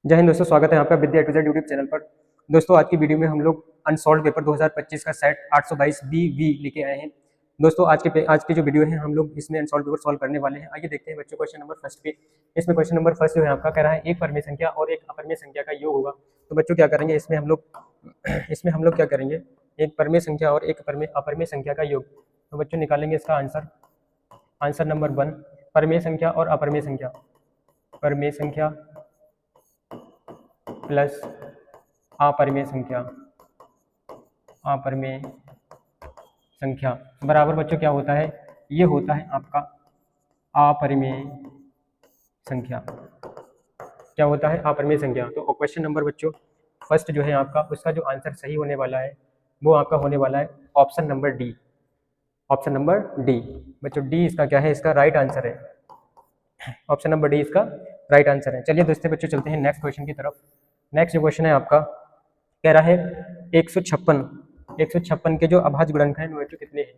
जय हिंद दोस्तों, स्वागत है आपका विद्या टू जेड यूट्यूब चैनल पर। दोस्तों आज की वीडियो में हम लोग अनसॉल्व पेपर 2025 का सेट 822 बी लेके आए हैं। दोस्तों आज की जो वीडियो है हम लोग इसमें अनसॉल्व पेपर सॉल्व करने वाले हैं। आइए देखते हैं बच्चों क्वेश्चन नंबर फर्स्ट पे। इसमें क्वेश्चन नंबर फर्स्ट जो है आपका कह रहा है एक परिमेय संख्या और एक अपरिमेय संख्या का योग होगा। तो बच्चों क्या करेंगे इसमें हम लोग क्या करेंगे, एक परिमेय संख्या और एक अपरिमेय संख्या का योग। तो बच्चों निकालेंगे इसका आंसर नंबर 1, परिमेय संख्या और अपरिमेय संख्या। परिमेय संख्या प्लस अपरिमेय संख्या बराबर बच्चों क्या होता है, ये होता है आपका अपरिमेय संख्या। क्या होता है, अपरिमेय संख्या। तो क्वेश्चन नंबर बच्चों फर्स्ट जो है आपका, उसका जो आंसर सही होने वाला है वो आपका होने वाला है option number D. Option number D बच्चों, डी इसका क्या है, इसका राइट आंसर है। ऑप्शन नंबर डी इसका राइट आंसर है। चलिए दोस्तों बच्चों चलते हैं नेक्स्ट क्वेश्चन की तरफ। नेक्स्ट जो क्वेश्चन है आपका कह रहा है 156 के जो अभाज्य गुणनखंड है बच्चों कितने हैं।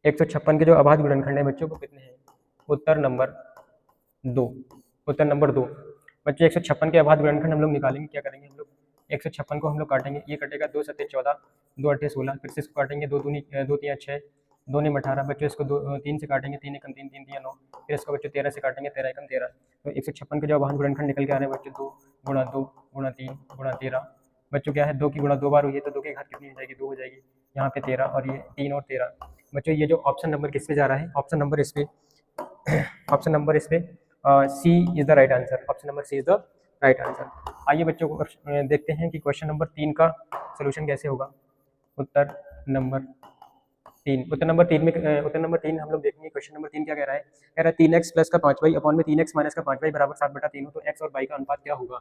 156 के जो अभाज्य गुणनखंड है बच्चों को कितने हैं। उत्तर नंबर 2। उत्तर नंबर 2 बच्चों, 156 के अभाज्य गुणनखंड हम लोग निकालेंगे। क्या करेंगे हम लोग 156 को हम लोग काटेंगे, ये कटेगा 2 7 14, 2 8 16, फिर से इसको काटेंगे 2 3 6, 2 9 18 बच्चों, इसको 3 से काटेंगे, 3 एकम 3, 3 3 9, फिर इसको बच्चों 13 से काटेंगे, 13 एकम 13। तो 156 के जो अभाज्य गुणनखंड निकल के आ रहे हैं बच्चों 2 गुणा 2 गुणा 3 गुणा 13 बच्चों, क्या है 2 की गुणा 2 बार हुई है तो 2 की घात कितनी हो जाएगी, 2 हो जाएगी। यहाँ पे 13 और ये 3 और 13 बच्चों, ये जो ऑप्शन नंबर किस पे जा रहा है, ऑप्शन नंबर इस पे C is the right answer. Option number C is the right answer. आइए बच्चों को देखते हैं कि क्वेश्चन नंबर 3 का सोल्यूशन कैसे होगा। उत्तर नंबर 3 हम लोग देखेंगे। क्वेश्चन नंबर 3 क्या कह रहा है, कह रहा है 3x प्लस का 5y अपॉन में 3x माइनस का 5y बराबर 7/3 हो, तो x और y का अनुपात क्या होगा।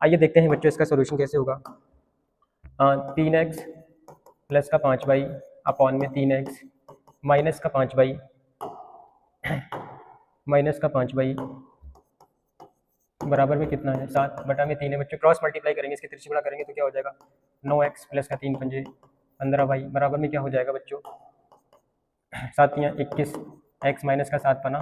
आइए देखते हैं बच्चों इसका सोल्यूशन कैसे होगा। 3x प्लस का 5y अपॉन में 3x माइनस का 5y बराबर में कितना है, 7/3 है बच्चों। क्रॉस मल्टीप्लाई करेंगे, इसके तिरछे गुणा करेंगे तो क्या हो जाएगा, 9x प्लस का 3 पंजे 15y बराबर में क्या हो जाएगा बच्चों, 7 या 21, x माइनस का 7 पना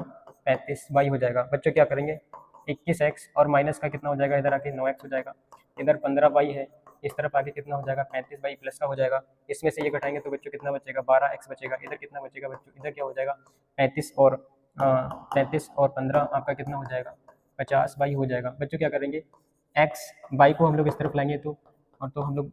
35y हो जाएगा। बच्चों क्या करेंगे, 21x और माइनस का कितना हो जाएगा, इधर आके 9x हो जाएगा, इधर 15y है, इस तरफ आगे कितना हो जाएगा 35y प्लस का हो जाएगा। इसमें से ये घटाएंगे तो बच्चों कितना बचेगा, 12x बचेगा। इधर कितना बचेगा बच्चों, इधर क्या हो जाएगा 35 और 15 आपका कितना हो जाएगा 50y हो जाएगा। बच्चों क्या करेंगे, x y को हम लोग इस तरफ लाएंगे तो, और तो हम लोग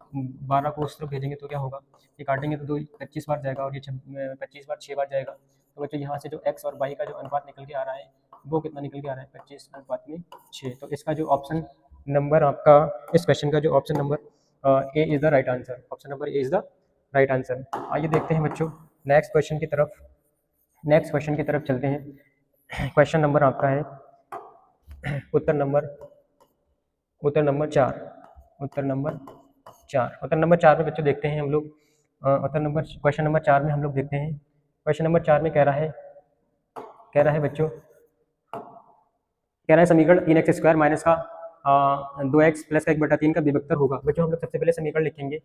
12 को उस तरफ भेजेंगे तो क्या होगा, ये काटेंगे तो 25 बार जाएगा और ये 25 बार 6 बार जाएगा। तो बच्चों यहाँ से जो x और y का जो अनुपात निकल के आ रहा है वो कितना निकल के आ रहा है, 25/6। तो इसका जो ऑप्शन नंबर आपका, इस क्वेश्चन का जो option number A is the right answer. Option number A is the right answer. आइए देखते हैं बच्चों नेक्स्ट क्वेश्चन की तरफ चलते हैं। क्वेश्चन नंबर आपका है उत्तर नंबर 4। उत्तर नंबर 4 में बच्चों देखते हैं हम लोग। क्वेश्चन नंबर 4 में हम लोग देखते हैं। क्वेश्चन नंबर 4 में कह रहा है बच्चों, कह रहा है समीकरण 3x² माइनस का 2x प्लस का 1/3 का विभक्तर होगा। बच्चों हम लोग सबसे पहले समीकरण लिखेंगे।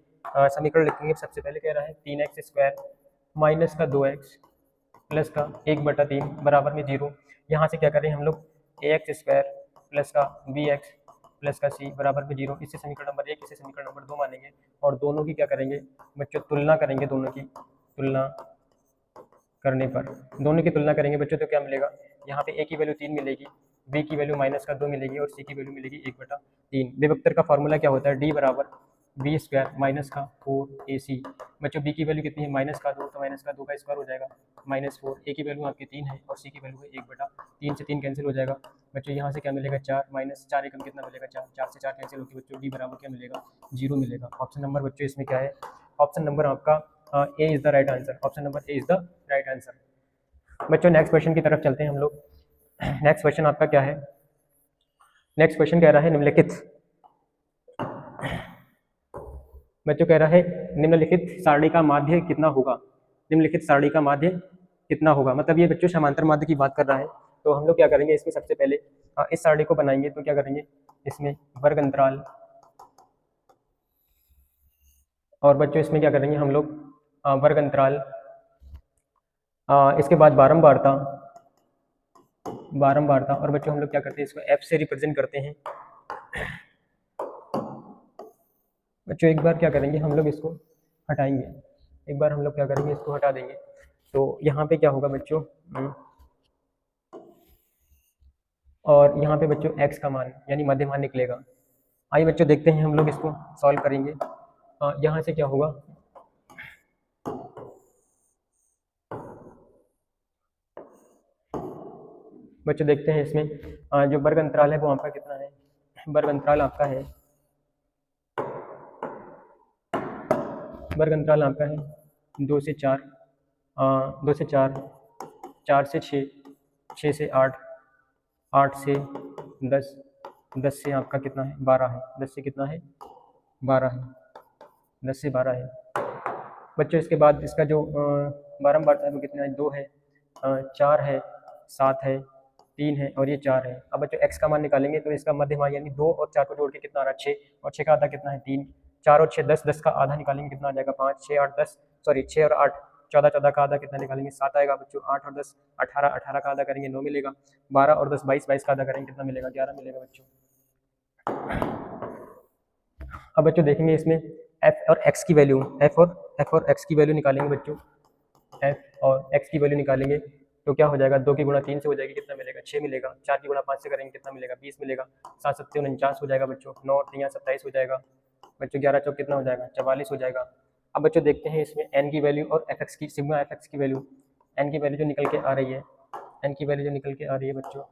सबसे पहले कह रहा है 3x² माइनस का 2x प्लस का 1/3 बराबर में 0। यहाँ से क्या करें हम लोग, ax² प्लस का bx प्लस का c बराबर में 0। इससे समीकरण नंबर 1, इसे समीकरण नंबर 2 मानेंगे और दोनों की क्या करेंगे बच्चों, तुलना करेंगे। दोनों की तुलना करेंगे बच्चों, तो क्या मिलेगा, यहाँ पे a की वैल्यू 3 मिलेगी, b की वैल्यू माइनस का 2 मिलेगी और c की वैल्यू मिलेगी 1/3। विभक्तर का फॉर्मूला क्या होता है, d बराबर b² माइनस का 4ac। बच्चों b की वैल्यू कितनी है, माइनस का 2, तो माइनस का 2 का स्क्वायर हो जाएगा -4। a की वैल्यू आपकी 3 है और c की वैल्यू है 1/3 से 3 कैंसिल हो जाएगा। बच्चों यहाँ से क्या मिलेगा, 4 माइनस 4 एकम कितना मिलेगा, 4 से 4 कैंसिल होकर बच्चों d बराबर क्या मिलेगा, 0 मिलेगा। ऑप्शन नंबर बच्चों इसमें क्या है, ऑप्शन नंबर आपका A is the right answer. Option number A is the right answer. बच्चों नेक्स्ट क्वेश्चन की तरफ चलते हैं हम लोग। नेक्स्ट क्वेश्चन आपका क्या है, नेक्स्ट क्वेश्चन कह रहा है निम्नलिखित सारणी का माध्य कितना होगा। निम्नलिखित सारणी का माध्य कितना होगा, मतलब ये बच्चों समांतर माध्य की बात कर रहा है। तो हम लोग क्या करेंगे, इसमें सबसे पहले इस सारणी को बनाएंगे। तो क्या करेंगे, इसमें वर्ग अंतराल, और बच्चों इसमें क्या करेंगे हम लोग, वर्ग अंतराल, इसके बाद बारंबारता। और बच्चों हम लोग क्या करते हैं, इसको f से रिप्रेजेंट करते हैं। बच्चों एक बार क्या करेंगे हम लोग इसको हटाएंगे, एक बार हम लोग क्या करेंगे इसको हटा देंगे। तो यहाँ पे क्या होगा बच्चों, और यहाँ पे बच्चों x का मान यानी मध्यमान निकलेगा। आइए बच्चों देखते हैं हम लोग इसको सॉल्व करेंगे। यहाँ से क्या होगा, बच्चों देखते हैं इसमें जो वर्ग अंतराल है वो आपका कितना है। वर्ग अंतराल आपका है, वर्ग अंतराल आपका है 2 से 4, 2 से 4, 4 से 6, 6 से 8, 8 से 10, 10 से आपका कितना है 12 है, 10 से कितना है 12 है, 10 से 12 है। बच्चों इसके बाद इसका जो बारंबार है वो कितना है 2 है, 4 है, 7 है, 3 है और ये 4 है। अब बच्चों x का मान निकालेंगे तो इसका मध्यमान यानी 2 और 4 को जोड़ के कितना आ रहा है 6, और 6 का आधा कितना है 3, 4 और 6 10, 10 का आधा निकालेंगे कितना आ जाएगा 5, 6 8 10, सॉरी 6 और 8 14, 14 का आधा कितना निकालेंगे 7 आएगा बच्चों। 8 और 10 18, 18 का आधा करेंगे 9 मिलेगा। 12 और 10 22, 22 का आधा करेंगे कितना मिलेगा 11 मिलेगा बच्चों। अब बच्चों देखेंगे इसमें f और x की वैल्यू, f और x की वैल्यू निकालेंगे बच्चों। f और x की वैल्यू निकालेंगे तो क्या हो जाएगा, 2 की गुणा 3 से हो जाएगी कितना मिलेगा 6 मिलेगा, 4 की गुणा 5 से करेंगे कितना मिलेगा 20 मिलेगा, 7 7 49 हो जाएगा बच्चों, 9 और 3 27 हो जाएगा बच्चों, 11 चौक कितना हो जाएगा 44 हो जाएगा। अब बच्चों देखते हैं इसमें n की वैल्यू और fx की, सिग्मा fx की वैल्यू, n की वैल्यू जो निकल के आ रही है, n की वैल्यू जो निकल के आ रही है बच्चों,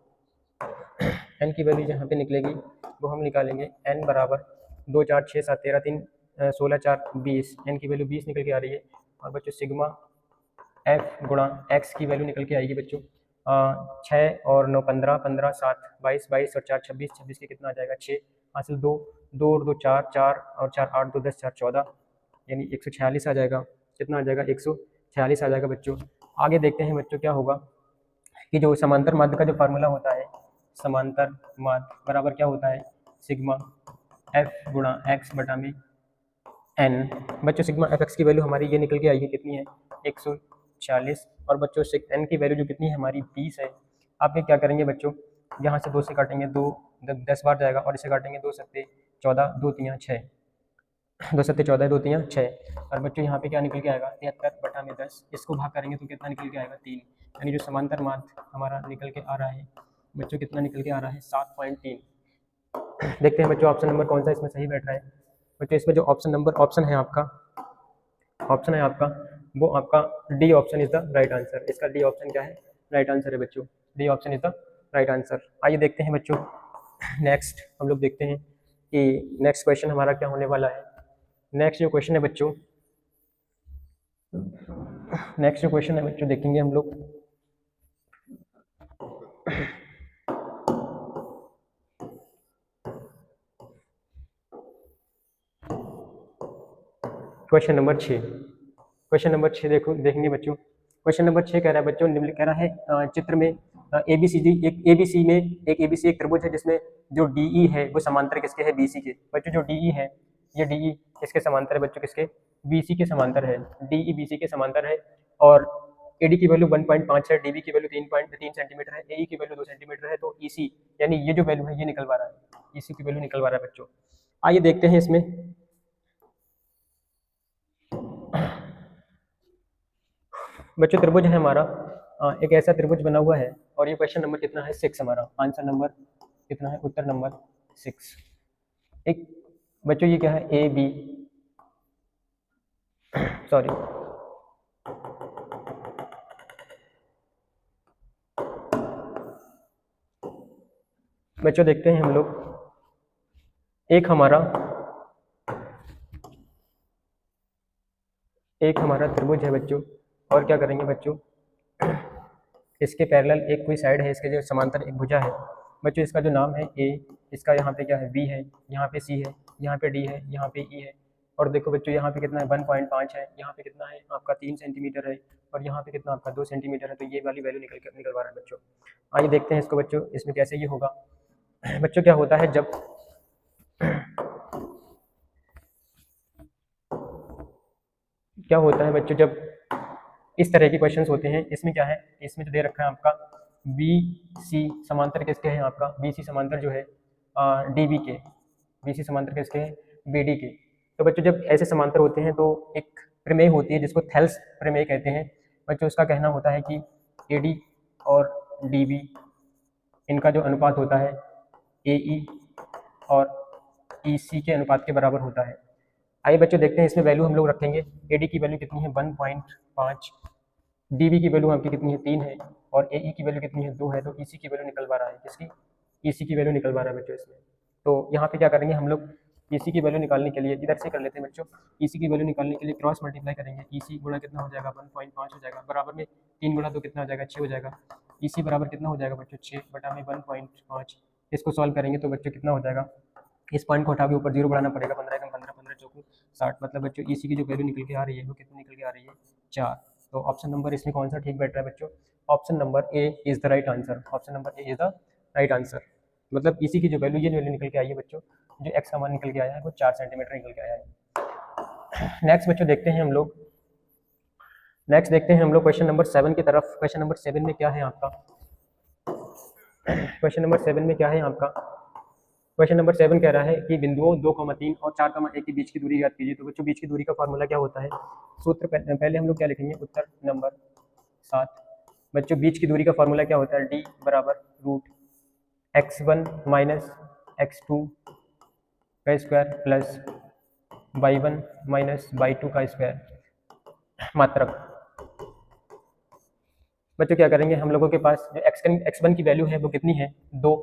n की वैल्यू जहाँ पे निकलेगी वो हम निकालेंगे n बराबर 2 4 6 7 13 3 16 4 20, n की वैल्यू 20 निकल के आ रही है। और बच्चों सिग्मा f गुणा x की वैल्यू निकल के आएगी बच्चों 6 और 9 15, 15 7 22, 22 और 4 26, 26 के कितना आ जाएगा 6, हासिल 2, 2 और 2 4, 4 और 4 8, 2 10 4 14 यानी 146 आ जाएगा। कितना आ जाएगा 146 आ जाएगा बच्चों। आगे देखते हैं बच्चों क्या होगा कि जो समांतर माध्य का जो फार्मूला होता है, समांतर माध्य बराबर क्या होता है सिग्मा f गुणा x बटा में n। बच्चों सिग्मा एफ एक्स की वैल्यू हमारी ये निकल के आई है कितनी है 146, और बच्चों n की वैल्यू जो कितनी है हमारी 20 है। आप ये क्या करेंगे बच्चों, यहाँ से 2 से काटेंगे 2 10 बार जाएगा, और इसे काटेंगे 2 सत्ते 14, 2 तियाँ 6, 2 सत्ते 14, 2 तियाँ 6, और बच्चों यहाँ पे क्या निकल के आएगा 73 बटा में 10, इसको भाग करेंगे तो कितना निकल के आएगा 3, यानी जो समांतर माध्य हमारा निकल के आ रहा है बच्चों कितना निकल के आ रहा है 7.3। देखते हैं बच्चों ऑप्शन नंबर कौन सा इसमें सही बैठ रहा है। बच्चों इसमें जो ऑप्शन है आपका, ऑप्शन है आपका वो आपका D option is the right answer. इसका डी ऑप्शन क्या है, राइट आंसर है बच्चों, D option is the right answer. आइए देखते हैं बच्चों नेक्स्ट हम लोग देखते हैं कि नेक्स्ट क्वेश्चन हमारा क्या होने वाला है। नेक्स्ट जो क्वेश्चन है बच्चों, नेक्स्ट जो क्वेश्चन है बच्चों देखेंगे हम लोग, क्वेश्चन नंबर 6, क्वेश्चन नंबर 6 देखो देखेंगे बच्चों। क्वेश्चन नंबर 6 कह रहा है बच्चों, निम्न कह रहा है चित्र में एबीसीडी एक एबीसी में एक एबीसी एक त्रिभुज है जिसमें जो डीई है वो समांतर किसके है बीसी के। बच्चों जो डीई है ये डीई किसके समांतर है बच्चों, किसके बीसी के समांतर है, डीई बीसी के समांतर है। और एडी की वैल्यू 1.5 है, डीबी की वैल्यू 3.3 सेंटीमीटर है, एई की वैल्यू 2 सेंटीमीटर है। तो ईसी यानी ये जो वैल्यू है ये निकलवा रहा है, ईसी की वैल्यू निकलवा रहा है बच्चों। आइए देखते हैं इसमें बच्चों त्रिभुज है हमारा, एक ऐसा त्रिभुज बना हुआ है, और ये क्वेश्चन नंबर कितना है 6 हमारा, आंसर नंबर कितना है उत्तर नंबर 6। एक बच्चों ये क्या है ए बी, सॉरी बच्चों देखते हैं हम लोग, एक हमारा त्रिभुज है बच्चों, और क्या करेंगे बच्चों इसके पैरेलल एक कोई साइड है, इसके जो समांतर एक भुजा है बच्चों, इसका जो नाम है ए, इसका यहाँ पे क्या है बी है, यहाँ पे सी है, यहाँ पे डी है, यहाँ पे ई है। और देखो बच्चों यहाँ पे कितना है 1.5 है, यहाँ पे कितना है आपका 3 सेंटीमीटर है, और यहाँ पे कितना आपका 2 सेंटीमीटर है। तो ये वाली वैल्यू निकलवा रहा है बच्चों। आइए देखते हैं इसको बच्चों, इसमें कैसे ये होगा। बच्चों क्या होता है जब क्या होता है बच्चों जब इस तरह के क्वेश्चंस होते हैं, इसमें क्या है, इसमें जो दे रखा है आपका बी सी समांतर किसके हैं, आपका बी सी समांतर जो है डी बी के, बी सी समांतर किसके हैं बी डी के। तो बच्चों जब ऐसे समांतर होते हैं तो एक प्रमेय होती है जिसको थेल्स प्रमेय कहते हैं। बच्चों उसका कहना होता है कि AD और DB इनका जो अनुपात होता है AE और EC के अनुपात के बराबर होता है। आइए बच्चों देखते हैं इसमें वैल्यू हम लोग रखेंगे। AD की वैल्यू कितनी है 1.5, DB की वैल्यू आपकी कितनी है 3 है और AE की वैल्यू कितनी है 2 है। तो EC की वैल्यू निकल पा रहा है, किसकी? EC की वैल्यू निकल पा रहा है बच्चों इसमें। तो यहाँ पे क्या करेंगे हम लोग, EC की वैल्यू निकालने के लिए इधर से कर लेते हैं बच्चों। EC की वैल्यू निकालने के लिए क्रॉस मल्टीप्लाई करेंगे। EC गुणा कितना हो जाएगा 1.5 हो जाएगा, बराबर में 3 गुणा 2 कितना हो जाएगा 6 हो जाएगा। EC बराबर कितना हो जाएगा बच्चों 6 बटा में 1.5। इसको सॉल्व करेंगे तो बच्चों कितना हो जाएगा, इस पॉइंट को हटा के ऊपर 0 बढ़ाना पड़ेगा। 15 कम 15, 15 चौकू 60, मतलब बच्चों EC की जो वैल्यू निकल के आ रही है वो कितनी निकल के आ रही है 4। तो ऑप्शन नंबर इसमें कौन सा ठीक बैठ रहा है बच्चों? Option number A is the right answer. Option number A is the right answer. मतलब EC की जो वैल्यू ये वैल्यू निकल के आई है बच्चों, जो x का मान निकल के आया है वो 4 सेंटीमीटर निकल के आया है। नेक्स्ट बच्चों देखते हैं हम लोग, क्वेश्चन नंबर 7 की तरफ। क्वेश्चन नंबर 7 में क्या है आपका? क्वेश्चन नंबर 7 में क्या है आपका? क्वेश्चन नंबर 7 कह रहा है कि बिंदुओं 2,3 और 4,1 के बीच की दूरी याद कीजिए। तो बच्चों बीच की दूरी का फॉर्मूला क्या होता है? सूत्र पहले हम लोग क्या लिखेंगे, उत्तर नंबर 7। बच्चों बीच की दूरी का फॉर्मूला क्या होता है? D बराबर रूट x1 माइनस x2 का square plus y1 minus y2 का स्क्वायर मात्रक। बच्चों क्या करेंगे हम लोगों के पास जो x1 की वैल्यू है वो कितनी है 2,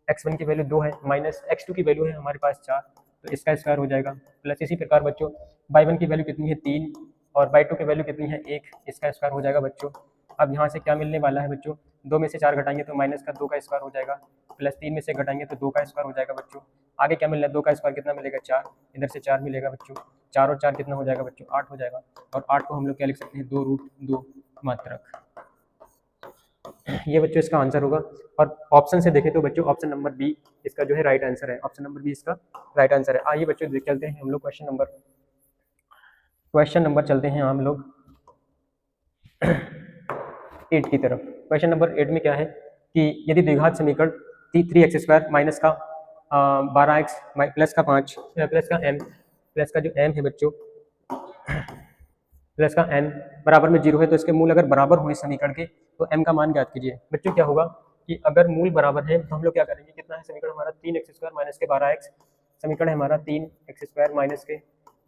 x1 की वैल्यू 2 है, माइनस x2 की वैल्यू है हमारे पास 4, तो इसका स्क्वायर हो जाएगा। प्लस इसी प्रकार बच्चों y1 की वैल्यू कितनी है 3 और y2 की वैल्यू कितनी है 1, इसका स्क्वायर हो जाएगा बच्चों। अब यहाँ से क्या मिलने वाला है बच्चों, 2 में से 4 घटाएंगे तो माइनस का 2 का स्क्वायर हो जाएगा, प्लस 3 में से घटाएंगे तो 2 का स्क्वायर हो जाएगा बच्चों। आगे क्या मिल रहा है, 2 का स्क्वायर कितना मिलेगा 4, इधर से 4 मिलेगा बच्चों, 4 और 4 कितना हो जाएगा बच्चों 8 हो जाएगा। और 8 को हम लोग क्या लिख सकते हैं 2 रूट 2 मात्रक। ये बच्चों इसका आंसर होगा। और ऑप्शन से देखें तो बच्चों ऑप्शन नंबर बी इसका जो है राइट आंसर है। ऑप्शन नंबर बी इसका राइट आंसर है। आइए बच्चों देख चलते हैं हम लोग क्वेश्चन नंबर चलते हैं हम लोग 8 की तरफ। क्वेश्चन नंबर 8 में क्या है कि यदि द्विघात समीकरण 3x² माइनस का 12x प्लस का 5 प्लस का m प्लस का जो m है बच्चों प्लस का n बराबर में 0 है, तो इसके मूल अगर बराबर हुए समीकरण के तो m का मान ज्ञात कीजिए। बच्चों क्या होगा कि अगर मूल बराबर है तो हम लोग क्या करेंगे, कितना है समीकरण हमारा 3x² माइनस के 12x, समीकरण है हमारा 3x² माइनस के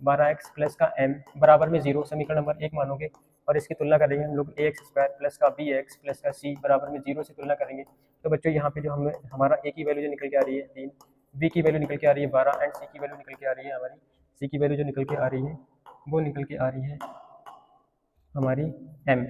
12x प्लस का m बराबर में 0, समीकरण नंबर 1 मानोगे और इसकी तुलना करेंगे हम लोग ax² प्लस का bx प्लस का c बराबर में 0 से तुलना करेंगे। तो बच्चों यहाँ पे जो हमें हमारा a की वैल्यू जो निकल के आ रही है 3, b की वैल्यू निकल के आ रही है 12 एंड c की वैल्यू निकल के आ रही है हमारी, c की वैल्यू जो निकल के आ रही है वो निकल के आ रही है हमारी m।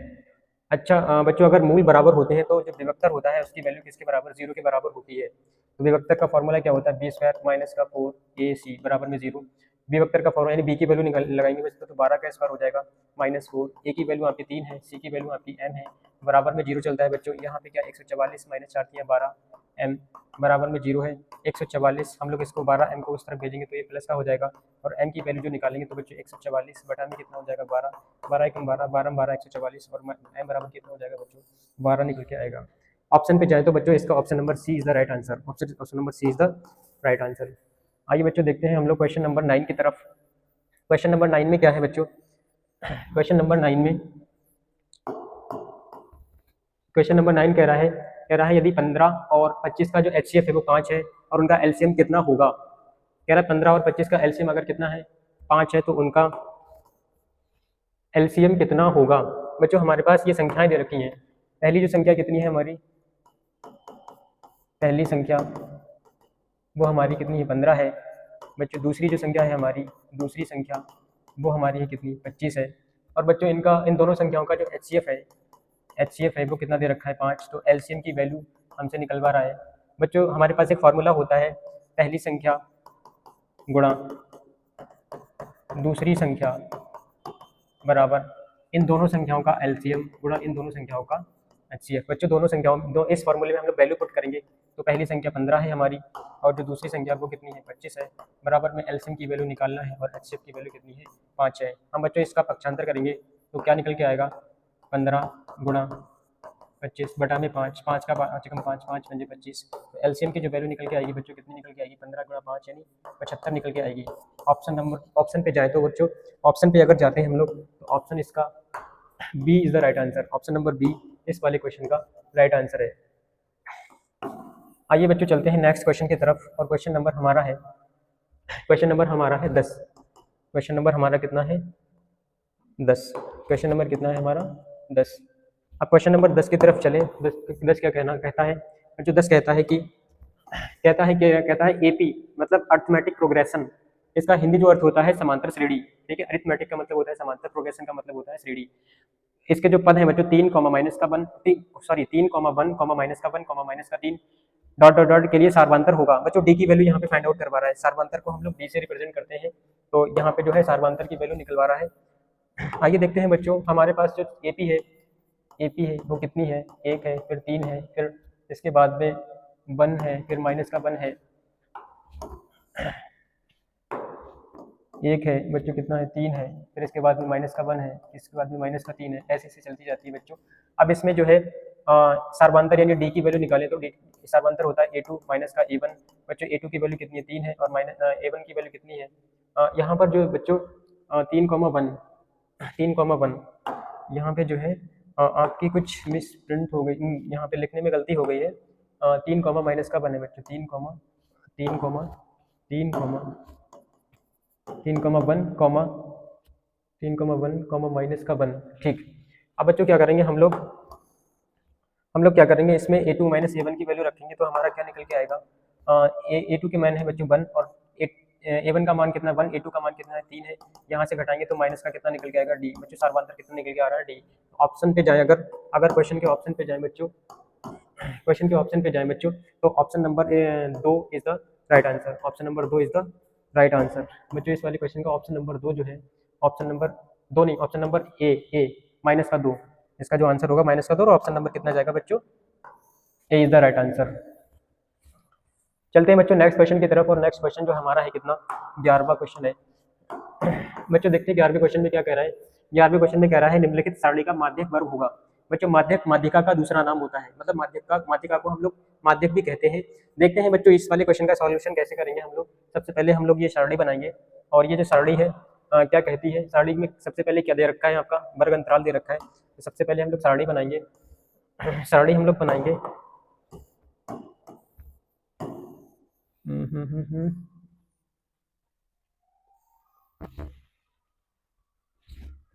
अच्छा बच्चों अगर मूल बराबर होते हैं तो जो विभक्तर होता है उसकी वैल्यू किसके बराबर 0 के बराबर होती है। तो विभक्तर का फॉर्मूला क्या होता है b² माइनस का 4ac बराबर में 0। विभक्तर का फॉर्मूला यानी b की वैल्यू लगाएंगे बच्चों तो 12 का स्क्वायर हो जाएगा माइनस 4, a की वैल्यू आपकी 3 है, c की वैल्यू आपकी m है, बराबर में 0 चलता है बच्चों। यहाँ पे क्या 144 माइनस 4 3 12 m बराबर में 0 है। 144 हम लोग इसको 12 m को उस तरफ भेजेंगे तो ये प्लस का हो जाएगा और m की वैल्यू जो निकालेंगे तो बच्चों 144 बटा में कितना हो जाएगा 12, 12 1 12 12 12 144 और m बराबर कितना हो जाएगा बच्चों 12 निकल के आएगा। ऑप्शन पे जाए तो बच्चों इसका option number C is the right answer. Option number C is the right answer. आइए बच्चों देखते हैं हम लोग क्वेश्चन नंबर 9 की तरफ। क्वेश्चन नंबर 9 में क्या है बच्चों, क्वेश्चन नंबर 9 में क्वेश्चन नंबर 9 कह रहा है यदि 15 और 25 का जो HCF है वो 5 है और उनका LCM कितना होगा। कह रहा है 15 और 25 का LCM अगर कितना है 5 है तो उनका LCM कितना होगा। बच्चों हमारे पास ये संख्याएं दे रखी हैं। पहली जो संख्या कितनी है हमारी, पहली संख्या वो हमारी कितनी है 15 है बच्चों। दूसरी जो संख्या है हमारी, दूसरी संख्या वो हमारी है कितनी 25 है। और बच्चों इन दोनों संख्याओं का जो HCF है वो कितना दे रखा है 5, तो LCM की वैल्यू हमसे निकलवा रहा है। बच्चों हमारे पास एक फार्मूला होता है पहली संख्या गुणा दूसरी संख्या बराबर इन दोनों संख्याओं का LCM गुणा इन दोनों संख्याओं का HCF। बच्चों दोनों संख्याओं इस फार्मूले में हम लोग वैल्यू पुट करेंगे तो पहली संख्या 15 है हमारी और जो दूसरी संख्या वो कितनी है 25 है, बराबर में LCM की वैल्यू निकालना है और HCF की वैल्यू कितनी है 5 है। हम बच्चों इसका पक्षांतर करेंगे तो क्या निकल के आएगा 15 गुणा 25 बटा में 5, 5 का 5 कम 5 5 पंजे 25, तो LCM की जो वैल्यू निकल के आएगी बच्चों कितनी निकल के आएगी 15 गुणा 5 यानी 75 निकल के आएगी। ऑप्शन पे जाए तो बच्चों, ऑप्शन पे अगर जाते हैं हम लोग तो ऑप्शन इसका B is the right answer. Option number B इस वाले क्वेश्चन का राइट आंसर है। आइए बच्चों चलते हैं नेक्स्ट क्वेश्चन की तरफ, और क्वेश्चन नंबर हमारा है 10। क्वेश्चन नंबर हमारा कितना है 10। क्वेश्चन नंबर कितना है हमारा 10। अब क्वेश्चन नंबर 10 की तरफ चले। 10 क्या कहता है जो 10 कहता है एपी मतलब अर्थमेटिक प्रोग्रेशन। इसका हिंदी जो अर्थ होता है समांतर श्रेणी। ठीक है, अरिथमेटिक का मतलब होता है समांतर, प्रोग्रेशन का मतलब होता है श्रेणी। इसके जो पद है बच्चों 3 कॉमा माइनस का 1 3 कॉमा 1 कॉमा माइनस का 1 कॉमा माइनस का 3 डॉट डॉट डॉट के लिए सार्वंतर होगा। बच्चों डी की वैल्यू यहाँ पे फाइंड आउट करवा रहा है। सार्वंतर को हम लोग डी से रिप्रेजेंट करते हैं, तो यहाँ पे जो है सार्वंतर की वैल्यू निकलवा रहा है। आइए देखते हैं बच्चों, हमारे पास जो एपी है वो कितनी है, 1 है, फिर 3 है, फिर इसके बाद में 1 है, फिर माइनस का 1 है, 1 है बच्चों, कितना है 3 है, फिर इसके बाद में माइनस का 1 है, इसके बाद में माइनस का 3 है, ऐसे ऐसे चलती जाती है बच्चों। अब इसमें जो है सार्वंतर यानी डी की वैल्यू निकालें तो डी सार्वंतर होता है ए2 माइनस का ए1। बच्चों ए2 की वैल्यू कितनी है 3 है, और माइनस ए1 की वैल्यू कितनी है यहाँ पर जो बच्चों 3,1 यहाँ पे जो है आपकी कुछ मिस प्रिंट हो गई, यहाँ पे लिखने में गलती हो गई है। 3 कॉमा माइनस का 1 है बच्चों, 3 comma 3 comma 3 comma 3 comma 1 comma 3 comma 1 comma minus का 1। ठीक, अब बच्चों क्या करेंगे हम लोग क्या करेंगे, इसमें a2 माइनस a1 की वैल्यू रखेंगे तो हमारा क्या निकल के आएगा, a2 के मान है बच्चों 1 और a1 का मान कितना 1, a2 का मान कितना है 3 है। यहाँ से घटाएंगे तो माइनस का कितना निकल के आएगा d। बच्चों सार्वंतर कितना निकल के आ रहा है d। ऑप्शन पे जाए, अगर क्वेश्चन के ऑप्शन पे जाए बच्चों, तो option number 2 is the right answer. Option number 2 is the right answer. बच्चों इस वाले क्वेश्चन का ऑप्शन नंबर 2 जो है, ऑप्शन नंबर 2 नहीं, ऑप्शन नंबर ए माइनस का 2, इसका जो आंसर होगा माइनस का 2, और ऑप्शन नंबर कितना जाएगा बच्चों, ए इज द राइट आंसर। चलते हैं बच्चों नेक्स्ट क्वेश्चन की तरफ, और नेक्स्ट क्वेश्चन जो हमारा है कितना 11वां क्वेश्चन है। बच्चों देखते हैं 11वें क्वेश्चन में क्या कह रहा है। 11वें क्वेश्चन में कह रहा है निम्नलिखित सारणी का माध्यक वर्ग होगा। बच्चों माध्यक माध्यिका का दूसरा नाम होता है, मतलब माध्यिका को हम लोग माध्यक भी कहते हैं। देखते हैं बच्चों इस वाले क्वेश्चन का सॉल्यूशन कैसे करेंगे हम लोग। सबसे पहले हम लोग ये सारणी बनाएंगे, और ये जो सारणी है क्या कहती है, सारणी में सबसे पहले क्या दे रखा है आपका, वर्ग अंतराल दे रखा है। तो सबसे पहले हम लोग सारणी बनाएंगे,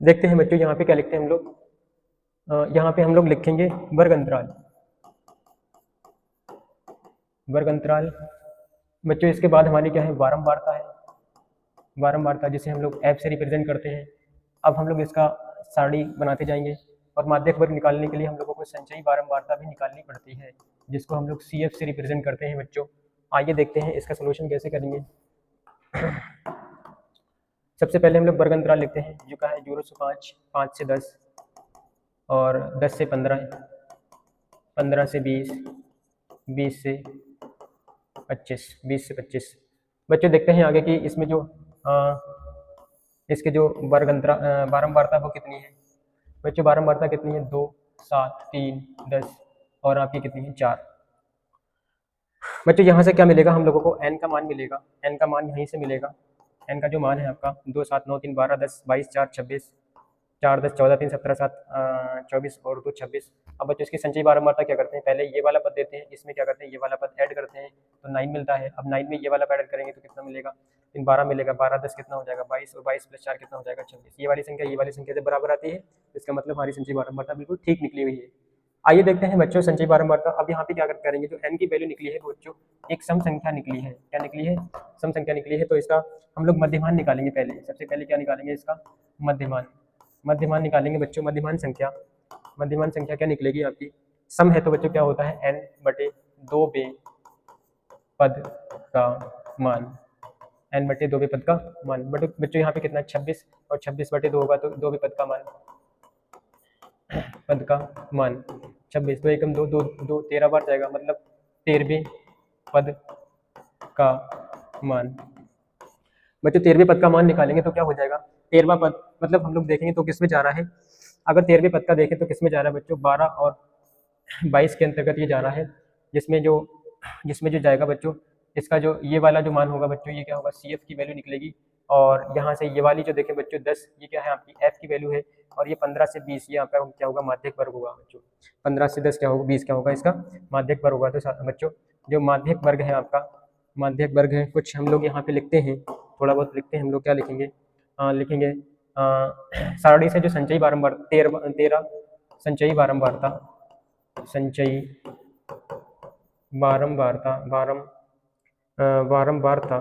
देखते हैं बच्चों यहाँ पे क्या लिखते हैं हम लोग। यहाँ पे हम लोग लिखेंगे वर्ग अंतराल। बच्चों इसके बाद हमारी क्या है, बारंबारता जिसे हम लोग एफ से रिप्रेजेंट करते हैं। अब हम लोग इसका सारणी बनाते जाएंगे, और माध्यक वर्ग निकालने के लिए हम लोगों को संचयी बारंबारता भी निकालनी पड़ती है, जिसको हम लोग सी एफ से रिप्रेजेंट करते हैं बच्चों। आइए देखते हैं इसका सोल्यूशन कैसे करेंगे। सबसे पहले हम लोग वर्ग अंतराल लिखते हैं, जो का है 0 से 5, 5 से 10, और 10 से 15, 15 से 20, 20 से 25, 20 से 25। बच्चों देखते हैं आगे कि इसमें जो इसके जो वर्ग अंतराल बारंबारता वो कितनी है। बच्चों बारंबारता कितनी है, 2, 7, 3, 10, और आपकी कितनी है 4। बच्चों यहाँ से क्या मिलेगा हम लोगों को, n का मान मिलेगा, n का मान यहीं से मिलेगा। n का जो मान है आपका 2, 7, 9, 3, 12, 10, 22, 4, 26, 4, 10, 14, 3, 17, 7, 24 और 2, 26। अब बच्चों इसकी संचयी बारंबारता क्या करते हैं, पहले ये वाला पद देते हैं, इसमें क्या करते हैं ये वाला पद ऐड करते हैं, तो 9 मिलता है। अब 9 में ये वाला ऐड करेंगे तो कितना मिलेगा, 12 मिलेगा, 12, 10 कितना हो जाएगा 22, और 22 प्लस 4 कितना हो जाएगा 26। ये वाली संख्या से बराबर आती है, इसका मतलब हमारी संचयी बारंबारता बिल्कुल ठीक निकली हुई है। आइए देखते हैं बच्चों संचयी बारंबारता। अब यहाँ पे क्या करेंगे, जो n की वैल्यू निकली है बच्चों एक सम संख्या निकली है। क्या निकली है, सम संख्या निकली है। तो इसका हम लोग मध्यमान निकालेंगे पहले। सबसे पहले क्या निकालेंगे, इसका मध्यमान निकालेंगे बच्चों। मध्यमान संख्या क्या निकलेगी आपकी, सम है तो बच्चों क्या होता है n/2 पद का मान, n/2 पद का मान। बट बच्चों यहाँ पे कितना 26, और 26/2 होगा तो 2 पद का मान, 26, तो एकम 2, 2, 2 13 बार जाएगा, मतलब 13वें पद का मान। बच्चों 13वें पद का मान निकालेंगे तो क्या हो जाएगा, 13वां पद, मतलब हम लोग देखेंगे तो किसमें जा रहा है। अगर 13वें पद का देखें तो किसमें जा रहा है बच्चों, 12 और 22 के अंतर्गत ये जा रहा है, जिसमें जो जाएगा बच्चों, इसका जो ये वाला जो मान होगा बच्चों, ये क्या होगा, सी एफ की वैल्यू निकलेगी और यहाँ से ये वाली जो देखें बच्चों 10, ये क्या है आपकी f की वैल्यू है, और ये 15 से 20 ये आपका क्या होगा, माध्यक वर्ग होगा बच्चों। 15 से 10 क्या होगा, 20 क्या होगा, इसका माध्यक वर्ग होगा। तो बच्चों जो माध्यक वर्ग है आपका, माध्यक वर्ग है, कुछ हम लोग यहाँ पे लिखते हैं, थोड़ा बहुत लिखते हैं हम लोग, क्या लिखेंगे, लिखेंगे सारणी से जो संचयी बारंबार 13 संचयी बारंबारता, संचयी बारंबारता बारंबारता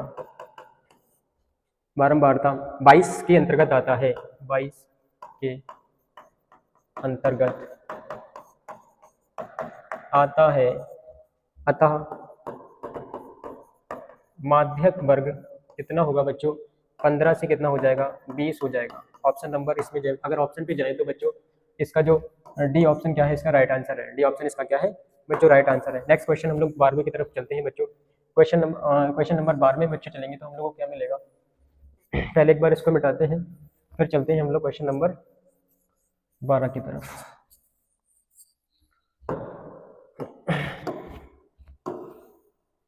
बारंबारता 22 के अंतर्गत आता है, 22 के अंतर्गत आता है। अतः माध्यक वर्ग कितना होगा बच्चों, 15 से कितना हो जाएगा, 20 हो जाएगा। ऑप्शन नंबर इसमें जाए, अगर ऑप्शन पे जाए तो बच्चों इसका जो डी ऑप्शन क्या है, इसका राइट आंसर है। डी ऑप्शन इसका क्या है बच्चों, राइट आंसर है। नेक्स्ट क्वेश्चन हम लोग 12वें की तरफ चलते हैं बच्चों। क्वेश्चन नंबर 12 बच्चों चलेंगे तो हम लोग को क्या मिलेगा, पहले एक बार इसको मिटाते हैं, फिर चलते हैं हम लोग क्वेश्चन नंबर 12 की तरफ।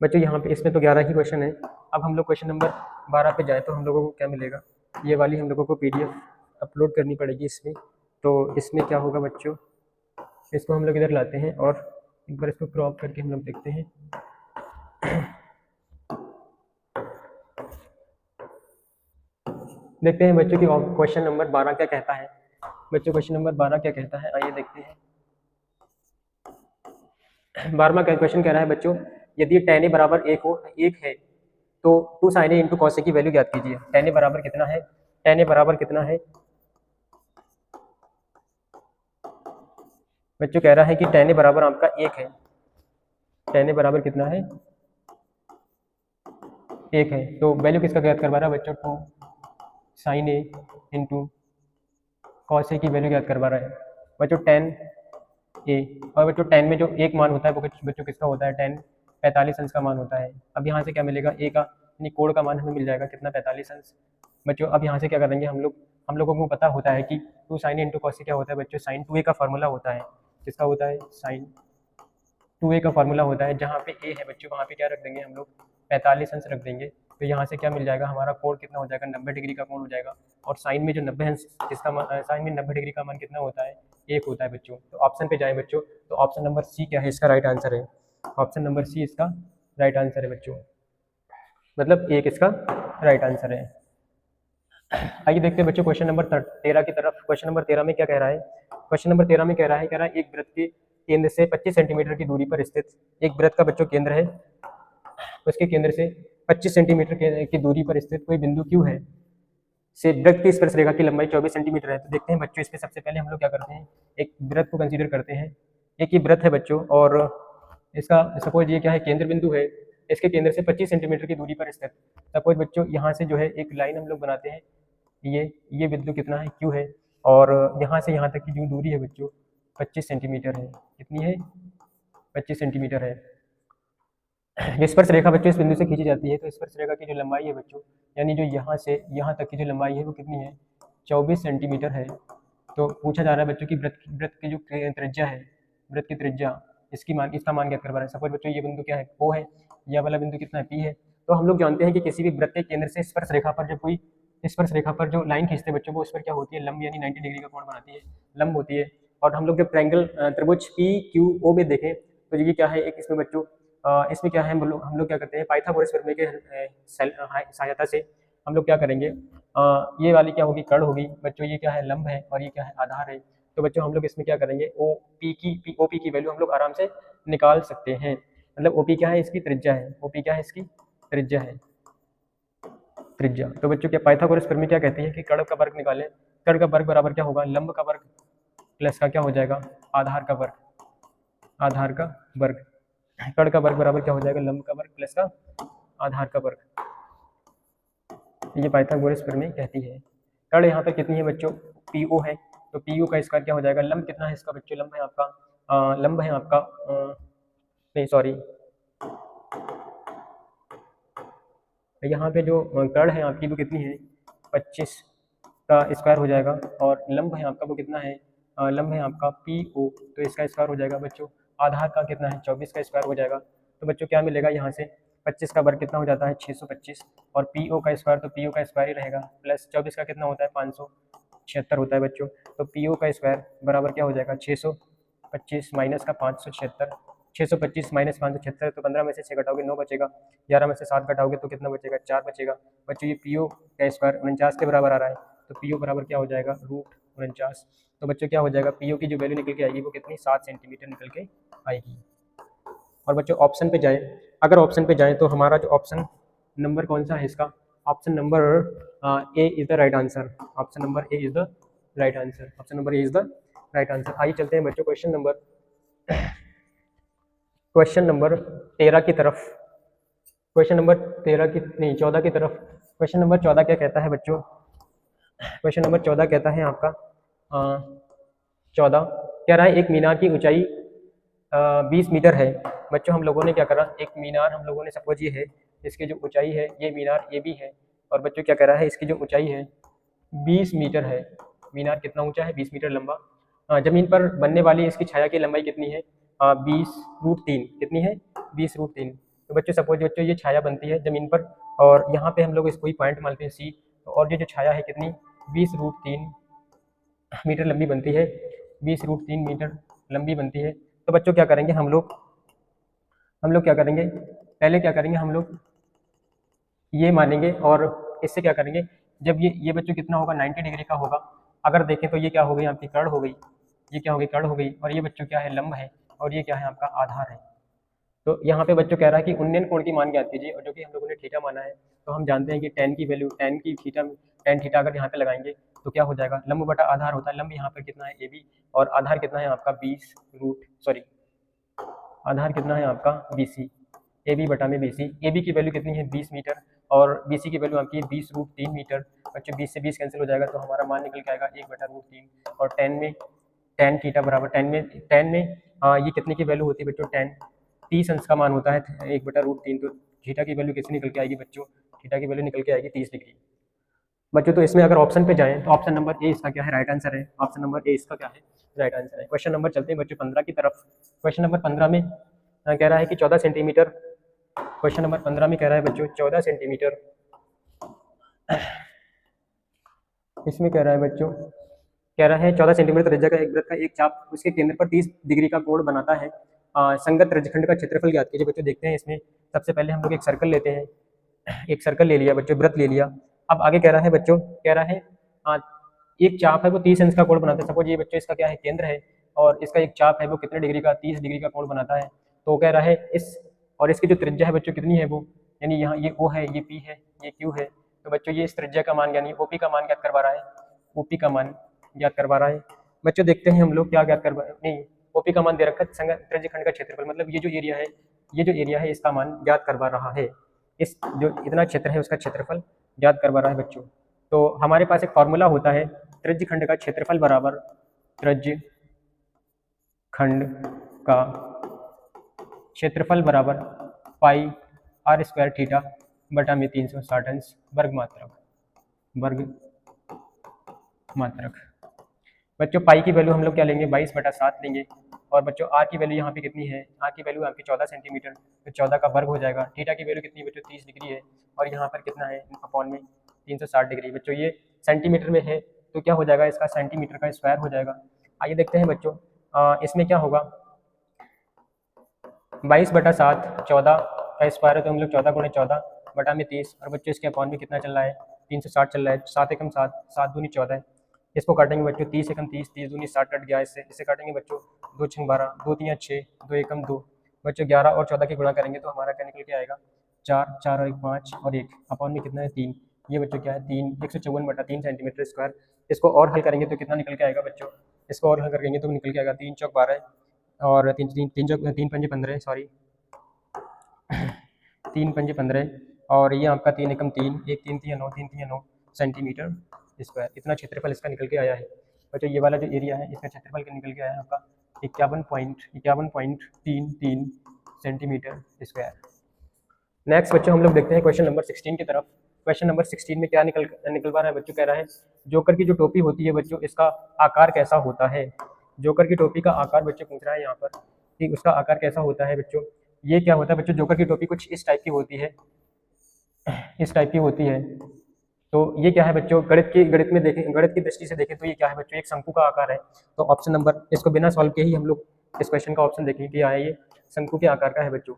बच्चों यहाँ पे इसमें तो 11 ही क्वेश्चन है। अब हम लोग क्वेश्चन नंबर 12 पे जाए तो हम लोगों को क्या मिलेगा, ये वाली हम लोगों को PDF अपलोड करनी पड़ेगी इसमें। तो इसमें क्या होगा बच्चों, इसको हम लोग इधर लाते हैं और एक बार इसको क्रॉप करके हम लोग देखते हैं। देखते हैं बच्चों की क्वेश्चन नंबर 12 क्या कहता है। बच्चों क्वेश्चन नंबर 12 क्या कहता है, आइए देखते हैं। 12वां क्वेश्चन कह रहा है बच्चों, यदि tan a बराबर 1 है तो 2 sin a into cos a की वैल्यू ज्ञात कीजिए। tan a बराबर कितना है, tan a बराबर कितना है बच्चों, कह रहा है कि tan a बराबर आपका 1 है। tan a बराबर कितना है, 1 है। तो वैल्यू किसका ज्ञात करवा रहा है बच्चों, 2 sin a into cos a की वैल्यू ज्ञात करवा रहा है बच्चों, tan a। और बच्चों tan में जो एक मान होता है वो बच्चों किसका होता है, tan 45 अंश का मान होता है। अब यहाँ से क्या मिलेगा, a का यानी कोण का मान हमें मिल जाएगा कितना, 45 अंश बच्चों। अब यहाँ से क्या करेंगे हम लोगों को पता होता है कि 2 sin a into cos a क्या होता है बच्चों, sin 2a का फार्मूला होता है। किसका होता है, sin 2a का फार्मूला होता है। जहाँ पे a है बच्चों वहाँ पे क्या रख देंगे हम लोग, 45 अंश रख देंगे। तो यहाँ से क्या मिल जाएगा, हमारा कोण कितना हो जाएगा, 90 डिग्री का कोण हो जाएगा। और साइन में जो 90 अंश, जिसका साइन में 90 डिग्री का मान कितना होता है, 1 होता है बच्चों। तो ऑप्शन पे जाए बच्चों, तो ऑप्शन नंबर सी क्या है, इसका राइट आंसर है। ऑप्शन नंबर सी इसका राइट आंसर है बच्चों, मतलब 1 इसका राइट आंसर है। आइए देखते हैं बच्चों क्वेश्चन नंबर 13 की तरफ। क्वेश्चन नंबर 13 में क्या कह रहा है, क्वेश्चन नंबर 13 में कह रहा है एक वृत्त के केंद्र से 25 सेंटीमीटर की दूरी पर स्थित, एक वृत्त का बच्चों केंद्र है, उसके केंद्र से 25 सेंटीमीटर की दूरी पर स्थित कोई बिंदु क्यू है से वृत्त की स्पर्श रेखा की लंबाई 24 सेंटीमीटर है। तो देखते हैं बच्चों, इसमें सबसे पहले हम लोग क्या करते हैं, एक वृत्त को कंसीडर करते हैं। एक ही वृत्त है बच्चों, और इसका सपोज ये क्या है, केंद्र बिंदु है, इसके केंद्र से 25 सेंटीमीटर की दूरी पर स्थित। सपोज बच्चों यहाँ से जो है एक लाइन हम लोग बनाते हैं, ये बिंदु कितना है, क्यू है, और यहाँ से यहाँ तक की जो दूरी है बच्चों 25 सेंटीमीटर है। कितनी है, 25 सेंटीमीटर है। स्पर्श रेखा बच्चों इस बिंदु से खींची जाती है। तो स्पर्श रेखा की जो लंबाई है बच्चों, यानी जो यहाँ से यहाँ तक की जो लंबाई है वो कितनी है, 24 सेंटीमीटर है। तो पूछा जा रहा है बच्चों की वृत्त की जो त्रिज्या है, वृत्त की त्रिज्या, इसका मान ज्ञात करवा रहा है। सपोज बच्चों ये बिंदु क्या है, O है, यह वाला बिंदु कितना है, P है। तो हम लोग जानते हैं कि किसी भी वृत्त के केंद्र से स्पर्श रेखा पर जब कोई स्पर्श रेखा पर जो लाइन खींचते हैं बच्चों, वो उस पर क्या होती है, लंब, यानी 90 डिग्री का कोण बनाती है, लंब होती है। और हम लोग जब ट्रायंगल त्रिभुज PQO में देखें तो ये क्या है, एक इसमें बच्चों इसमें क्या है, हम लोग क्या करते हैं, पाइथागोरस प्रमेय के सहायता से हम लोग क्या करेंगे, ये वाली क्या होगी, कर्ण होगी बच्चों, ये क्या है, लंब है, और ये क्या है, आधार है। तो बच्चों हम लोग इसमें क्या करेंगे, OP की वैल्यू हम लोग आराम से निकाल सकते हैं। मतलब OP क्या है, इसकी त्रिज्या है, OP क्या है, इसकी त्रिज्या है, त्रिज्या। तो बच्चों क्या पाइथागोरस प्रमेय क्या कहती है कि कर्ण का वर्ग निकालें, कर्ण का वर्ग बराबर क्या होगा, लंब का वर्ग प्लस का क्या हो जाएगा, आधार का वर्ग, आधार का वर्ग। कर्ण का वर्ग बराबर क्या हो जाएगा, लंब का वर्ग प्लस का आधार का वर्ग। ये पाइथागोरस प्रमेय कहती है। कर्ण यहाँ पर कितनी है बच्चों, PO है, तो PO का स्क्वायर क्या हो जाएगा, लंब कितना है इसका बच्चों, लंब है आपका लंब है आपका नहीं सॉरी, यहाँ पे जो कर्ण है आपकी वो कितनी है, 25 का स्क्वायर हो जाएगा, और लंब है आपका वो कितना है, लंब है आपका PO, तो इसका स्क्वायर हो जाएगा बच्चों, आधार का कितना है, 24 का स्क्वायर हो जाएगा। तो बच्चों क्या मिलेगा यहाँ से, 25 का वर्ग कितना हो जाता है 625, और पी ओ का स्क्वायर तो पी ओ का स्क्वायर ही रहेगा, प्लस 24 का कितना होता है 576 होता है बच्चों। तो पी ओ का स्क्वायर बराबर क्या हो जाएगा 625 माइनस का 576, 625 माइनस 576, तो 15 में से 6 घटाओगे 9 बचेगा, 11 में से 7 घटाओगे तो कितना बचेगा 4 बचेगा। बच्चों ये पी ओ का स्क्वायर 49 के बराबर आ रहा है, तो पी ओ बराबर क्या हो जाएगा √49। तो बच्चों क्या हो जाएगा पी ओ की जो वैल्यू निकल के आएगी वो कितनी 7 सेंटीमीटर निकल के आएगी। और बच्चों ऑप्शन पे जाए, अगर ऑप्शन पे जाए तो हमारा जो ऑप्शन नंबर कौन सा है इसका, option number A is the right answer, option number A is the right answer, option number A is the right answer. आइए चलते हैं बच्चों क्वेश्चन नंबर 13 की तरफ, क्वेश्चन नंबर 13 की नहीं 14 की तरफ। क्वेश्चन नंबर 14 क्या कहता है बच्चों, क्वेश्चन नंबर 14 कहता है आपका 14 कह रहा है एक मीनार की ऊंचाई 20 मीटर है। बच्चों हम लोगों ने क्या करा, एक मीनार हम लोगों ने सपोज ये है, इसकी जो ऊंचाई है ये मीनार ये भी है, और बच्चों क्या कह रहा है इसकी जो ऊंचाई है 20 मीटर है। मीनार कितना ऊंचा है 20 मीटर लंबा। जमीन पर बनने वाली इसकी छाया की लंबाई कितनी है 20√3, कितनी है 20√3। तो बच्चों सपोज बच्चों ये छाया बनती है जमीन पर, और यहाँ पे हम लोग इसको ही पॉइंट मानते हैं सी, और ये जो छाया है कितनी 20√3 मीटर लंबी बनती है, 20√3 मीटर लंबी बनती है। तो बच्चों क्या करेंगे हम लोग क्या करेंगे, पहले क्या करेंगे हम लोग ये मानेंगे, और इससे क्या करेंगे जब ये बच्चों कितना होगा 90 डिग्री का होगा। अगर देखें तो ये क्या हो गई आपकी कर्ण हो गई, ये क्या हो गई कर्ण हो गई, और ये बच्चों क्या है लंब है, और ये क्या है आपका आधार है। तो यहाँ पे बच्चों कह रहा है कि उन्नयन कोण की मान ज्ञात कीजिए, और जो कि हम लोगों ने थीटा माना है, तो हम जानते हैं कि टेन की वैल्यू टेन की थीटा टेन थीटा अगर यहाँ पे लगाएंगे तो क्या हो जाएगा लंब बटा आधार होता है, लंब यहाँ पर कितना है ए बी, और आधार कितना है आपका 20 रूट सॉरी आधार कितना है आपका BC, ए बी बटा में BC, ए बी की वैल्यू कितनी है 20 मीटर, और BC की वैल्यू आपकी 20√3 मीटर। बच्चों 20 से 20 कैंसिल हो जाएगा, तो हमारा मान निकल के आएगा 1/√3, और टेन में टेन थीटा बराबर टेन में ये कितने की वैल्यू होती है बच्चों 10, 30 अंश का मान होता है 1/√3, तो थीटा की वैल्यू कितनी निकल के आएगी बच्चों, थीटा की वैल्यू निकल के आएगी 30 डिग्री। बच्चों तो इसमें अगर ऑप्शन पे जाएं तो ऑप्शन नंबर ए इसका क्या है राइट आंसर है, ऑप्शन नंबर ए इसका क्या है राइट आंसर है। क्वेश्चन नंबर चलते हैं बच्चों 15 की तरफ। क्वेश्चन नंबर 15 में कह रहा है कि 14 सेंटीमीटर, क्वेश्चन नंबर 15 में कह रहा है बच्चों 14 सेंटीमीटर, इसमें कह रहा है बच्चों कह रहा है 14 सेंटीमीटर त्रिज्या का एक वृत्त का एक चाप उसके केंद्र पर 30 डिग्री का कोण बनाता है, संगत त्रिज्यखंड का क्षेत्रफल ज्ञात कीजिए। बच्चों देखते हैं इसमें सबसे पहले हम लोग एक सर्कल लेते हैं, एक सर्कल ले लिया बच्चों, वृत्त ले लिया। अब आगे कह रहा है बच्चों कह रहा है एक चाप है वो 30 अंश का कोण बनाता है। सपोज ये बच्चों इसका क्या है केंद्र है, और इसका एक चाप है वो कितने डिग्री का 30 डिग्री का कोण बनाता है। तो कह रहा है इस और इसकी जो त्रिज्या है बच्चों कितनी है वो, यानी यहाँ ये O है ये P है ये Q है, तो बच्चों ये इस त्रिज्या का मान यानी OP का मान ज्ञात करवा रहा है, OP का मान ज्ञात करवा रहा है। बच्चों देखते हैं हम लोग क्या ज्ञात करवा नहीं OP का मान दे रखा है संगत त्रिज्यखंड का क्षेत्रफल, मतलब ये जो एरिया है इसका मान ज्ञात करवा रहा है, इस जो इतना क्षेत्र है उसका क्षेत्रफल ज्ञात करवा रहा है बच्चों। तो हमारे पास एक फॉर्मूला होता है त्रिज्यखंड का क्षेत्रफल बराबर त्रिज्यखंड का क्षेत्रफल बराबर पाई r स्क्वायर थीटा बटा में 360 अंश वर्ग मात्रक। बच्चों पाई की वैल्यू हम लोग क्या लेंगे 22/7 लेंगे, और बच्चों आर की वैल्यू यहाँ पे कितनी है, आर की वैल्यू आपकी 14 सेंटीमीटर, तो 14 का वर्ग हो जाएगा। थीटा की वैल्यू कितनी है बच्चों 30 डिग्री है, और यहाँ पर कितना है अपॉन में 360 डिग्री। बच्चों ये सेंटीमीटर में है तो क्या हो जाएगा इसका सेंटीमीटर का स्क्वायर हो जाएगा। आइए देखते हैं बच्चों इसमें क्या होगा 22/7 14 का स्क्वायर है, तो हम लोग 14 × 14 बटा में 30, और बच्चों इसके अपॉन में कितना चल रहा है 360 चल रहा है, 7 एकम 7 7 दूनी 14, इसको काटेंगे बच्चों 30 एकम 30 30 दूनी 60 कट गया, इससे काटेंगे बच्चों 2 छंग 12 2 3 6 2 एकम 2, बच्चों 11 और 14 की गुणा करेंगे तो हमारा क्या निकल के आएगा 4 4 और 1 5 और 1 अपॉन में कितना है 3, ये बच्चों क्या है 3 154/3 सेंटीमीटर स्क्वायर। इसको और हल करेंगे तो कितना निकल के आएगा बच्चों, इसको और हल करेंगे तो निकल के आएगा 3 चौक 12 और 3 पंजे 15 सॉरी 3 पंजे 15, और ये आपका 3 एकम 3 1 3 3 9 3 3 9 सेंटीमीटर स्क्वायर, इतना क्षेत्रफल इसका निकल के आया है। बच्चों ये वाला जो एरिया है इसका क्षेत्रफल का निकल के आया है आपका 51.33 सेंटीमीटर स्क्वायर। नेक्स्ट बच्चों हम लोग देखते हैं क्वेश्चन नंबर 16 की तरफ। क्वेश्चन नंबर 16 में क्या निकलवा रहा है बच्चों, कह रहा है जोकर की जो टोपी होती है बच्चों इसका आकार कैसा होता है। जोकर की टोपी का आकार बच्चों पूछ रहा है यहाँ पर कि उसका आकार कैसा होता है बच्चों। ये क्या होता है बच्चों, जोकर की टोपी कुछ इस टाइप की होती है, इस टाइप की होती है। तो ये क्या है बच्चों, गणित में देखें, गणित की दृष्टि से देखें तो ये क्या है बच्चों, एक शंकु का आकार है। तो ऑप्शन नंबर, इसको बिना सॉल्व के ही हम लोग इस क्वेश्चन का ऑप्शन देखेंगे कि ये शंकु के आकार का है बच्चों।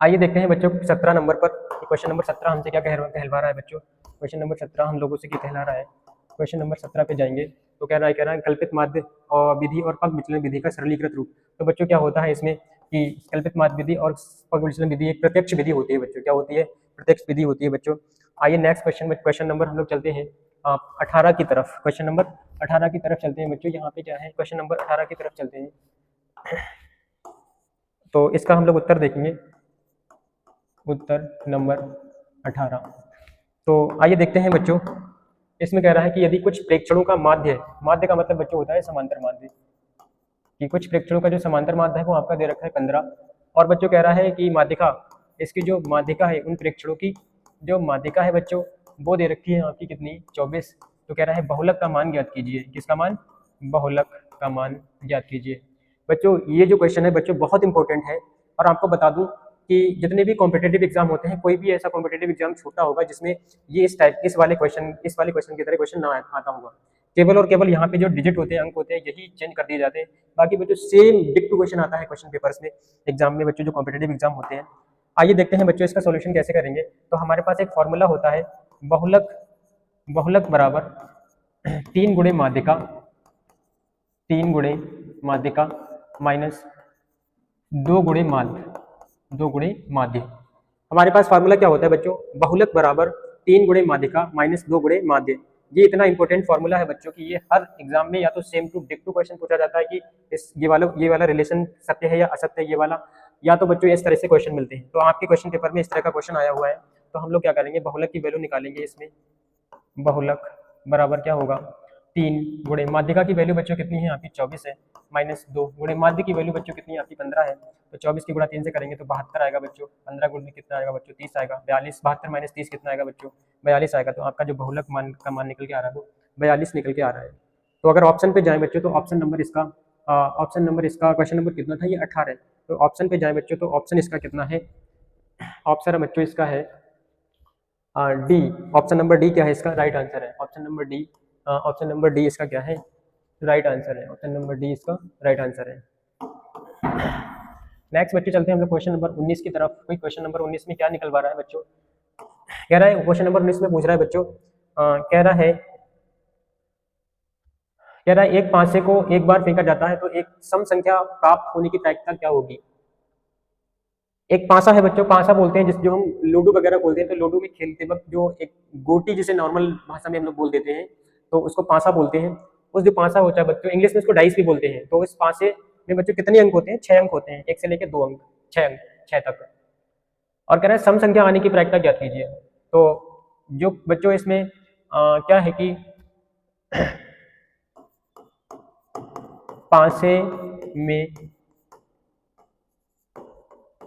आइए देखते हैं बच्चों 17 नंबर पर, क्वेश्चन नंबर 17 हमसे क्या कहलवा रहा है बच्चों। क्वेश्चन नंबर 17 हम लोगों से क्या कहला रहा है। क्वेश्चन नंबर 17 पे जाएंगे तो कह रहा है कल्पित माध्य और विधि और पग विचलन विधि का सरलीकृत रूप। तो बच्चों क्या होता है इसमें कि कल्पित माध्य विधि और पग विचलन विधि एक प्रत्यक्ष विधि होती है बच्चों, क्या होती है, प्रत्यक्ष विधि होती है बच्चों। आइए नेक्स्ट क्वेश्चन में, क्वेश्चन नंबर हम लोग चलते हैं 18 की तरफ, क्वेश्चन नंबर 18 की तरफ चलते हैं बच्चों। यहाँ पे क्या है, क्वेश्चन नंबर 18 की तरफ चलते हैं। तो इसका हम लोग उत्तर देखेंगे, उत्तर नंबर 18। तो आइए देखते हैं बच्चों, इसमें कह रहा है कि यदि कुछ प्रेक्षणों का माध्य है, माध्य का मतलब बच्चों होता है समांतर माध्य, कि कुछ प्रेक्षणों का जो समांतर माध्य है वो आपका दे रखा है 15। और बच्चों कह रहा है कि माध्यिका, इसकी जो माध्यिका है, उन प्रेक्षणों की जो माध्यिका है बच्चों वो दे रखी है आपकी कितनी, 24। तो कह रहा है बहुलक का मान ज्ञात कीजिए, किसका मान, बहुलक का मान ज्ञात कीजिए। बच्चों ये जो क्वेश्चन है बच्चों बहुत इंपॉर्टेंट है, और आपको बता दूं कि जितने भी कॉम्पिटेटिव एग्जाम होते हैं, कोई भी ऐसा कॉम्पिटेटिव एग्जाम छोटा होगा जिसमें ये इस वाले क्वेश्चन की तरह क्वेश्चन ना आता होगा। केवल और केवल यहाँ पे जो डिजिट होते हैं, अंक होते हैं, यही चेंज कर दिए जाते हैं। बाकी बच्चों सेम डिक टू क्वेश्चन आता है क्वेश्चन पेपर्स में, एग्जाम में बच्चों, जो कॉम्पिटेटिव एग्जाम होते हैं। आइए देखते हैं बच्चों इसका सॉल्यूशन कैसे करेंगे। तो हमारे पास एक फॉर्मूला होता है, बहुलक, बहुलक बराबर 3 गुणे माध्यिका, 3 गुणे माध्यिका माइनस 2 गुणे माध्य, 2 गुणे माध्य। हमारे पास फार्मूला क्या होता है बच्चों, बहुलक बराबर 3 गुणे माध्यिका माइनस 2 गुणे माध्य। ये इतना इंपॉर्टेंट फार्मूला है बच्चों कि ये हर एग्जाम में या तो सेम टू डिक टू क्वेश्चन पूछा जाता है कि इस ये वाला रिलेशन सत्य है या असत्य है ये वाला, या तो बच्चों इस तरह से क्वेश्चन मिलते हैं। तो आपके क्वेश्चन पेपर में इस तरह का क्वेश्चन आया हुआ है। तो हम लोग क्या करेंगे, बहुलक की वैल्यू निकालेंगे इसमें। बहुलक बराबर क्या होगा, 3 गुणे माध्यिका की वैल्यू बच्चों कितनी है आपकी, 24 है, माइनस 2 गुणे माध्य की वैल्यू बच्चों कितनी है आपकी, 15 है। तो 24 की गुणा 3 से करेंगे तो 72 आएगा बच्चों। 15 गुणे कितना आएगा बच्चों, 30 आएगा। 42, 72 माइनस 30 कितना आएगा बच्चों, 42 आएगा। तो आपका जो बहुलक मान का मान निकल के आ रहा है वो 42 निकल के आ रहा है। तो अगर ऑप्शन पे जाए बच्चों तो ऑप्शन नंबर इसका, क्वेश्चन नंबर कितना था, ये 18 है। तो ऑप्शन पे जाए बच्चों तो ऑप्शन इसका कितना है, ऑप्शन बच्चों इसका है डी। ऑप्शन नंबर डी क्या है इसका, राइट आंसर है। Option number D, option number D इसका क्या है, राइट आंसर है। ऑप्शन नंबर डी इसका राइट आंसर है। नेक्स्ट बच्चे चलते हैं हम लोग क्वेश्चन नंबर 19 की तरफ। कोई क्वेश्चन नंबर 19 में क्या निकलवा रहा है बच्चों, कह रहा है, क्वेश्चन नंबर 19 में पूछ रहा है बच्चों, कह रहा है एक पांसे को एक बार फेंका जाता है तो एक सम संख्या प्राप्त होने की प्रायिकता क्या होगी। एक पासा है बच्चों, पासा बोलते हैं जिस, जो हम लूडो वगैरह बोलते हैं, तो लूडो में खेलते वक्त जो एक गोटी जिसे नॉर्मल भाषा में हम लोग बोल देते हैं, तो उसको पासा बोलते हैं। उस जो पासा होता है बच्चों, इंग्लिश में उसको डाइस भी बोलते हैं। तो इस पासे में बच्चों कितने अंक होते हैं, 6 अंक होते हैं, 1 से लेकर 2 अंक, 6 अंक, 6 तक। और कह रहा है सम संख्या आने की प्रायिकता ज्ञात कीजिए। तो जो बच्चों इसमें क्या है कि पासे में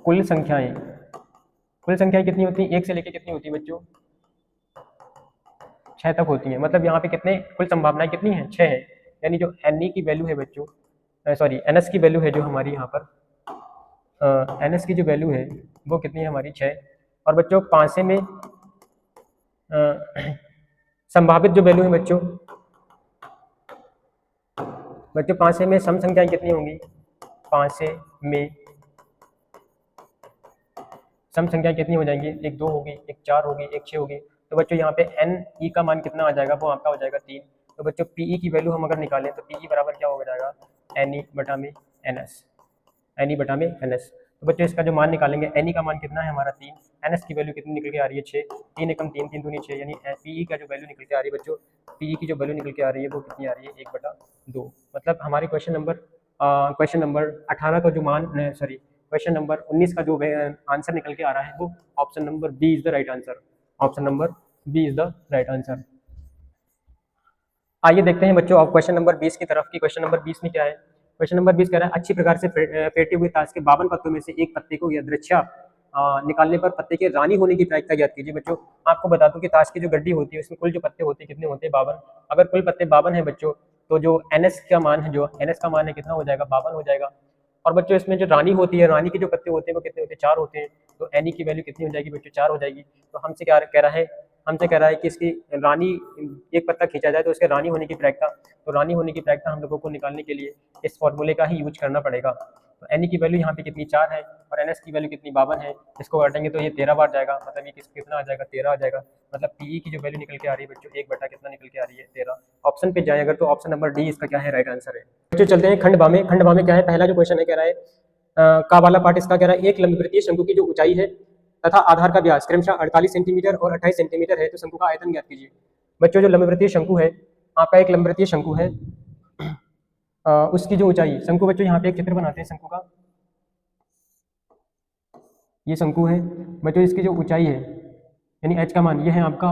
कुल संख्याएं कितनी होती हैं, 1 से लेकर कितनी होती है बच्चों, 6 तक होती हैं। मतलब यहाँ पे कितने कुल संभावनाएं कितनी हैं, 6 है। यानी जो एन की वैल्यू है बच्चों, सॉरी एनएस की वैल्यू है जो हमारी यहाँ पर, एनएस की जो वैल्यू है वो कितनी है हमारी, 6। और बच्चों पासे में संभावित जो वैल्यू है बच्चों पासे में सम संख्याएं कितनी होंगी, पासे में सम संख्या कितनी हो जाएंगी, 1 2 होगी, 1 4 होगी, 1 6 होगी। तो बच्चों यहाँ पे एन ई का मान कितना आ जाएगा, वो आपका हो जाएगा 3। तो बच्चों पीई की वैल्यू हम अगर निकालें तो पीई बराबर क्या हो जाएगा, एन ई बटा में एन एस, एन ई बटा में एन एस। तो बच्चों इसका जो मान निकालेंगे, एन ई का मान कितना है हमारा 3, एन एस की वैल्यू कितनी निकल के आ रही है 6, 3 एकम 3, 3 दूनी 6, यानी पीई का जो वैल्यू निकल के आ रही है बच्चों, पीई की जो वैल्यू निकल के आ रही है वो कितनी आ रही है, 1/2। मतलब हमारे क्वेश्चन नंबर 18 का जो मान, सॉरी क्वेश्चन नंबर 19 का जो आंसर निकल के आ रहा है वो option number B is the right answer. Option number B is the right answer. आइए देखते हैं बच्चों अब क्वेश्चन नंबर 20 की तरफ की। क्वेश्चन नंबर 20 में क्या है, क्वेश्चन नंबर 20 कह रहा है अच्छी प्रकार से फेटे हुए ताश के 52 पत्तों में से एक पत्ते को यादृच्छा निकालने पर पत्ते के रानी होने की प्रायिकता ज्ञात कीजिए। बच्चों आपको बता दूं कि ताश की जो गड्डी होती है उसमें कुल जो पत्ते होते हैं कितने होते हैं, 52। अगर कुल पत्ते 52 है बच्चों तो जो एनएस का मान है, जो एनएस का मान है कितना हो जाएगा, 52 हो जाएगा। और बच्चों इसमें जो रानी होती है, रानी के जो पत्ते होते हैं वो कितने होते हैं, 4 होते हैं। तो एनी की वैल्यू कितनी हो जाएगी बच्चों, 4 हो जाएगी। तो हमसे क्या कह रहा है, हमसे कह रहा है कि इसकी रानी, एक पत्ता खींचा जाए तो उसके रानी होने की प्रायिकता, तो रानी होने की प्रायिकता हम लोगों को निकालने के लिए इस फॉर्मूले का ही यूज करना पड़ेगा। तो एनी की वैल्यू यहाँ पे कितनी, 4 है, और एन एस की वैल्यू कितनी, 52 है। इसको काटेंगे तो ये 13 बार जाएगा, मतलब ये कितना आ जाएगा, 13 आ जाएगा। मतलब पीई की जो वैल्यू निकल के आ रही है बच्चों, 1 बटा कितना निकल के आ रही है, 13। ऑप्शन पे जाए अगर तो ऑप्शन नंबर डी इसका क्या है, राइट आंसर है। बच्चों चलते हैं खंड बा में। खंड बा में क्या है, पहला जो क्वेश्चन है कह रहा है का वाला पार्ट इसका कह रहा है, एक लंबवृत्तीय शंकु की जो ऊंचाई है तथा आधार का व्यास क्रमशः 48 सेंटीमीटर और 28 सेंटीमीटर है, तो शंकु का आयतन ज्ञात कीजिए। बच्चों जो लंबवृत्तीय शंकु है, आपका एक लंबवृत्तीय शंकु है, उसकी जो ऊंचाई, शंकु बच्चों यहाँ पे एक चित्र बनाते हैं शंकु का, ये शंकु है बच्चों, इसकी जो ऊंचाई है यानी h का मान, ये है आपका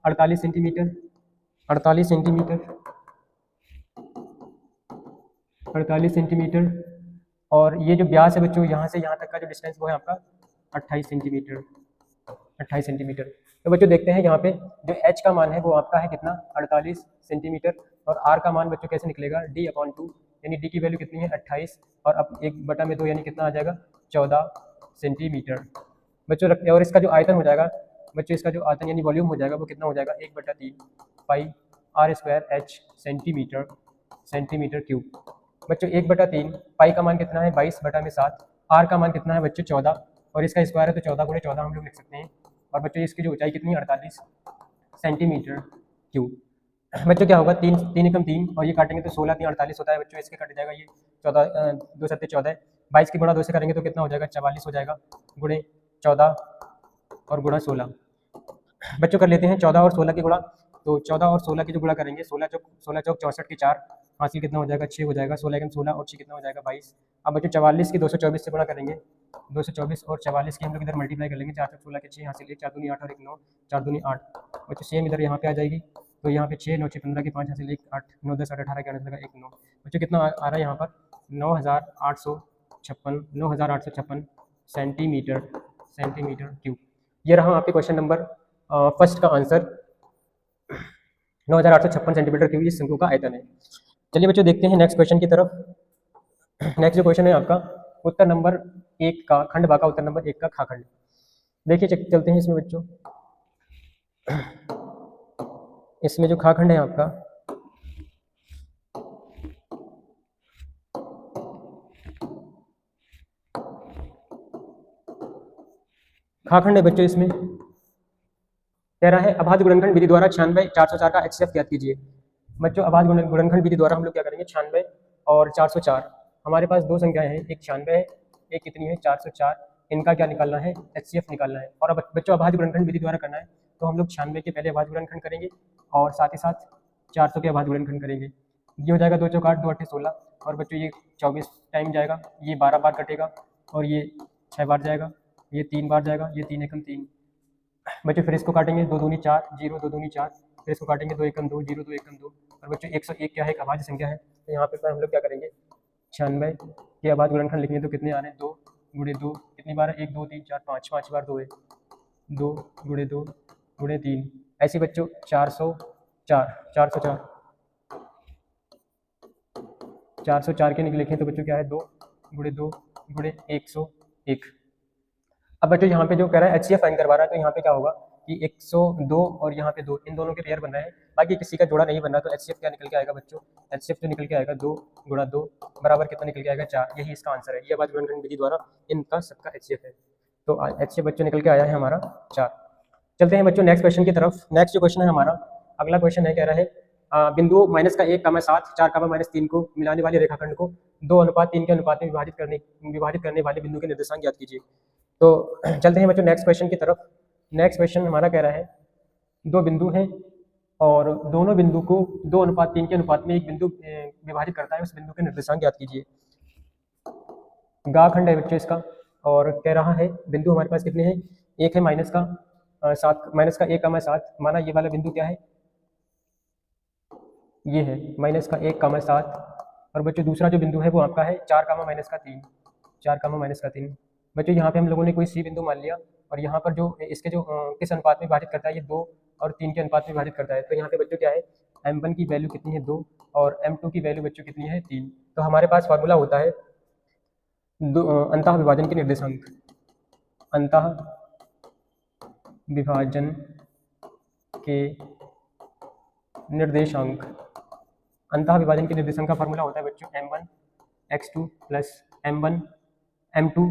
48 सेंटीमीटर, 48 सेंटीमीटर, 48 सेंटीमीटर, और ये जो व्यास है बच्चों यहाँ से यहाँ तक का जो डिस्टेंस वो है आपका 28 सेंटीमीटर, 28 सेंटीमीटर। तो बच्चों देखते हैं यहाँ पे जो h का मान है वो आपका है कितना, 48 सेंटीमीटर, और r का मान बच्चों कैसे निकलेगा, d/2, यानी d की वैल्यू कितनी है 28, और अब 1/2 यानी कितना आ जाएगा, 14 सेंटीमीटर बच्चों रखते हैं। और इसका जो आयतन हो जाएगा बच्चों, इसका जो आयतन यानी वॉल्यूम हो जाएगा वो कितना हो जाएगा, 1/3 पाई r² सेंटीमीटर, सेंटीमीटर क्यूब। बच्चों 1/3 पाई का मान कितना है, 22/7, r का मान कितना है बच्चों 14, और इसका स्क्वायर है तो 14 × 14 हम लोग लिख सकते हैं। और बच्चों इसकी जो ऊंचाई कितनी है, 48 सेंटीमीटर क्यूब। बच्चों क्या होगा, 3 3 एकम 3, और ये काटेंगे तो 16 3 48 होता है बच्चों, इसके कट जाएगा ये 14, 2 7 14, 22 की गुणा 2 से करेंगे तो कितना हो जाएगा, 44 हो जाएगा, गुणे 14 और गुणा 16। बच्चों कर लेते हैं 14 और 16 की गुणा, तो 14 और 16 की जो गुणा करेंगे, 16 चौक 64 के 4, हासिल कितना हो जाएगा, 6 हो जाएगा, 16 एकम 16 और 6 कितना हो जाएगा, 22। अब बच्चों 44 की 224 से गुणा करेंगे, 224 और 44 की हम लोग इधर मल्टीप्लाई कर लेंगे, 4 तक 16 के 6 हासिल 1, 4 दूनी 8 और 1 9, 4 दूनी 8। बच्चों सेम इधर यहाँ पे आ जाएगी, तो यहाँ पे 6 9 6 15 के 5 हासिल 1 8 9 10 8 18 के 8 1 9। बच्चों कितना आ रहा है यहाँ पर, 9856 सेंटीमीटर, सेंटीमीटर क्यूब। ये रहा आपके क्वेश्चन नंबर फर्स्ट का आंसर, 9856 सेंटीमीटर क्यूब इस शंकु का आयतन है। चलिए बच्चों देखते हैं नेक्स्ट क्वेश्चन की तरफ। नेक्स्ट जो क्वेश्चन है आपका उत्तर नंबर 1 का, खंड बा का उत्तर नंबर 1 का खा खंड। देखिए चलते हैं इसमें बच्चों, इसमें जो खा खंड है आपका, खा खंड है बच्चों, इसमें कह रहा है अभाज्य गुणनखंड विधि द्वारा 96 404 का HCF ज्ञात कीजिए। बच्चों अभाज्य गुणनखंड विधि द्वारा हम लोग क्या करेंगे, 96 और 404, हमारे पास दो संख्याएं हैं, एक 96 है, एक कितनी है 404, इनका क्या निकालना है, HCF निकालना है। और अब बच्चों अभाज्य गुणनखंड विधि द्वारा करना है तो हम लोग 96 के पहले अभाज्य गुणनखंड करेंगे और साथ ही साथ 400 के अभाज्य गुणनखंड करेंगे। ये हो जाएगा 2 चौक 8 2 8 16, और बच्चों ये 24 टाइम जाएगा, ये 12 बार कटेगा, और ये 6 बार जाएगा, ये 3 बार जाएगा, ये 3 एकम 3। बच्चों फिर इसको काटेंगे, 2 दूनी 4 0 2 दूनी 4, फिर इसको काटेंगे 2 एकम 2 0 2 एकम 2, और बच्चों 101 क्या है, एक अभाज्य संख्या है, तो यहाँ पे हम लोग क्या करेंगे, 96 के अभाज्य गुणनखंड लिखेंगे तो कितने आ रहे हैं, 2 × 2 कितनी बार है, 1 2 3 4 5, 5 बार 2 है, 2 × 2 × 3, ऐसे बच्चों 404 404 के लिखें तो बच्चों क्या है, 2 × 2 × 101। अब बच्चों यहाँ पे जो कह रहा है HCF फाइंड करवा रहा है, तो यहाँ पे क्या होगा कि 102 और यहाँ पे 2, इन दोनों के पेयर बन रहे हैं, बाकी किसी का जोड़ा नहीं बन रहा, तो HCF क्या निकल के आएगा बच्चों, HCF जो निकल के आएगा 2 × 2 बराबर कितना निकल के आएगा, 4। यही इसका आंसर है, ये अभाज्य गुणनखंड विधि द्वारा इनका सबका HCF है, तो HCF बच्चों निकल के आया है हमारा 4। चलते हैं बच्चों नेक्स्ट क्वेश्चन की तरफ। नेक्स्ट जो क्वेश्चन है हमारा, अगला क्वेश्चन है, कह रहा है बिंदु -1, 7, 4, -3 को मिलाने वाले रेखाखंड को 2:3 के अनुपात में विभाजित करने वाले बिंदु के निर्देशांक ज्ञात कीजिए। तो चलते हैं बच्चों नेक्स्ट क्वेश्चन की तरफ। नेक्स्ट क्वेश्चन हमारा कह रहा है, दो बिंदु हैं और दोनों बिंदु को 2:3 के अनुपात में एक बिंदु विभाजित करता है, उस बिंदु के निर्देशांक ज्ञात कीजिए। गा खंड है बच्चों इसका, और कह रहा है बिंदु हमारे पास कितने हैं, एक है -1, 7, माना ये वाला बिंदु क्या है, ये है -1, 7, और बच्चों दूसरा जो बिंदु है वो आपका है 4, -3, 4, -3। बच्चों यहाँ पे हम लोगों ने कोई सी बिंदु मान लिया, और यहाँ पर जो इसके जो किस अनुपात में विभाजित करता है, ये 2 और 3 के अनुपात में विभाजित करता है, तो यहाँ पे बच्चों क्या है m1 की वैल्यू कितनी है 2 और m2 की वैल्यू बच्चों कितनी है 3। तो हमारे पास फार्मूला होता है अंतः विभाजन के निर्देशांक, अंतः विभाजन के निर्देशांक, अंतः विभाजन के निर्देशांक का फार्मूला होता है बच्चों m1 x2 plus m1 m2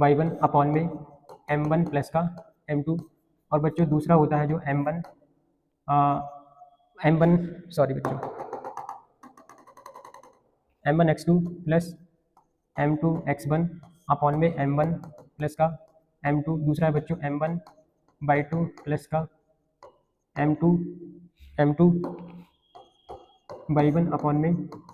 y1 upon में m1 प्लस का m2। और बच्चों दूसरा होता है जो m1 सॉरी बच्चों m1 x2 plus m2 x1 upon में m1 प्लस का m2। दूसरा है बच्चों m1 y2 प्लस का m2 y1 अपॉन में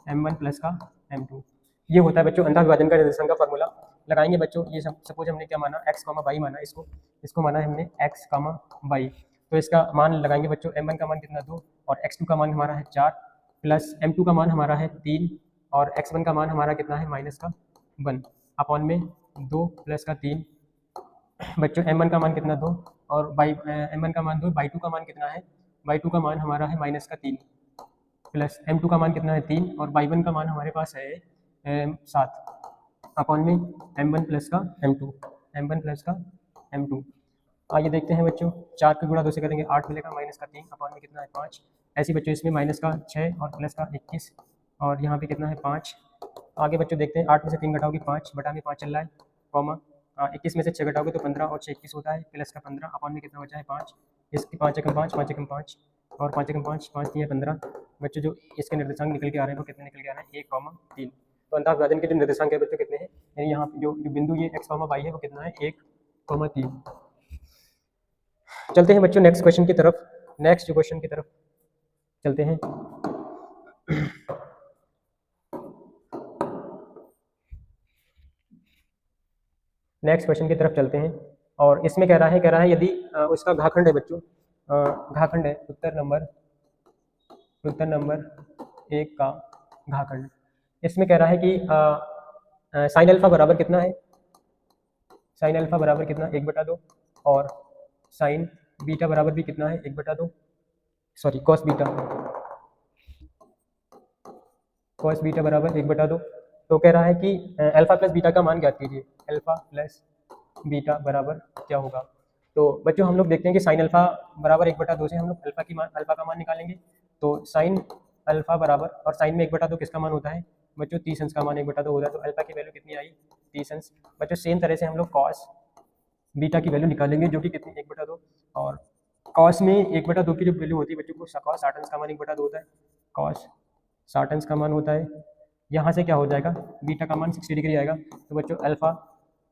m1 प्लस का m2। ये होता है बच्चों अंतः विभाजन का निर्देशांक का फार्मूला। लगाएंगे बच्चों, ये सपोज हमने क्या माना x, y माना, इसको माना हमने x, y। तो इसका मान लगाएंगे बच्चों, m1 का मान कितना 2 और x2 का मान हमारा है 4 प्लस m2 का मान हमारा है 3 और x1 का मान हमारा कितना है माइनस का 1 अपॉन में 2 प्लस का 3। बच्चों m1 का मान कितना 2 और m1 का मान 2, y2 का मान कितना है, y2 का मान हमारा है माइनस का 3 प्लस m2 का मान कितना है 3 और y1 का मान हमारे पास है 7 अपॉन में m1 प्लस का m2। आइए देखते हैं बच्चों, 4 का गुणा 2 से करेंगे 8 मिलेगा, माइनस का 3 अपॉन में कितना है 5। ऐसे बच्चों इसमें माइनस का 6 और प्लस का 21 और यहाँ पे कितना है 5। आगे बच्चों देखते हैं, 8 में से 3 घटाओगे 5, बटा में 5 चल रहा है, कॉमा 21 में से 6 घटाओगे तो 15 और 6 21 होता है, प्लस का 15 अपॉन में कितना बचा है 5। इसकी 5 एकम 5, 5 एकम 5 और 5 एकम 5, 5 3 15। बच्चों जो इसके निर्देशांक निकल के आ रहे हैं वो कितने निकल के आ रहे हैं 1, 3। तो अंतः विभाजन के जो निर्देशांक है बच्चों कितने हैं, यानी यहाँ जो बिंदु ये x, y है वो कितना है 1, 3। चलते हैं बच्चों नेक्स्ट क्वेश्चन की तरफ, नेक्स्ट क्वेश्चन की तरफ चलते हैं। नेक्स्ट क्वेश्चन की तरफ चलते हैं और इसमें कह रहा है यदि उसका घाखंड है बच्चों, घाखंड है उत्तर नंबर 1 का घाखंड। इसमें कह रहा है कि साइन अल्फा बराबर कितना है, साइन अल्फा बराबर कितना 1/2 और साइन बीटा बराबर भी कितना है 1/2, सॉरी कॉस बीटा बराबर 1/2। तो कह रहा है कि अल्फा प्लस बीटा का मान ज्ञात कीजिए, अल्फा प्लस बीटा बराबर क्या होगा। तो बच्चों हम लोग देखते हैं कि साइन अल्फा बराबर 1/2 से हम लोग अल्फा का मान निकालेंगे। तो साइन अल्फा बराबर, और साइन में 1/2 किसका मान होता है बच्चों 30 अंश का मान 1/2 होता है। तो अल्फा की वैल्यू कितनी आई 30 अंश। बच्चों सेम तरह से हम लोग कॉस बीटा की वैल्यू निकालेंगे जो कि कितनी 1/2, और कॉस में 1/2 की जो वैल्यू होती है बच्चों को कॉस 60 अंश का मान 1/2 होता है, कॉस 60 अंश का मान होता है। यहाँ से क्या हो जाएगा बीटा का मान 60 डिग्री आएगा। तो बच्चों अल्फा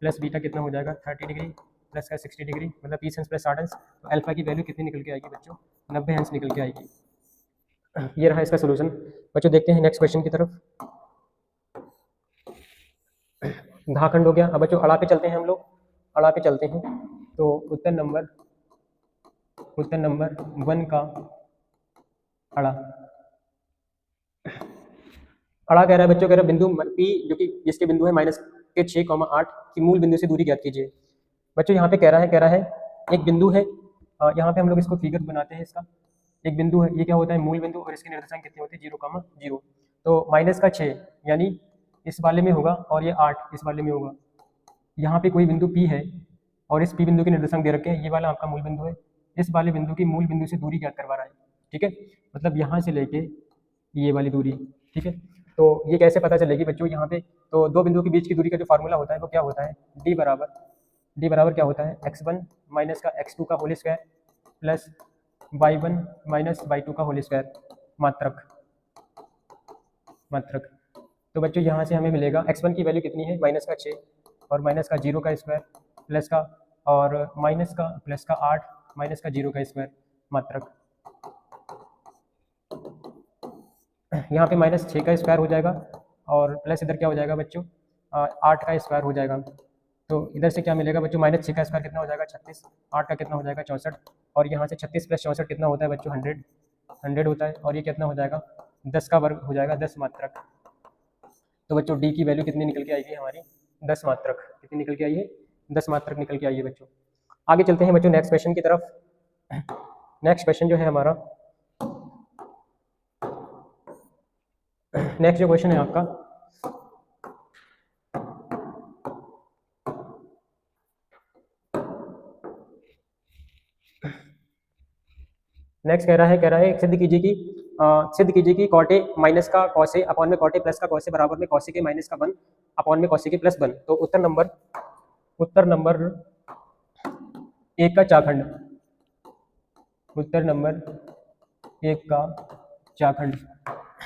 प्लस बीटा कितना हो जाएगा 30 डिग्री प्लस का 60 डिग्री मतलब 30 अंश प्लस 60 अंश। तो अल्फा की वैल्यू कितनी निकल के आएगी बच्चों 90 अंश निकल के आएगी। ये रहा इसका सोल्यूशन। बच्चों देखते हैं नेक्स्ट क्वेश्चन की तरफ। घाखंड हो गया। अब बच्चों अड़ा पे चलते हैं हम लोग, अड़ा पे चलते हैं। तो उत्तर नंबर 1 का अड़ा, अड़ा कह रहा है बच्चों, कह रहा है बिंदु P जो कि जिसके बिंदु है -6,8 की मूल बिंदु से दूरी ज्ञात कीजिए। बच्चों यहाँ पे कह रहा है एक बिंदु है, यहाँ पे हम लोग इसको फिगर बनाते हैं। इसका एक बिंदु है, ये क्या होता है मूल बिंदु, और इसके निर्देशांक कितने होते हैं 0,0। तो -6 यानी इस वाले में होगा और ये 8 इस वाले में होगा। यहाँ पे कोई बिंदु P है और इस P बिंदु के निर्देशांक दे रखे हैं, ये वाला आपका मूल बिंदु है, इस वाले बिंदु की मूल बिंदु से दूरी ज्ञात करवा रहा है। ठीक है, मतलब यहाँ से लेके ये वाली दूरी। ठीक है, तो ये कैसे पता चलेगी बच्चों यहाँ पे, तो दो बिंदुओं के बीच की दूरी का जो फार्मूला होता है वो क्या होता है d बराबर क्या होता है x1 माइनस का x2 का whole square plus y1 minus y2 का होल स्क्वायर मात्रक। तो बच्चों यहाँ से हमें मिलेगा x1 की वैल्यू कितनी है -6 और माइनस का 0 का स्क्वायर प्लस का और माइनस का प्लस का 8 माइनस का 0 का स्क्वायर मात्रक। यहाँ पे -6 का स्क्वायर हो जाएगा और प्लस इधर क्या हो जाएगा बच्चों 8 का स्क्वायर हो जाएगा। तो इधर से क्या मिलेगा बच्चों -6 का स्क्वायर कितना हो जाएगा 36, 8 का कितना हो जाएगा 64 और यहाँ से 36 प्लस 64 कितना होता है बच्चों 100 होता है और ये कितना हो जाएगा 10 का वर्ग हो जाएगा 10 मात्रक। तो बच्चों डी की वैल्यू कितनी निकल के आएगी हमारी 10 मात्रक। कितनी निकल के आई है 10 मात्रक निकल के आई है बच्चों। आगे चलते हैं बच्चों नेक्स्ट क्वेश्चन की तरफ। नेक्स्ट क्वेश्चन जो है हमारा नेक्स्ट जो क्वेश्चन है आपका, नेक्स्ट कह रहा है सिद्ध कीजिए कि कॉट ए माइनस का कॉस ए अपॉन में कॉट ए प्लस का कॉस ए बराबर में कॉस ए के माइनस का 1 अपॉन में कॉस ए के प्लस 1। तो उत्तर नंबर एक का चाखंड, उत्तर नंबर एक का चाखंड।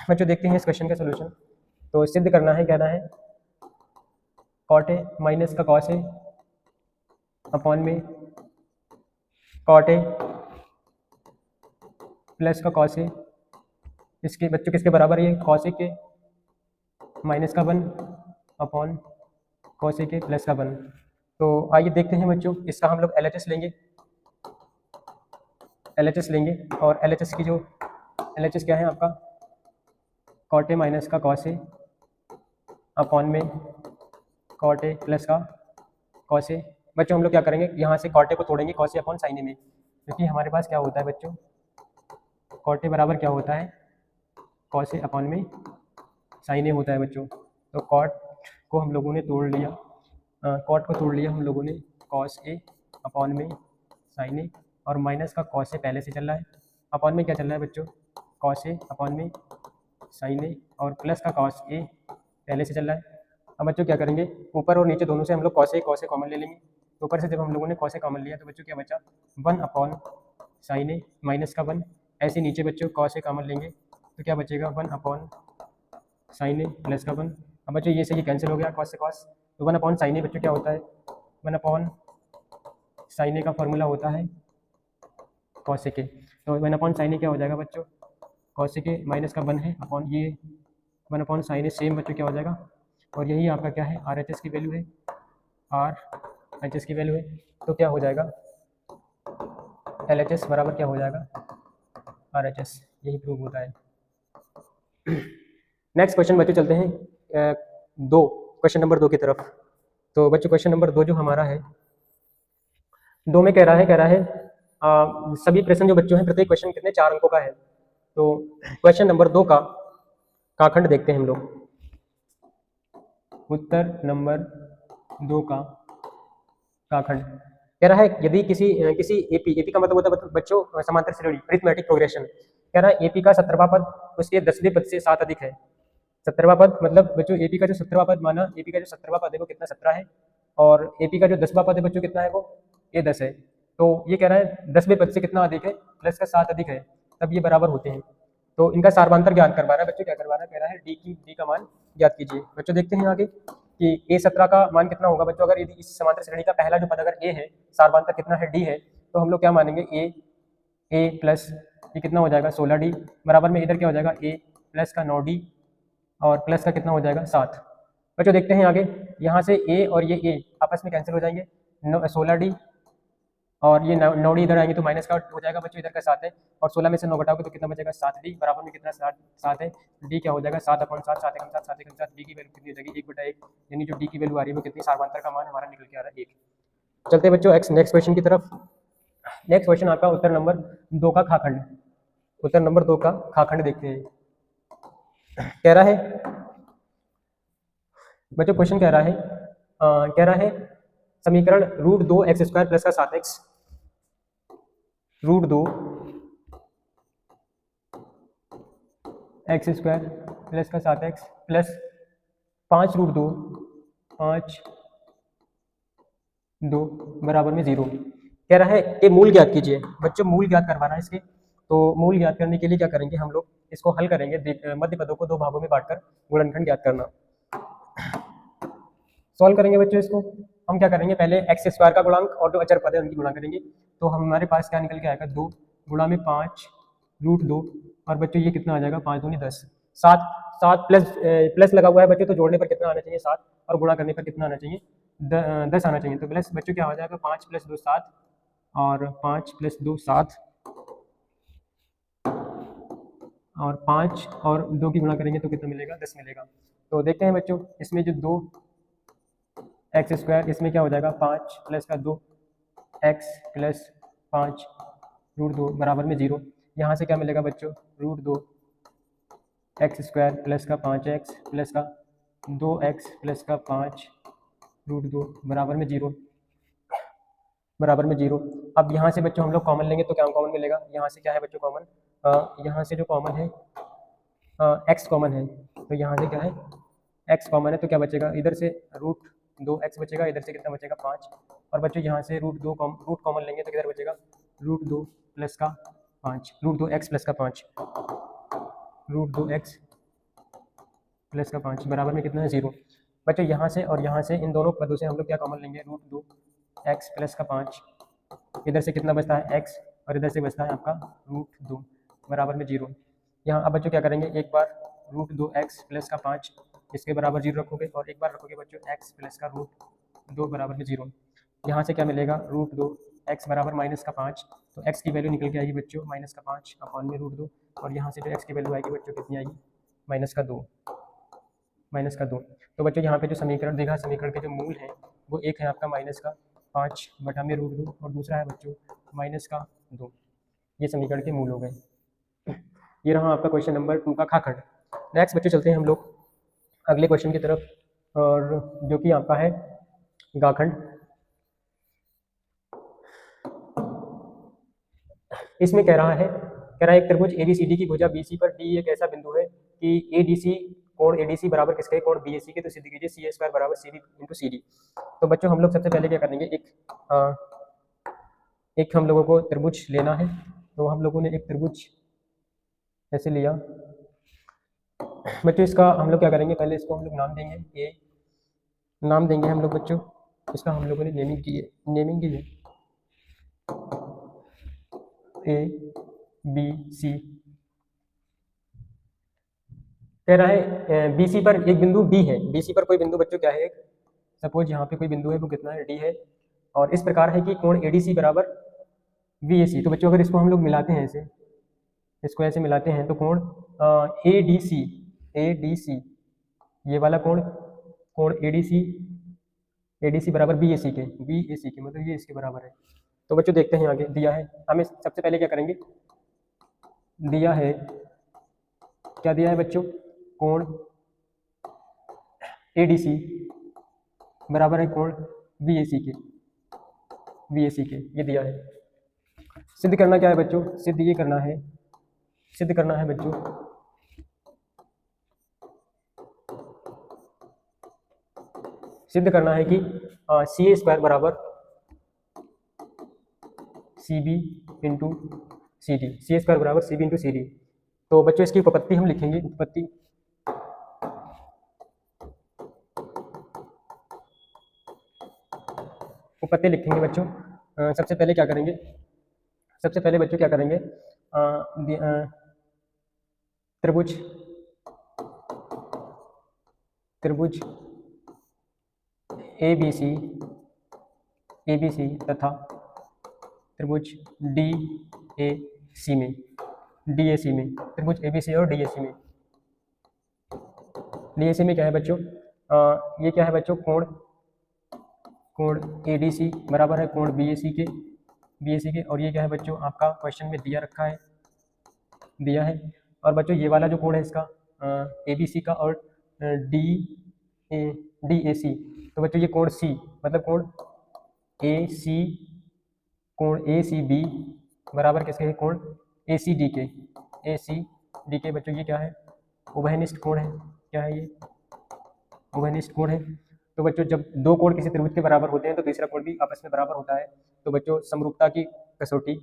बच्चों देखते हैं इस क्वेश्चन का सोल्यूशन। तो सिद्ध करना है, कहना है कॉट ए माइनस का कॉस ए अपॉन में कॉट ए प्लस का कॉस ए, इसके बच्चों किसके बराबर है, कॉस ए के माइनस का 1 अपॉन कॉस ए के प्लस का 1। तो आइए देखते हैं बच्चों, इसका हम लोग LHS लेंगे और LHS की जो LHS क्या है आपका, कॉट ए माइनस का कॉस ए अपॉन में कॉट ए प्लस का कॉस ए। बच्चों हम लोग क्या करेंगे, यहाँ से कॉट ए को तोड़ेंगे कॉस ए अपॉन साइन ए में, क्योंकि हमारे पास क्या होता है बच्चों, कॉट ए बराबर क्या होता है, कॉस ए अपॉन में साइन ए होता है बच्चों। तो कॉट को हम लोगों ने तोड़ लिया, कॉट को तोड़ लिया हम लोगों ने कॉस ए अपॉन में साइन ए, और माइनस का कॉस ए पहले से चल रहा है, अपॉन में क्या चल रहा है बच्चों, कॉस ए अपॉन में साइन ए, और प्लस का कॉस ए पहले से चल रहा है। अब बच्चों क्या करेंगे, ऊपर और नीचे दोनों से हम लोग कॉस ए कॉमन ले लेंगे। तो ऊपर से जब हम लोगों ने कॉस ए कॉमन लिया तो बच्चों क्या बचा, 1 अपॉन साइन ए माइनस का 1। ऐसे नीचे बच्चों कॉस ए कॉमन लेंगे तो क्या बचेगा, 1 अपॉन साइन ए प्लस का 1। अब बच्चों ये से ये कैंसिल हो गया, कॉस से कॉस, तो 1 अपॉन साइन ए बच्चों क्या होता है, 1 अपॉन साइन ए का फॉर्मूला होता है कॉस ए के। तो 1 अपॉन साइन ए क्या हो जाएगा बच्चों, कॉस ए के माइनस का 1 है अपॉन ये 1 अपॉन साइन ए सेम बच्चों क्या हो जाएगा, और यही आपका क्या है, RHS की वैल्यू है, RHS की वैल्यू है। तो क्या हो जाएगा, LHS बराबर क्या हो जाएगा, RHS, यही प्रूव होता है। नेक्स्ट क्वेश्चन बच्चों चलते हैं क्वेश्चन नंबर 2 की तरफ। तो बच्चों क्वेश्चन नंबर 2 जो हमारा है, 2 में कह रहा है सभी प्रश्न जो बच्चों हैं प्रत्येक क्वेश्चन कितने 4 अंकों का है। तो क्वेश्चन नंबर 2 का खंड देखते हैं हम लोग। उत्तर नंबर 2 का खंड कह रहा है, यदि किसी एपी का मतलब होता है बच्चों समांतर श्रेणी, अरिथमेटिक प्रोग्रेशन। कह रहा है एपी का 17वां पद उसके 10वें पद से 7 अधिक है। 17वां पद मतलब बच्चों एपी का जो 17वां पद माना, एपी का जो 17वां पद है वो कितना 17 है, और एपी का जो 10वां पद है बच्चों कितना है, वो ये 10 है। तो ये कह रहा है 10वें पद से कितना अधिक है, प्लस का 7 अधिक है, तब ये बराबर होते हैं। तो इनका सारवांतर ज्ञात करवा रहा है बच्चों, क्या करवा रहा है, कह रहा है डी का मान ज्ञात कीजिए। बच्चों देखते हैं आगे कि A17 का मान कितना होगा बच्चों, अगर यदि इस समांतर श्रेणी का पहला जो पद अगर A है, सारवांतर कितना है D है, तो हम लोग क्या मानेंगे A प्लस ये कितना हो जाएगा 16D, बराबर में इधर क्या हो जाएगा A प्लस का 9D, और प्लस का कितना हो जाएगा 7। बच्चों देखते हैं आगे, यहाँ से A और ये A आपस में कैंसिल हो जाएंगे, 16D और ये 9D इधर आएंगे तो माइनस का हो जाएगा बच्चों, इधर का 7 है, और 16 में से 9 घटाओगे तो कितना बचेगा 7D, बराबर में कितना 7 है, D क्या हो जाएगा 7 अपॉन 7, 7 एकम 7, 7 एकम 7, D की वैल्यू कितनी हो जाएगी 1/1, यानी जो D की वैल्यू आ रही है वो कितनी, सारवांतर का मान हमारा निकल के आ रहा है 1। चलते हैं बच्चों नेक्स्ट क्वेश्चन की तरफ। नेक्स्ट क्वेश्चन आपका उत्तर नंबर 2 का खाखंड, उत्तर नंबर 2 का खाखंड देखते हैं। कह रहा है बच्चों, क्वेश्चन कह रहा है समीकरण √2x² प्लस का 7x, √2 x² प्लस का 7x प्लस 5√2 5 2 बराबर में 0। कह रहा है कि मूल ज्ञात कीजिए। बच्चों मूल ज्ञात करवाना है इसके, तो मूल ज्ञात करने के लिए क्या करेंगे हम लोग, इसको हल करेंगे, मध्य पदों को 2 भागों में बांटकर गुणनखंड ज्ञात करना। सॉल्व करेंगे बच्चों इसको, हम क्या करेंगे, पहले x² का गुणांक और जो अचर पद है उनकी गुणा करेंगे। तो हमारे पास क्या निकल के आएगा, 2 गुणा में 5√2, और बच्चों ये कितना आ जाएगा 5 दूनी 10, 7 प्लस लगा हुआ है बच्चों, तो जोड़ने पर कितना आना चाहिए 7, और गुणा करने पर कितना आना चाहिए 10 आना चाहिए। तो प्लस बच्चों क्या हो जाएगा 5 + 2 7, और 5 + 2 7, और 5 और 2 की गुणा करेंगे तो कितना मिलेगा 10 मिलेगा। तो देखते हैं बच्चों इसमें जो 2x², इसमें क्या हो जाएगा 5 + का 2x + 5 √2 बराबर में 0। यहाँ से क्या मिलेगा बच्चों, √2 एक्स स्क्वायर प्लस का 5x प्लस का 2x प्लस का 5 रूट 2 बराबर में 0, बराबर में 0। अब यहाँ से बच्चों हम लोग कॉमन लेंगे तो क्या कॉमन मिलेगा, यहाँ से क्या है बच्चों कॉमन, यहाँ से जो कॉमन है x कॉमन है, तो यहाँ से क्या है x कॉमन है, तो क्या बचेगा इधर से रूट 2x बचेगा, इधर से कितना बचेगा 5। और बच्चों यहाँ से रूट कॉमन लेंगे तो किधर बचेगा रूट 2 प्लस का 5, रूट 2x प्लस का 5, रूट 2x प्लस का 5 बराबर में कितना है 0। बच्चों यहाँ से और यहाँ से इन दोनों पदों से हम लोग क्या कॉमन लेंगे, रूट 2x प्लस का 5, इधर से कितना बचता है x और इधर से बचता है आपका रूट 2 बराबर में 0। यहाँ अब बच्चों क्या करेंगे, एक बार रूट 2x प्लस का 5 इसके बराबर 0 रखोगे और एक बार रखोगे बच्चों x प्लस का रूट 2 बराबर में 0। यहाँ से क्या मिलेगा रूट 2x बराबर माइनस का 5, तो x की वैल्यू निकल के आएगी बच्चों माइनस का 5 अपॉन में रूट 2, और यहाँ से जो x की वैल्यू आएगी बच्चों कितनी आएगी माइनस का 2, माइनस का 2। तो बच्चों यहाँ पे जो समीकरण देखा, समीकरण के जो मूल है वो एक है आपका माइनस का 5 बटा में रूट 2 और दूसरा है बच्चों माइनस का 2, ये समीकरण के मूल हो गए। ये रहा आपका क्वेश्चन नंबर 2 का खाखंड। नेक्स्ट बच्चों चलते हैं हम लोग अगले क्वेश्चन की तरफ, और जो कि आपका है गाखंड। इसमें कह रहा है एक त्रिभुज ABCD की भुजा BC पर D एक ऐसा बिंदु है कि ADC कोण ADC बराबर किसके कोण BAC के, तो सिद्ध कीजिए CA स्क्वायर बराबर CD इंटू CD। तो बच्चों हम लोग सबसे पहले क्या करेंगे, एक हम लोगों को त्रिभुज लेना है, तो हम लोगों ने एक त्रिभुज ऐसे लिया। बच्चों इसका हम लोग क्या करेंगे, पहले इसको हम लोग नाम देंगे, ए नाम देंगे हम लोग बच्चों, इसका हम लोगों ने नेमिंग की है ABC। कह रहा है BC पर एक बिंदु D है, BC पर कोई बिंदु बच्चों क्या है, सपोज यहाँ पे कोई बिंदु है वो कितना है D है, और इस प्रकार है कि कोण ADC बराबर BAC। तो बच्चों अगर इसको हम लोग मिलाते हैं ऐसे, इसको ऐसे मिलाते हैं तो कोण ADC ये वाला कोण ADC बराबर BAC के मतलब ये इसके बराबर है। तो बच्चों देखते हैं आगे दिया है, हमें सबसे पहले क्या करेंगे, दिया है क्या दिया है बच्चों, कोण ADC बराबर है कोण BAC के, ये दिया है। सिद्ध करना क्या है बच्चों, सिद्ध करना है बच्चों सिद्ध करना है कि CA स्क्वायर बराबर CB into CD, CA square बराबर CB इंटू CD। तो बच्चों इसकी उपपत्ति हम लिखेंगे, उपपत्ति लिखेंगे बच्चों। सबसे पहले क्या करेंगे, त्रिभुज ABC तथा त्रिभुज DAC में, त्रिभुज ABC और DAC में क्या है बच्चों, ये क्या है बच्चों, कोण ADC बराबर है कोण BAC के, और ये क्या है बच्चों आपका क्वेश्चन में दिया है। और बच्चों ये वाला जो कोण है इसका ABC का और DAC, तो बच्चों ये कोण C मतलब कोण ACB बराबर किसके है, कोण ACD के बच्चों ये क्या है, उभयनिष्ठ कोण है, क्या है ये उभयनिष्ठ कोण है। तो बच्चों जब दो कोण किसी त्रिभुज के बराबर होते हैं तो तीसरा कोण भी आपस में बराबर होता है। तो बच्चों समरूपता की कसौटी,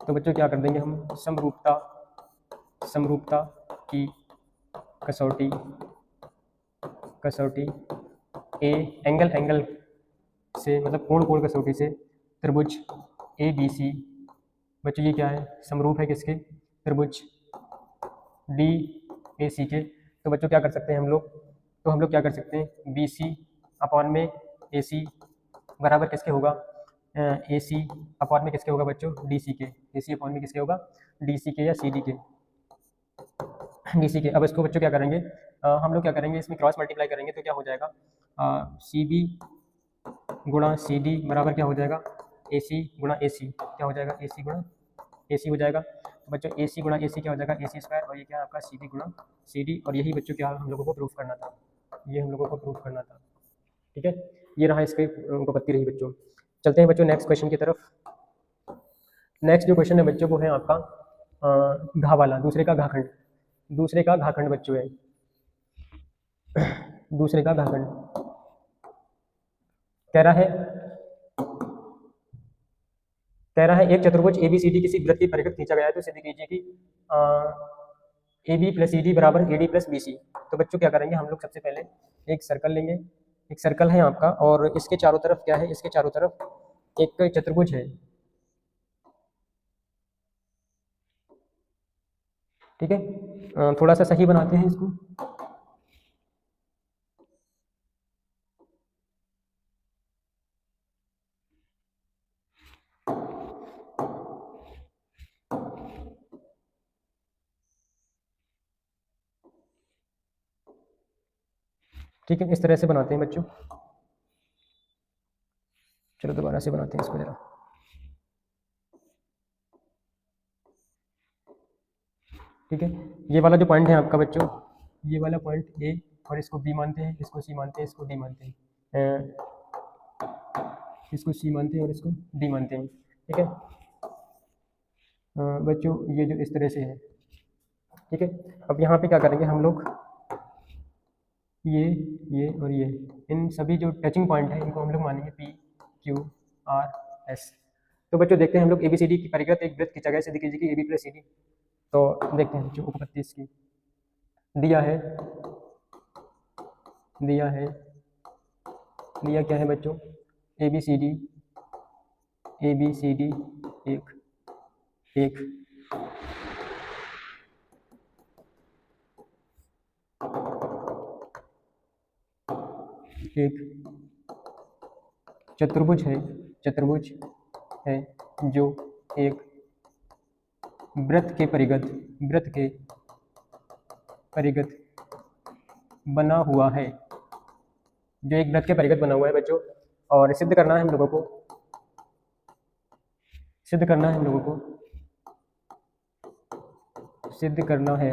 तो बच्चों क्या कर देंगे हम, समरूपता की कसौटी एंगल से मतलब कोण कसौटी से त्रिभुज ABC बच्चों ये क्या है, समरूप है किसके, त्रिभुज DAC के। तो बच्चों क्या कर सकते हैं हम लोग, क्या कर सकते हैं, BC अपॉन में AC बराबर किसके होगा, AC अपॉन में किसके होगा बच्चों, DC के, AC अपॉन में किसके होगा, DC के या CD के, DC के। अब इसको बच्चों क्या करेंगे, हम लोग क्या करेंगे, इसमें क्रॉस मल्टीप्लाई करेंगे तो क्या हो जाएगा, CB गुणा CD बराबर क्या हो जाएगा, AC गुणा AC, क्या हो जाएगा, AC गुणा AC हो जाएगा। तो बच्चों ए सी गुणा ए सी क्या हो जाएगा ए सी स्क्वायर, और ये क्या है आपका सी डी गुणा सी डी, और यही बच्चों क्या हम लोगों को प्रूफ करना था, ये हम लोगों को प्रूफ करना था। ठीक है, ये रहा इसकी उपपत्ति रही बच्चों। चलते हैं बच्चों नेक्स्ट क्वेश्चन की तरफ। नेक्स्ट जो क्वेश्चन है बच्चों वो है आपका घा वाला, दूसरे का घाखंड, दूसरे का घाखंड बच्चों है, दूसरे का घाखंड कह रहा है एक चतुर्भुज एबीसीडी किसी वृत्त की परिघ खींचा गया है, तो सिद्ध कीजिए कि A B plus E D बराबर A D plus B C. तो बच्चों क्या करेंगे हम लोग, सबसे पहले एक सर्कल लेंगे, एक सर्कल है आपका, और इसके चारों तरफ क्या है, इसके चारों तरफ एक चतुर्भुज है। ठीक है, थोड़ा सा सही बनाते हैं इसको। ठीक है, इस तरह से बनाते हैं बच्चों। चलो दोबारा से बनाते हैं इसको जरा। ठीक है, ये वाला जो पॉइंट है आपका बच्चों, ये वाला पॉइंट ए, और इसको बी मानते हैं, इसको सी मानते हैं, इसको डी मानते हैं, इसको सी मानते हैं और इसको डी मानते हैं। ठीक है बच्चों, ये जो इस तरह से है। ठीक है, अब यहाँ पे क्या करेंगे हम लोग, ये और ये, इन सभी जो टचिंग पॉइंट है इनको हम लोग मानेंगे पी क्यू आर एस। तो बच्चों देखते हैं हम लोग ए बी सी डी की परिगत एक वृत्त खींचा गया, सिद्ध कीजिए कि A B plus C D. तो देखते हैं जो उपपत्ति इसकी दिया है, दिया है, दिया क्या है बच्चों, A B C D, A B C D एक एक एक चतुर्भुज है, चतुर्भुज है जो एक वृत्त के परिगत, वृत्त के परिगत बना हुआ है, जो एक वृत्त के परिगत बना हुआ है बच्चों। और सिद्ध करना है हम लोगों को, सिद्ध करना है हम लोगों को, सिद्ध करना है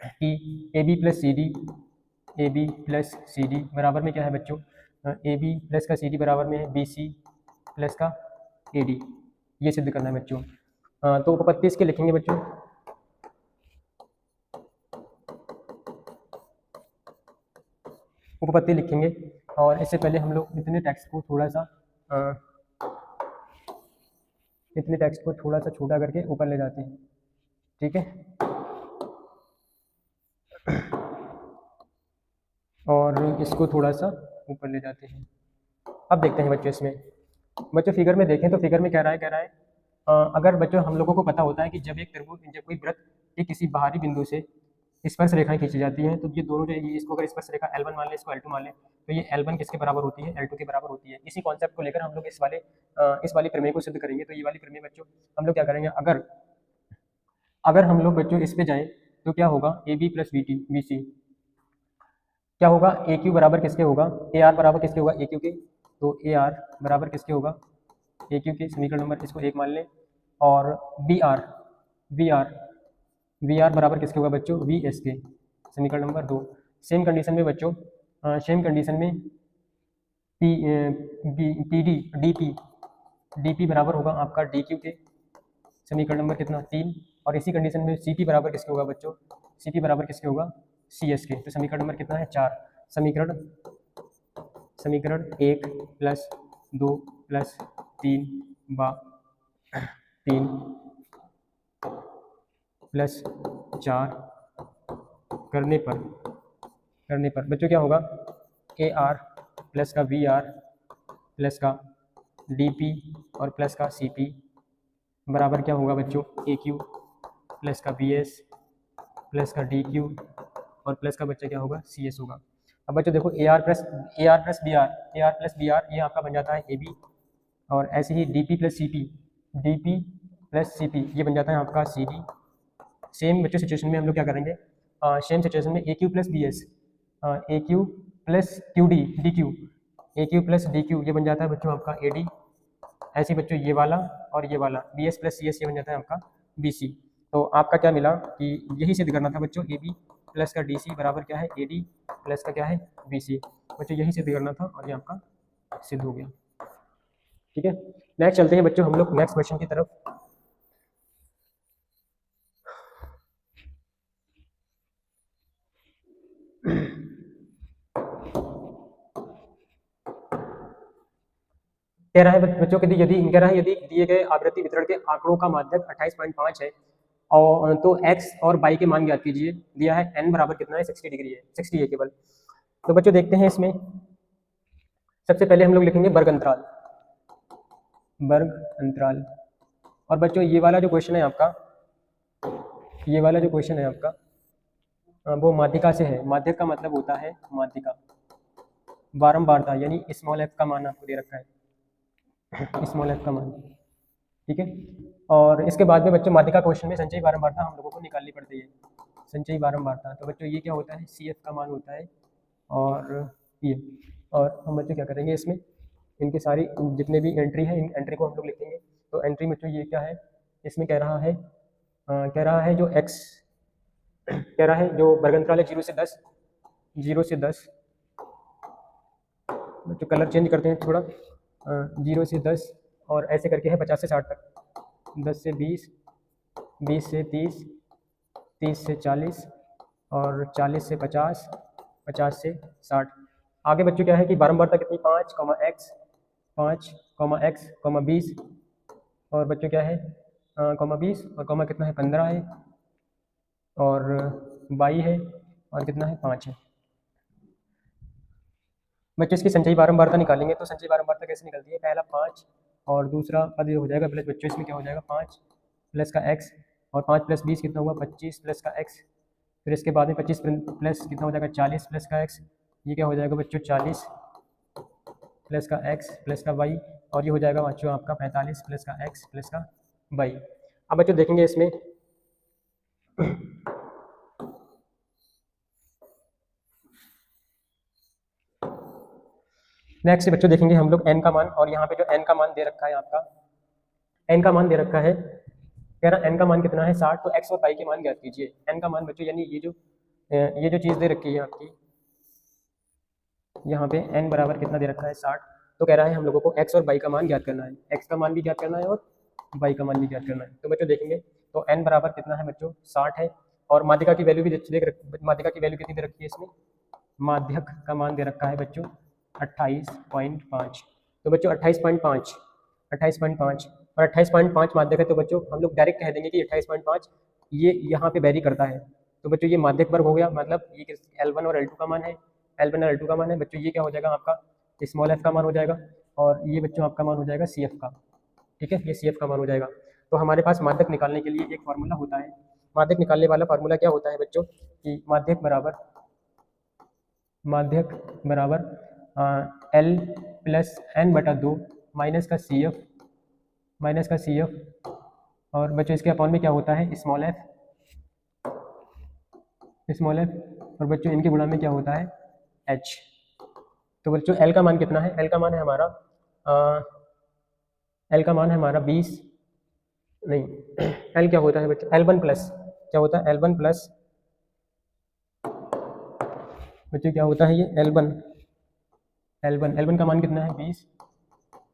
कि A B plus C D, A B plus C D बराबर में क्या है बच्चों, ए बी प्लस का सी डी बराबर में है बी सी प्लस का ए डी। ये सिद्ध करना है बच्चों। तो उपपत्ति इसके लिखेंगे बच्चों, उपपत्ति लिखेंगे, और इससे पहले हम लोग इतने टेक्स्ट को थोड़ा सा इतने टेक्स्ट को थोड़ा सा छोटा करके ऊपर ले जाते हैं। ठीक है, और इसको थोड़ा सा ऊपर ले जाते हैं। अब देखते हैं बच्चों, इसमें बच्चों फिगर में देखें तो फिगर में कह रहा है अगर बच्चों हम लोगों को पता होता है कि जब एक त्रिभुज, जब कोई वृत्त के किसी बाहरी बिंदु से स्पर्श रेखाएं खींची जाती हैं, तो ये दोनों जो है, इसको अगर स्पर्श रेखा L1 मान ले, इसको L2 मान ले, तो ये L1 किसके बराबर होती है, L2 के बराबर होती है। इसी कॉन्सेप्ट को लेकर हम लोग इस वाली प्रमेय को सिद्ध करेंगे। तो ये वाली प्रमेय बच्चों हम लोग क्या करेंगे, अगर हम लोग बच्चों इस पे जाएं तो क्या होगा, A B plus B T B C क्या होगा, ए क्यू बराबर किसके होगा, ए आर बराबर किसके होगा, ए क्यू के। तो ए आर बराबर किसके होगा, ए क्यू के, समीकरण नंबर इसको 1 मान लें। और B R, V R, V R बराबर किसके होगा बच्चों, वी एस के, समीकरण नंबर 2। सेम कंडीशन में बच्चों, सेम कंडीशन में P P D D P, D P बराबर होगा आपका डी क्यू के, समीकरण नंबर कितना 3। और इसी कंडीशन में सी पी बराबर किसके होगा बच्चों, सी पी बराबर किसके होगा, सी एस के। तो समीकरण नंबर कितना है 4। समीकरण 1 प्लस 2 प्लस 3 प्लस 4 करने पर बच्चों क्या होगा, ए आर प्लस का वी आर प्लस का डी पी और प्लस का सी पी बराबर क्या होगा बच्चों, ए क्यू प्लस का बी एस प्लस का डी क्यू और प्लस का बच्चा क्या होगा, सी एस होगा। अब बच्चों देखो A R plus B R, A R plus B R ये आपका बन जाता है ए बी, और ऐसे ही D P plus C P, D P plus C P ये बन जाता है आपका सी डी। सेम बच्चों सिचुएशन में हम लोग क्या करेंगे, सेम सिचुएशन में A Q plus B S, A Q plus Q D D Q, A Q plus D Q ये बन जाता है बच्चों आपका ए डी। ऐसे बच्चों ये वाला और ये वाला B S plus C S ये बन जाता है आपका बी सी। तो आपका क्या मिला कि यही सिद्ध करना था बच्चों, ए बी प्लस का डी सी बराबर क्या है, ए डी प्लस का क्या है, बी सी। बच्चों यही सिद्ध करना था और ये आपका सिद्ध हो गया। ठीक है, नेक्स्ट चलते हैं बच्चों हम लोग नेक्स्ट क्वेश्चन की तरफ। कह रहा है बच्चों कि यदि कह रहा है यदि दिए गए आवृत्ति वितरण के आंकड़ों का माध्यक 28.5 है और तो x और y के मान ज्ञात कीजिए। दिया है n बराबर कितना है, 60 डिग्री है, 60 है केवल। तो बच्चों देखते हैं इसमें, सबसे पहले हम लोग लिखेंगे वर्ग अंतराल, वर्ग अंतराल। और बच्चों ये वाला जो क्वेश्चन है आपका, ये वाला जो क्वेश्चन है आपका वो माध्यिका से है। माध्यक का मतलब होता है माध्यिका, बारंबारता, यानी स्मॉल f का मान आपको दे रखा है, स्मॉल f का मान। ठीक है, और इसके बाद में बच्चों माध्यिका क्वेश्चन में संचयी बारंबारता हम लोगों को निकालनी पड़ती है, संचयी बारंबारता। तो बच्चों ये क्या होता है, सी एफ का मान होता है। और ये, और हम बच्चों क्या करेंगे इसमें, इनकी सारी जितने भी एंट्री है इन एंट्री को हम लोग लिखेंगे। तो एंट्री बच्चों ये क्या है, इसमें कह रहा है कह रहा है जो x कह रहा है जो वर्ग अंतराल है 0 से 10, 0 से 10, तो कलर चेंज करते हैं थोड़ा, 0 से 10 और ऐसे करके है 50 से 60 तक, 10 से 20, 20 से 30, 30 से 40 और 40 से 50, 50 से 60। आगे बच्चों क्या है कि बारंबारता कितनी, 5 x 5 x 20, और बच्चों क्या है कॉमा 20 और कॉमा कितना है 15 है, और 22 है, और कितना है 5 है। बच्चों इसकी संचयी बारंबारता निकालेंगे। तो संचयी बारंबारता कैसे निकलती है, पहला 5 और दूसरा पद हो जाएगा प्लस, बच्चों इसमें क्या हो जाएगा 5 प्लस का x, और 5 प्लस 20 कितना हुआ 25 प्लस का x, फिर इसके बाद में 25 प्लस कितना हो जाएगा 40 प्लस का x, ये क्या हो जाएगा बच्चों 40 प्लस का x प्लस का y, और ये हो जाएगा बच्चों आपका 45 प्लस का x प्लस का y। अब बच्चों देखेंगे इसमें नेक्स्ट बच्चों देखेंगे हम लोग n का मान, और यहाँ पे जो n का मान दे रखा है आपका, n का मान दे रखा है, कह रहा n का मान कितना है 60। तो x और y के मान ज्ञात कीजिए। n का मान बच्चों यानी ये जो चीज़ दे रखी है आपकी, यहाँ पे n बराबर कितना दे रखा है 60। तो कह रहा है हम लोगों को x और y का मान ज्ञात करना है, x का मान भी ज्ञात करना है और y का मान भी ज्ञात करना है। तो बच्चों देखेंगे तो n बराबर कितना है बच्चों 60 है, और माध्यिका की वैल्यू भी माध्यिका की वैल्यू कितनी दे रखी है इसमें, माध्यक का मान दे रखा है बच्चों 28.5। तो बच्चों 28.5, 28.5 और 28.5 माध्यक है। तो बच्चों हम लोग डायरेक्ट कह देंगे कि 28.5 ये यहाँ पे वेरी करता है। तो बच्चों ये माध्यक वर्ग हो गया, मतलब ये L1 और L2 का मान है, L1 और L2 का मान है बच्चों। ये क्या हो जाएगा आपका स्मॉल f का मान हो जाएगा, और ये बच्चों आपका मान हो जाएगा सी एफ का। ठीक है, ये सी एफ का मान हो जाएगा। तो हमारे पास माध्यक निकालने के लिए एक फार्मूला होता है। माध्यक निकालने वाला फार्मूला क्या होता है बच्चों कि माध्यक बराबर L प्लस n बटा 2 माइनस का सी एफ, और बच्चों इसके अपॉन में क्या होता है स्मॉल एफ, और बच्चों इनके गुणा में क्या होता है h। तो बच्चों L का मान कितना है, L का मान है हमारा L का मान है हमारा 20, नहीं L क्या होता है बच्चों L1 प्लस, क्या होता है L1 प्लस, बच्चों क्या होता है ये L1 का मान कितना है 20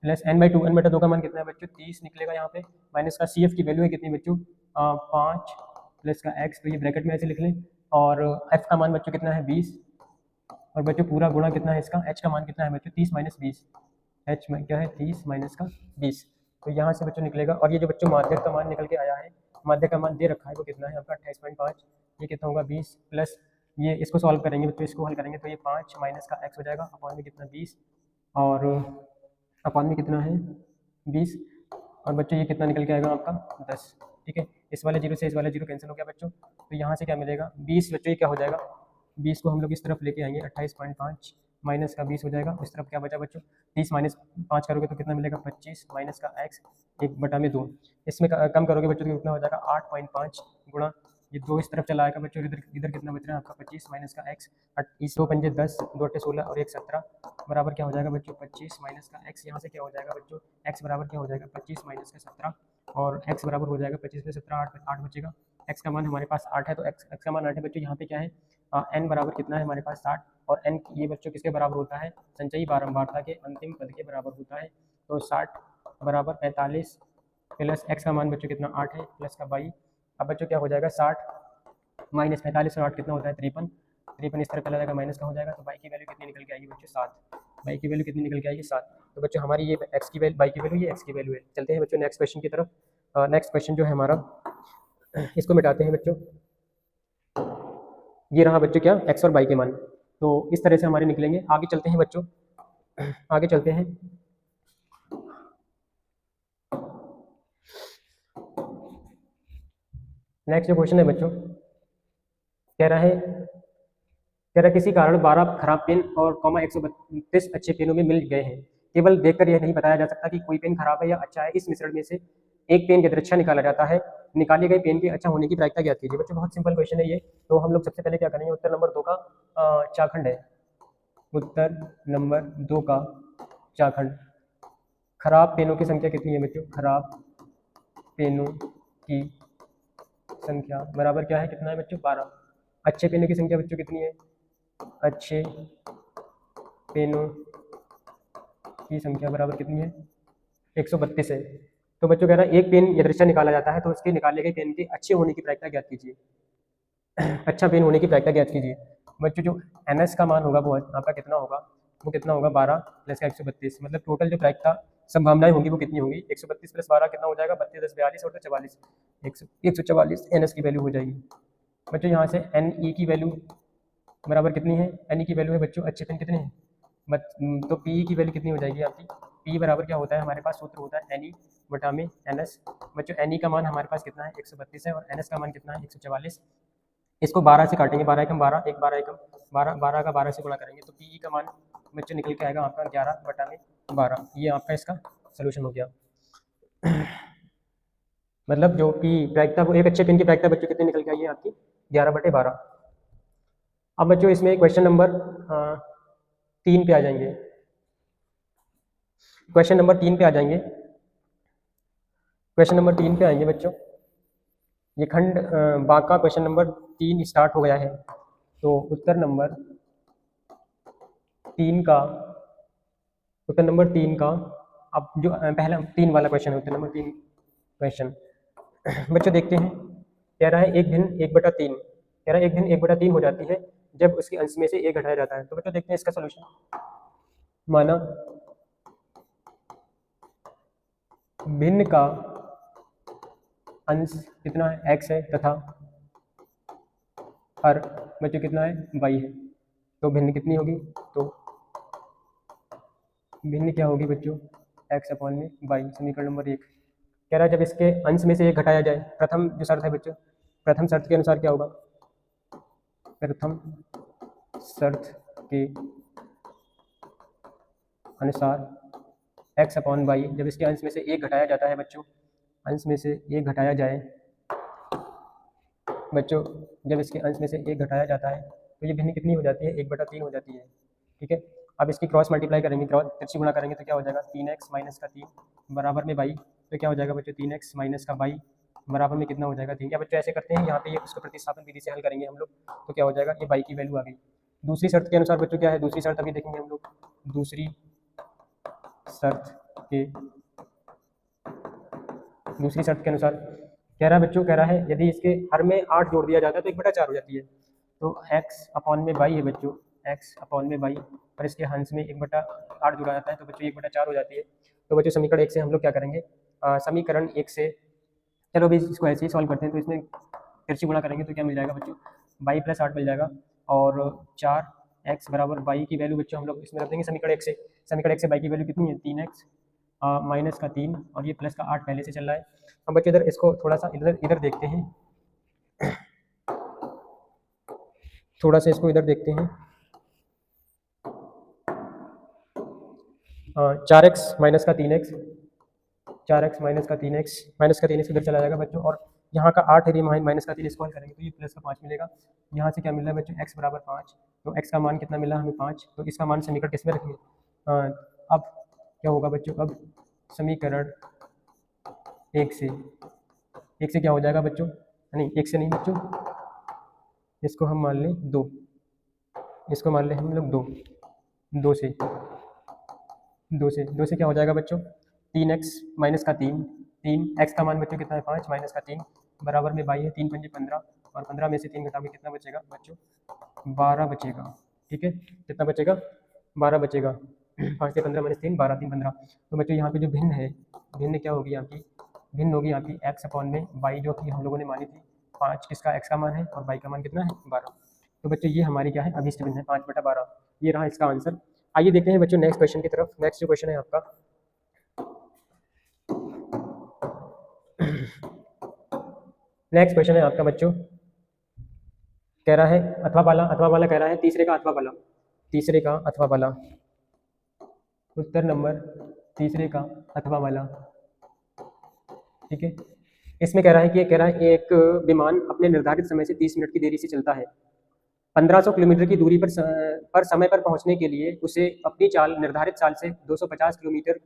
प्लस n/2, n/2 का मान कितना है बच्चों 30 निकलेगा यहाँ पे, माइनस का सी एफ की वैल्यू है कितनी बच्चों 5 प्लस का x, तो ये ब्रैकेट में ऐसे लिख लें, और f का मान बच्चों कितना है 20, और बच्चों पूरा गुणा कितना है इसका, h का मान कितना है बच्चों 30 माइनस 20, h में क्या है 30 माइनस का 20। तो यहाँ से बच्चों निकलेगा, और ये जो बच्चों माध्यक का मान निकल के आया है, माध्यक का मान दे रखा है वो कितना है आपका 28.5, ये कितना होगा 20 प्लस, ये इसको सॉल्व करेंगे बच्चों, इसको हल करेंगे तो ये 5 माइनस का x हो जाएगा, अपॉन में कितना 20, और अपॉन में कितना है 20, और बच्चों ये कितना निकल के आएगा आपका 10। ठीक है, इस वाले जीरो से इस वाले जीरो कैंसिल हो गया बच्चों, तो यहाँ से क्या मिलेगा 20, बच्चों ये क्या हो जाएगा 20 को हम लोग इस तरफ लेके आएंगे, 28.5 माइनस का 20 हो जाएगा, इस तरफ क्या बचा बच्चों 30 माइनस 5 करोगे तो कितना मिलेगा 25 माइनस का x 1/2, इसमें कम करोगे बच्चों तो कितना हो जाएगा 8.5 गुणा, ये 2 इस तरफ चला आएगा बच्चों, इधर इधर कितना बच रहा है आपका 25 माइनस का x, इस 2 पंजे 10, 2 अट्ठे 16 और 1 17 बराबर क्या हो जाएगा बच्चों 25 माइनस का x, यहाँ से क्या हो जाएगा बच्चों x बराबर क्या हो जाएगा 25 माइनस का 17, और x बराबर हो जाएगा 25 में 17 8 बचेगा। x का मान हमारे पास 8 है, तो x का मान 8 है बच्चों। यहाँ पे क्या है n बराबर कितना है हमारे पास 60, और n ये बच्चों किसके बराबर होता है, संचयी बारंबारता के अंतिम पद के बराबर होता है। तो 60 बराबर 45 प्लस x का मान बच्चों कितना 8 है प्लस का 22। अब बच्चों क्या हो जाएगा 60 माइनस 45 और 8 कितना होता है 53, 53 इस तरह चला जाएगा माइनस का हो जाएगा। तो y की वैल्यू कितनी निकल के आएगी बच्चों 7, y की वैल्यू कितनी निकल के आएगी 7। तो बच्चों हमारी ये x की वैल्यू y की वैल्यू ये x की वैल्यू है। चलते हैं बच्चों नेक्स्ट क्वेश्चन की तरफ। नेक्स्ट क्वेश्चन जो है हमारा, इसको मिटाते हैं बच्चों। ये रहा बच्चों क्या x और y के मान, तो इस तरह से हमारे निकलेंगे। आगे चलते हैं बच्चों, आगे चलते हैं। नेक्स्ट जो क्वेश्चन है बच्चों, कह रहा है किसी कारण 12 खराब पेन और 132 अच्छे पेनों में मिल गए हैं। केवल देखकर यह नहीं बताया जा सकता कि कोई पेन खराब है या अच्छा है। इस मिश्रण में से एक पेन यदृच्छा निकाला जाता है। निकाले गए पेन के अच्छा होने की प्रायिकता ज्ञात कीजिए। बच्चों बहुत सिंपल क्वेश्चन है ये। तो हम लोग सबसे पहले क्या करेंगे, उत्तर नंबर 2 का चाखंड है। उत्तर नंबर 2 का चाखंड। खराब पेनों की संख्या कितनी है बच्चों, खराब पेनों की संख्या बराबर क्या है, कितना है बच्चों 12। अच्छे पेनों की संख्या बच्चों कितनी है, अच्छे पेनों की संख्या बराबर कितनी है 132 है। तो बच्चों कह रहा है एक पेन यदृच्छा निकाला जाता है, तो उसके निकाले गए पेन के अच्छे होने की प्रायिकता ज्ञात कीजिए। अच्छा पेन होने की प्रायिकता ज्ञात कीजिए। बच्चों जो NS का मान होगा वो आपका कितना होगा, वो कितना होगा 12 प्लस का 132, मतलब टोटल जो प्रायिकता संभावनाएं होंगी वो कितनी होंगी 132 प्लस 12 कितना हो जाएगा 32 10 42 और 44, 144 NS की वैल्यू हो जाएगी। बच्चों यहाँ से NE की वैल्यू बराबर कितनी है, NE की वैल्यू है बच्चों अच्छे पेन कितने हैं, तो PE की वैल्यू कितनी हो जाएगी आपकी, PE बराबर क्या होता है हमारे पास सूत्र होता है NE बटा में NS। बच्चों NE का मान हमारे पास कितना है 132 है और NS का मान कितना है 144। इसको 12 से काटेंगे, 12 एकम 12, एक 12 एकम 12, 12 का 12 से गुणा करेंगे तो PE का मान बच्चों निकल के आएगा आपका 11 बटा में 12। ये आपका इसका सोल्यूशन हो गया। मतलब जो PE प्रायिकता, वो एक अच्छे पेन की प्रायिकता बच्चों कितनी निकल के आई है आपकी 11 बटे 12। अब बच्चों इसमें क्वेश्चन नंबर 3 पे आ जाएंगे, क्वेश्चन नंबर 3 पे आ जाएंगे, क्वेश्चन नंबर 3 पे आएंगे बच्चों। ये खंड बाका क्वेश्चन नंबर 3 स्टार्ट हो गया है। तो उत्तर नंबर 3 का, उत्तर नंबर 3 का अब जो पहला 3 वाला क्वेश्चन है, उत्तर नंबर 3 क्वेश्चन बच्चों देखते हैं। कह रहा है एक भिन्न 1/3, कह रहा है एक भिन्न 1/3 हो जाती है जब उसके अंश में से एक घटाया जाता है। तो बच्चों देखते हैं इसका सोल्यूशन। माना भिन्न का अंश कितना है x है तथा हर बच्चों कितना है y है, तो भिन्न कितनी होगी, तो भिन्न क्या होगी बच्चों x अपॉन में y। समीकरण नंबर 1 कह रहा है जब इसके अंश में से एक घटाया जाए, प्रथम जो शर्त है बच्चों, प्रथम शर्त के अनुसार क्या होगा, प्रथम शर्त के अनुसार x अपॉन y, जब इसके अंश में से एक घटाया जाता है बच्चों, अंश में से एक घटाया जाए बच्चों, जब इसके अंश में से एक घटाया जाता है तो ये भिन्न कितनी हो जाती है 1/3 हो जाती है। ठीक है, अब इसकी क्रॉस मल्टीप्लाई करेंगे, क्रॉस तिरछी गुणा करेंगे तो क्या हो जाएगा 3x माइनस का 3 बराबर में y। तो क्या हो जाएगा बच्चों 3x माइनस का y बराबर में कितना हो जाएगा 3। या बच्चों ऐसे करते हैं यहाँ पे ये उसको प्रतिस्थापन विधि से हल करेंगे हम लोग, तो क्या हो जाएगा ये y की वैल्यू आ गई। दूसरी शर्त के अनुसार बच्चों क्या है, दूसरी शर्त अभी देखेंगे हम लोग। दूसरी शर्त के अनुसार कह रहा है बच्चों, कह रहा है यदि इसके हर में 8 जोड़ दिया जाता है तो 1/4 हो जाती है। तो x अपॉन में y है बच्चों, x अपॉन में y, और इसके हंस में 1/8 जोड़ा जाता है तो बच्चों 1/4 हो जाती है। तो बच्चों समीकरण 1 से हम लोग क्या करेंगे, समीकरण 1 से, चलो अभी इसको ऐसे ही सॉल्व करते हैं। तो इसमें तिरछी गुणा करेंगे तो क्या मिल जाएगा बच्चों y + 8 मिल जाएगा, और 4x बराबर y की वैल्यू बच्चों हम लोग इसमें रख देंगे समीकरण 1 से। समीकरण 1 से y की वैल्यू कितनी है 3x माइनस का 3 और ये प्लस का 8 पहले से चल रहा है। अब बच्चों इधर इसको थोड़ा सा इधर देखते हैं, थोड़ा सा इसको इधर देखते हैं। 4x माइनस का 3x, 4x माइनस का 3x इधर चला जाएगा बच्चों, और यहाँ का 8 है माइनस का 3 इसको हल करेंगे तो ये प्लस का 5 मिलेगा। यहाँ से क्या मिल रहा है बच्चों x बराबर 5, तो x का मान कितना मिला हमें 5, तो इसका मान समीकरण किस में रखेंगे। अब क्या होगा बच्चों, अब समीकरण एक से, एक से क्या हो जाएगा बच्चों, नहीं एक से नहीं बच्चों, इसको हम मान लें 2, इसको मान लें हम लोग 2, 2 से, 2 से क्या हो जाएगा बच्चों, 3x माइनस का 3, 3 x का मान बच्चों कितना है 5 माइनस का 3 बराबर में 22 है, 3 पंजे 15 और 15 में से 3 घटा के कितना बचेगा बच्चों, 12 बचेगा। ठीक है, कितना बचेगा, 12 बचेगा। 5 से 15 माइनस 3, 12, 3 15। तो बच्चों यहाँ पे जो भिन्न है, भिन्न क्या होगी आपकी, भिन्न होगी आपकी x अपॉन में y जो कि हम लोगों ने मानी थी 5, किसका x का मान है और y का मान कितना है 12। तो बच्चों ये हमारी क्या है अभिष्ट भिन्न है 5/12, ये रहा इसका आंसर। आइए देखते हैं बच्चों नेक्स्ट क्वेश्चन की तरफ। नेक्स्ट जो क्वेश्चन है आपका, नेक्स्ट क्वेश्चन है आपका बच्चों, कह रहा है अथवा वाला, अथवा वाला कह रहा है तीसरे का अथवा वाला, तीसरे का अथवा वाला, उत्तर नंबर तीसरे का अथवा वाला। ठीक है, इसमें कह रहा है कि कह रहा है एक विमान अपने निर्धारित समय से 30 मिनट की देरी से चलता है। 1500 किलोमीटर की दूरी पर समय पर पहुंचने के लिए उसे अपनी चाल निर्धारित चाल से 250 किलोमीटर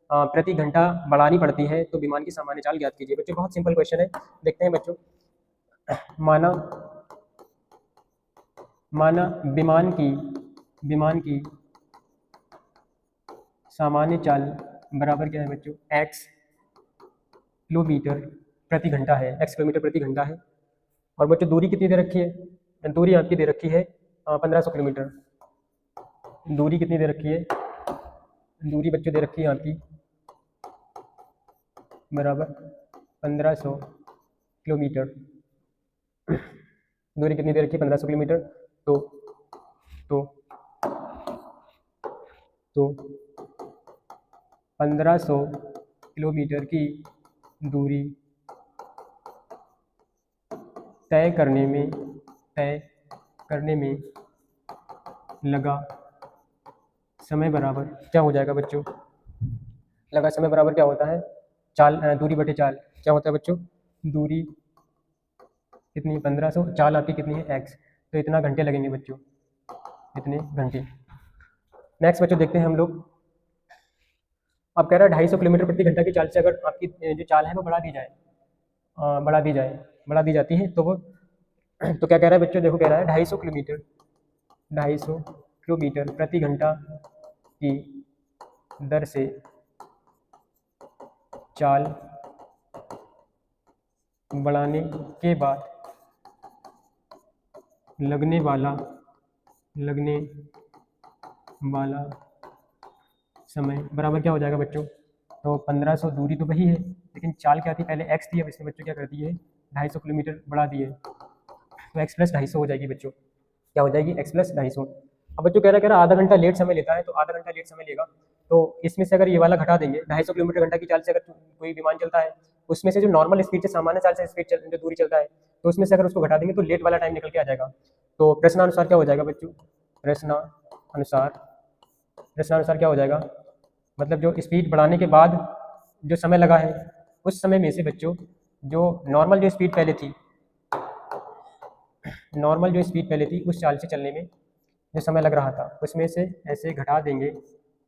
प्रति घंटा बढ़ानी पड़ती है, तो विमान की सामान्य चाल ज्ञात कीजिए। बच्चों बहुत सिंपल क्वेश्चन है, देखते हैं बच्चों। माना माना विमान की सामान्य चाल बराबर क्या है बच्चों, x किलोमीटर प्रति घंटा है, x किलोमीटर प्रति घंटा है। और बच्चों दूरी कितनी दे रखी है, दूरी आपकी दे रखी है 1500 किलोमीटर। दूरी कितनी दे रखी है, दूरी बच्चों दे रखी है आपकी बराबर 1500 किलोमीटर। दूरी कितनी दे रखी है 1500 किलोमीटर। तो तो तो 1500 किलोमीटर की दूरी तय करने में लगा समय बराबर क्या हो जाएगा बच्चों, लगा समय बराबर क्या होता है, चाल दूरी बटे चाल क्या होता है बच्चों, दूरी कितनी 1500, चाल आपकी कितनी है x, तो इतना घंटे लगेंगे बच्चों, इतने घंटे। नेक्स्ट बच्चों देखते हैं हम लोग। अब कह रहा है 250 किलोमीटर प्रति घंटा की चाल से अगर आपकी जो चाल है वो बढ़ा दी जाती है, तो वो तो क्या कह रहा है बच्चों, देखो कह रहा है 250 किलोमीटर प्रति घंटा की दर से चाल बढ़ाने के बाद लगने वाला समय बराबर क्या हो जाएगा बच्चों, तो 1500 दूरी तो वही है, लेकिन चाल क्या थी पहले x थी, अब इसने बच्चों क्या कर दी है 250 किलोमीटर बढ़ा दी है, तो x प्लस 250 हो जाएगी बच्चों, क्या हो जाएगी x प्लस 250। अब बच्चों कह रहा है आधा घंटा लेट समय लेता है, तो आधा घंटा लेट समय लेगा, तो इसमें से अगर ये वाला घटा देंगे 250 किलोमीटर घंटा की चाल से अगर कोई विमान चलता है, उसमें से जो नॉर्मल स्पीड से सामान्य चाल से स्पीड जो दूरी चलता है, तो उसमें से अगर उसको घटा देंगे तो लेट वाला टाइम निकल के आ जाएगा। तो प्रश्नानुसार क्या हो जाएगा बच्चों, प्रश्नानुसार क्या हो जाएगा, मतलब जो स्पीड बढ़ाने के बाद जो समय लगा है उस समय में से बच्चों जो नॉर्मल जो स्पीड पहले थी उस चाल से चलने में जो समय लग रहा था उसमें से ऐसे घटा देंगे,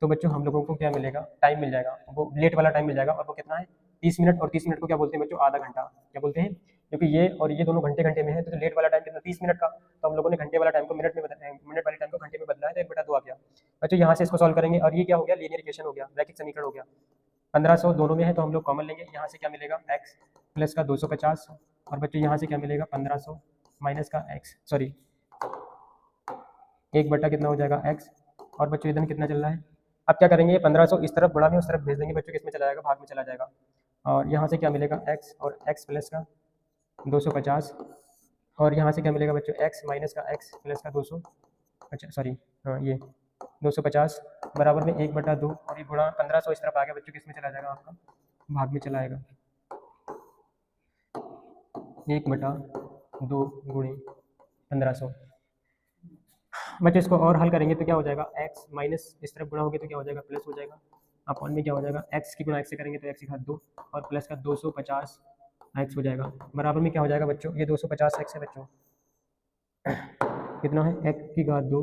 तो बच्चों हम लोगों को क्या मिलेगा, टाइम मिल जाएगा, वो लेट वाला टाइम मिल जाएगा, और वो कितना है 30 मिनट, और 30 मिनट को क्या बोलते हैं बच्चों, आधा घंटा क्या बोलते हैं, क्योंकि ये और ये दोनों घंटे घंटे में है, तो लेट वाला टाइम कितना 30 मिनट का, तो हम लोगों ने घंटे वाला टाइम को मिनट में बदला, मिनट वाले टाइम को घंटे में बदला है, तो 1/2 आ गया बच्चों। यहाँ से इसको सॉल्व करेंगे और ये क्या हो गया, लीनियर इक्वेशन हो गया, रैखिक समीकरण हो गया। 1500 दोनों में है तो हम लोग कॉमन लेंगे, यहाँ से क्या मिलेगा x प्लस का 250, और बच्चों यहाँ से क्या मिलेगा 1500 माइनस का x, सॉरी 1 बटा कितना हो जाएगा x, और बच्चों इधर कितना चल रहा है, अब क्या करेंगे 1500 इस तरफ बढ़ा में उस तरफ भेज देंगे बच्चों, किसमें चला जाएगा, भाग में चला जाएगा, और यहाँ से क्या मिलेगा x और x प्लस का 250, और यहाँ से क्या मिलेगा बच्चों x माइनस का x प्लस का 200, अच्छा सॉरी हाँ ये 250 बराबर में 1/2, और ये गुणा 1500 इस तरफ आ गया बच्चों, किसमें चला जाएगा आपका, भाग में चला आएगा, 1/2 गुणे 1500। बच्चों इसको और हल करेंगे तो क्या हो जाएगा, x माइनस इस तरफ गुणा होगी तो क्या हो जाएगा प्लस हो जाएगा, अपॉन में क्या हो जाएगा x की गुणा x से करेंगे तो x की घात 2 और प्लस का 250 x हो जाएगा, बराबर में क्या हो जाएगा बच्चों, ये 250 x है बच्चों, कितना है x की घात 2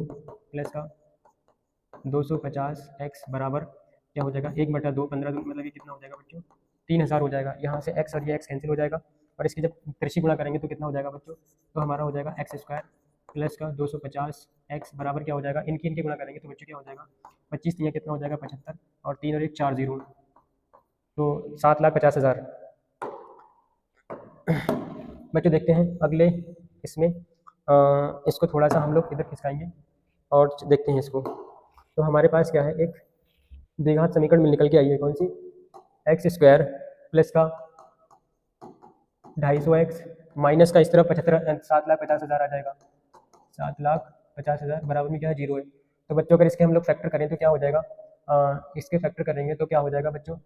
प्लस का 250 x बराबर क्या हो जाएगा 1/2, 15 मतलब ये कितना हो जाएगा बच्चों 3000 हो जाएगा। यहाँ से x और ये x कैंसिल हो जाएगा और इसकी जब तिरछी गुणा करेंगे तो कितना हो जाएगा बच्चों, तो हमारा हो जाएगा एक्स स्क्वायर प्लस का 250 x बराबर क्या हो जाएगा, इनकी गुणा करेंगे तो बच्चों क्या हो जाएगा, 25 3 कितना हो जाएगा 75 और 3 और 1 4 0, तो 7,50,000। बच्चों देखते हैं अगले इसमें इसको थोड़ा सा हम लोग इधर खिसकाएंगे और देखते हैं इसको। तो हमारे पास क्या है, एक द्विघात समीकरण में निकल के आई है, कौन सी, एक्स स्क्वायर प्लस का 250x माइनस का इस तरफ 75 7,50,000 आ जाएगा, 7,50,000 बराबर में क्या है, 0 है। तो बच्चों अगर इसके हम लोग फैक्टर करें तो क्या हो जाएगा, इसके फैक्टर करेंगे तो क्या हो जाएगा बच्चों,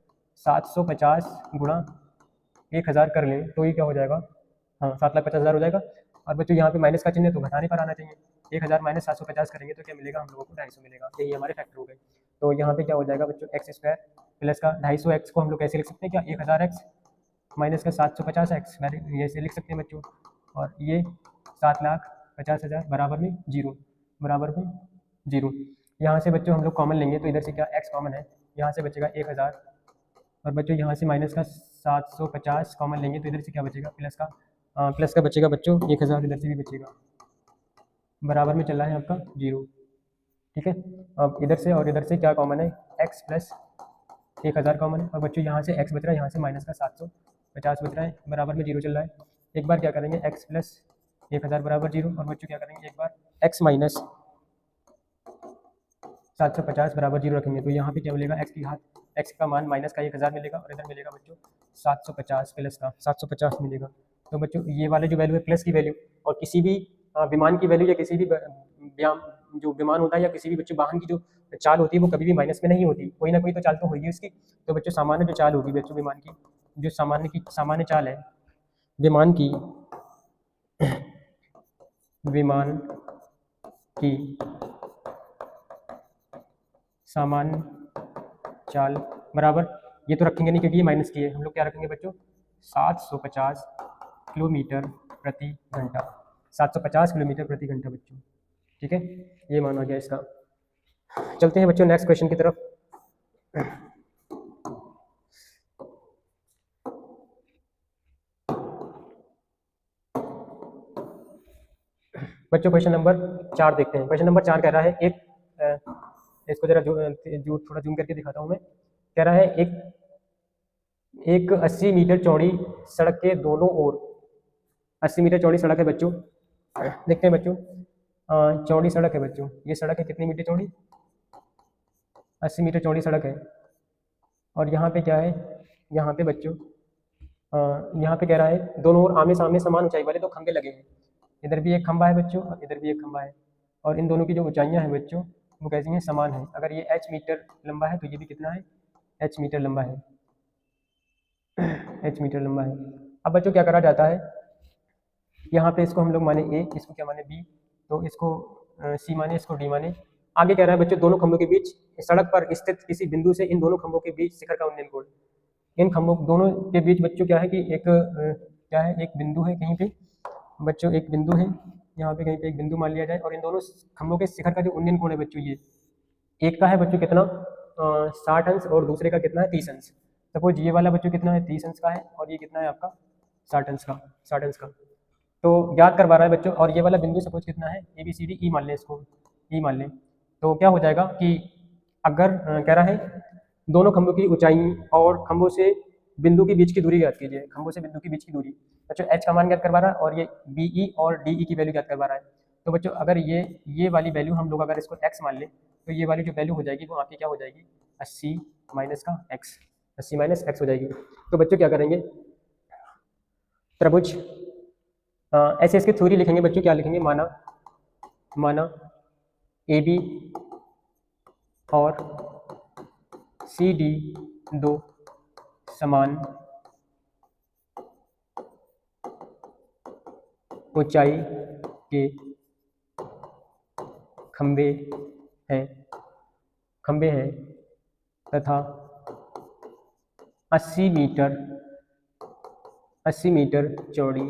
750 गुणा 1000 कर लें तो ये क्या हो जाएगा, हाँ 7,50,000 हो जाएगा। और बच्चों यहाँ पे माइनस का चिन्ह है तो घटाने पर आना चाहिए, 1000 माइनस 750 करेंगे तो क्या मिलेगा, हम लोगों को 250 मिलेगा। यही हमारे फैक्टर हो गए। तो यहाँ पे क्या हो जाएगा बच्चों, एक्स स्क्वायर प्लस का 250x को हम लोग कैसे लिख सकते हैं, क्या 1000x माइनस का 750x ये से लिख सकते हैं बच्चों, और ये 7,50,000 बराबर में 0, बराबर में 0। यहाँ से बच्चों हम लोग कॉमन लेंगे तो इधर से क्या x कॉमन है, यहाँ से बचेगा 1000 और बच्चों यहाँ से माइनस का 750 कॉमन लेंगे तो इधर से क्या बचेगा, प्लस का बचेगा बच्चों 1000, इधर से भी बचेगा, बराबर में चल रहा है आपका 0। ठीक है, अब इधर से और इधर से क्या कॉमन है, x प्लस 1000 कॉमन है और बच्चों यहाँ से x बच रहा है, यहाँ से माइनस का 750 बच रहा है, बराबर में 0 चल रहा है। एक बार क्या करेंगे, x प्लस 1000 बराबर 0 और बच्चों क्या करेंगे, एक बार x माइनस 750 बराबर 0 रखेंगे तो यहाँ पे क्या मिलेगा, x का मान माइनस का 1000 मिलेगा और इधर मिलेगा बच्चों 750 प्लस का 750 मिलेगा। तो बच्चों ये वाले जो वैल्यू है प्लस की वैल्यू, और किसी भी विमान की वैल्यू या किसी भी जो विमान होता है या किसी भी बच्चों वाहन की जो चाल होती है वो कभी भी माइनस में नहीं होती, कोई ना कोई तो चाल तो होगी उसकी। तो बच्चों सामान्य जो चाल होगी बच्चों विमान की, जो सामान्य चाल है विमान की सामान्य चाल बराबर, ये तो रखेंगे नहीं क्योंकि ये माइनस की है, हम लोग क्या रखेंगे बच्चों, 750 किलोमीटर प्रति घंटा, 750 किलोमीटर प्रति घंटा बच्चों। ठीक है, ये मान आ गया इसका। चलते हैं बच्चों नेक्स्ट क्वेश्चन की तरफ। बच्चों क्वेश्चन नंबर 4 देखते हैं। क्वेश्चन नंबर 4 कह रहा है इसको जरा जो थोड़ा जूम करके दिखाता हूँ मैं। कह रहा है एक 80 मीटर चौड़ी सड़क के दोनों ओर, 80 मीटर चौड़ी सड़क है बच्चों, देखते हैं बच्चों, चौड़ी सड़क है बच्चों, ये सड़क है कितनी मीटर चौड़ी, 80 मीटर चौड़ी सड़क है। और यहाँ पे क्या है, यहाँ पे बच्चों यहाँ पे कह रहा है दोनों ओर आमने सामने समान ऊंचाई वाले दो खंभे लगे हैं, इधर भी एक खंभा है बच्चों और इधर भी एक खंभा है, और इन दोनों की जो ऊंचाइयाँ हैं बच्चों वो कैसी हैं, समान है। अगर ये h मीटर लंबा है तो ये भी कितना है, h मीटर लंबा है, h मीटर लंबा है। अब बच्चों क्या करा जाता है, यहाँ पे इसको हम लोग माने a, इसको क्या माने b, तो इसको c माने, इसको d माने। आगे कह रहा है बच्चों दोनों खंभों के बीच सड़क पर स्थित किसी बिंदु से इन दोनों खंभों के बीच शिखर का उन्नयन कोण। इन खंभों दोनों के बीच बच्चों क्या है कि एक क्या है, एक बिंदु है कहीं पे बच्चों, एक बिंदु है यहाँ पे कहीं पे एक बिंदु मान लिया जाए, और इन दोनों खंभों के शिखर का जो उन्नयन कोण है बच्चों, ये एक का है बच्चों कितना 60 अंश और दूसरे का कितना है 30 अंश। सपोज ये वाला बच्चों कितना है 30 अंश का है और ये कितना है आपका 60 अंश का, 60 अंश का। तो ज्ञात करवा रहा है बच्चों, और ये वाला बिंदु सपोज कितना है ABCD E मान लें, इसको E मान लें। तो क्या हो जाएगा कि अगर कह रहा है दोनों खंभों की ऊंचाई और खंभों से बिंदु के बीच की दूरी ज्ञात कीजिए, खंभों से बिंदु के बीच की दूरी। बच्चों h का मान ज्ञात करवा रहा है और ये BE और DE की वैल्यू ज्ञात करवा रहा है। तो बच्चों अगर ये वाली वैल्यू हम लोग अगर इसको x मान लें तो ये वाली जो वैल्यू हो जाएगी वो आपकी क्या हो जाएगी, 80 माइनस का x, 80 माइनस x हो जाएगी। तो बच्चों क्या करेंगे, त्रिभुज ऐसे इसकी थ्योरी लिखेंगे बच्चों, क्या लिखेंगे, माना AB और CD दो समान ऊंचाई के खंभे हैं तथा 80 मीटर चौड़ी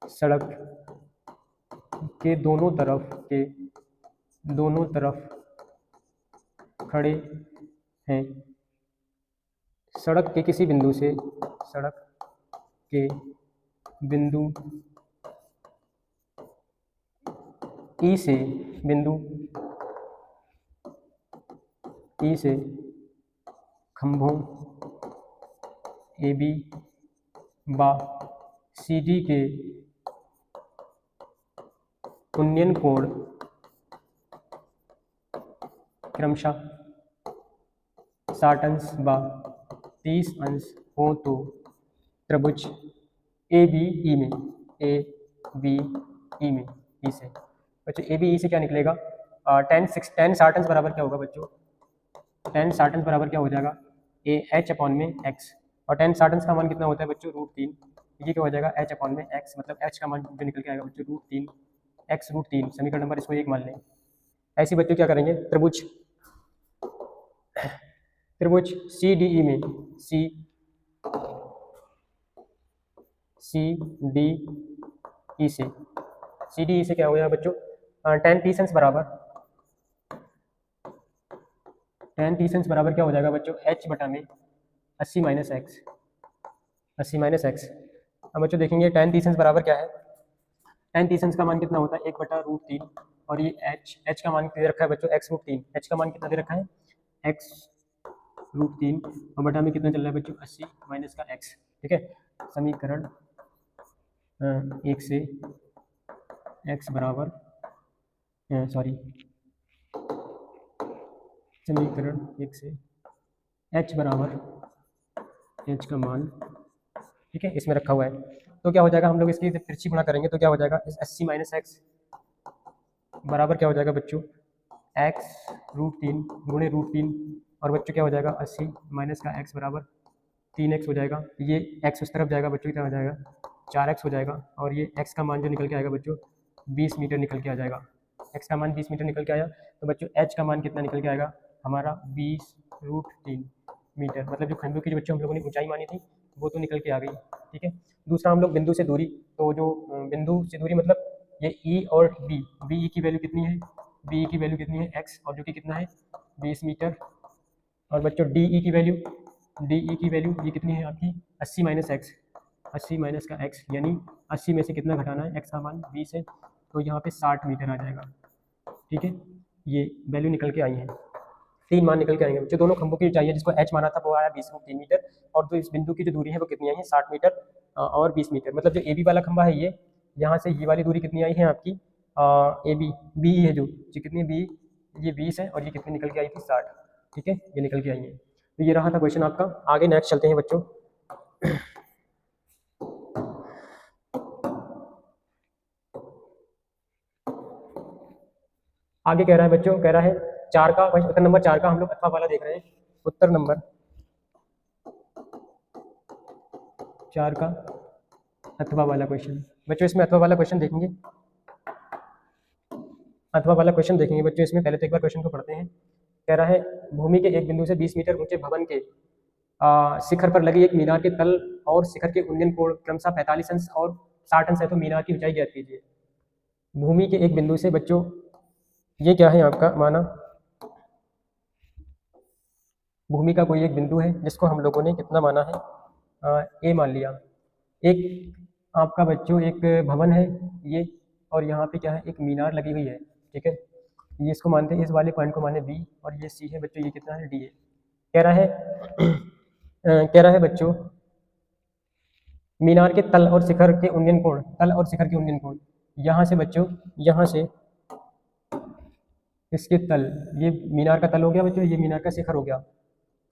सड़क के दोनों तरफ खड़े है सड़क के किसी बिंदु से, सड़क के बिंदु ई से, बिंदु ई से खंभों ए बी व सी डी के उन्नयन कोण क्रमशः 60 अंश व 30 अंश हो तो त्रिभुज ए बी ई में, ए बी ई में, ई से बच्चों ए बी ई से क्या निकलेगा, टेन 60 अंश बराबर क्या होगा बच्चों, 10 60 अंश बराबर क्या हो जाएगा, ए एच अपॉन में एक्स, और 10 60 अंश का मान कितना होता है बच्चों, √3, ये क्या हो जाएगा एच अपॉन में एक्स, मतलब एच का मान जो निकल के आएगा बच्चों √3 एक्स √3, समीकरण नंबर इसको 1 मान लें। ऐसे बच्चों क्या करेंगे, त्रिभुज सी डी ई में, सी डी ई से, सी डी ई से क्या हो जाएगा बच्चों, 10 30 अंश बराबर, 10 30 अंश बराबर क्या हो जाएगा बच्चों, h बटा में 80 माइनस एक्स, 80 माइनस एक्स। अब बच्चों देखेंगे 10 30 अंश बराबर क्या है, 10 30 अंश का मान कितना होता है, 1/√3, और ये h का मान दे रखा है बच्चों x√3, h का मान कितना दे रखा है x√3, और बटा में कितना चल रहा है बच्चों 80 माइनस का x, ठीक है। समीकरण 1 से x बराबर, सॉरी समीकरण 1 से h बराबर h का मान, ठीक है, इसमें रखा हुआ है, तो क्या हो जाएगा, हम लोग इसकी तिरछी गुणा करेंगे तो क्या हो जाएगा, इस 80 माइनस एक्स बराबर क्या हो जाएगा बच्चों, x√3 गुणे √3, और बच्चों क्या हो जाएगा 80 माइनस का x बराबर 3x हो जाएगा, ये x उस तरफ जाएगा बच्चों, क्या हो जाएगा 4x हो जाएगा, और ये x का मान जो निकल के आएगा बच्चों 20 मीटर निकल के आ जाएगा, x का मान 20 मीटर निकल के आया, तो बच्चों h का मान कितना निकल के आएगा हमारा 20√3 मीटर, मतलब जो खंभों की जो बच्चों हम लोगों ने ऊंचाई मानी थी वो तो निकल के आ गई, ठीक है। दूसरा हम लोग बिंदु से दूरी, तो जो बिंदु से दूरी मतलब ये ई और बी, बी की वैल्यू कितनी है, बी की वैल्यू कितनी है एक्स, और जो कि कितना है 20 मीटर, और बच्चों डी ई की वैल्यू, ये कितनी है आपकी 80 माइनस एक्स, 80 माइनस का एक्स, यानी 80 में से कितना घटाना है, एक्स का मान 20 है, तो यहाँ पे 60 मीटर आ जाएगा, ठीक है। ये वैल्यू निकल के आई है, 3 मान निकल के आएंगे बच्चों, दोनों खंभों की ऊंचाई है, जिसको एच माना था वो आया 20√3 मीटर, और जो इस बिंदु की जो दूरी है वो कितनी आई है 60 मीटर और 20 मीटर, मतलब जो ए बी वाला खंभा है ये, यहाँ से ये वाली दूरी कितनी आई है आपकी ए बी, बी है जो कितनी बी, ये 20 है, और ये कितनी निकल के आई थी 60, ठीक है, ये निकल के आई है। तो ये रहा था क्वेश्चन आपका। आगे नेक्स्ट चलते हैं बच्चों। आगे कह रहा है बच्चों, कह रहा है 4 का, उत्तर नंबर 4 का हम लोग अथवा वाला देख रहे हैं, उत्तर नंबर 4 का अथवा वाला क्वेश्चन। बच्चों इसमें अथवा वाला क्वेश्चन देखेंगे, अथवा वाला क्वेश्चन देखेंगे बच्चों इसमें, पहले तो एक बार क्वेश्चन को पढ़ते हैं। कह रहा है भूमि के एक बिंदु से 20 मीटर ऊंचे भवन के शिखर पर लगी एक मीनार के तल और शिखर के उन्नयन कोण क्रमशः 45 अंश और 60 अंश है, तो मीनार की ऊंचाई ज्ञात कीजिए। भूमि के एक बिंदु से बच्चों, ये क्या है आपका माना, भूमि का कोई एक बिंदु है जिसको हम लोगों ने कितना माना है ए मान लिया, एक आपका बच्चों एक भवन है ये, और यहाँ पे क्या है एक मीनार लगी हुई है, ठीक है, ये इसको मानते हैं, इस वाले पॉइंट को माने बी, और ये सी है बच्चों, ये कितना है डी है। कह रहा है कह रहा है बच्चों मीनार के तल और शिखर के उन्नयन कोण, तल और शिखर के उन्नयन कोण, यहाँ से बच्चों, यहाँ से इसके तल, ये मीनार का तल हो गया बच्चों, ये मीनार का शिखर हो गया,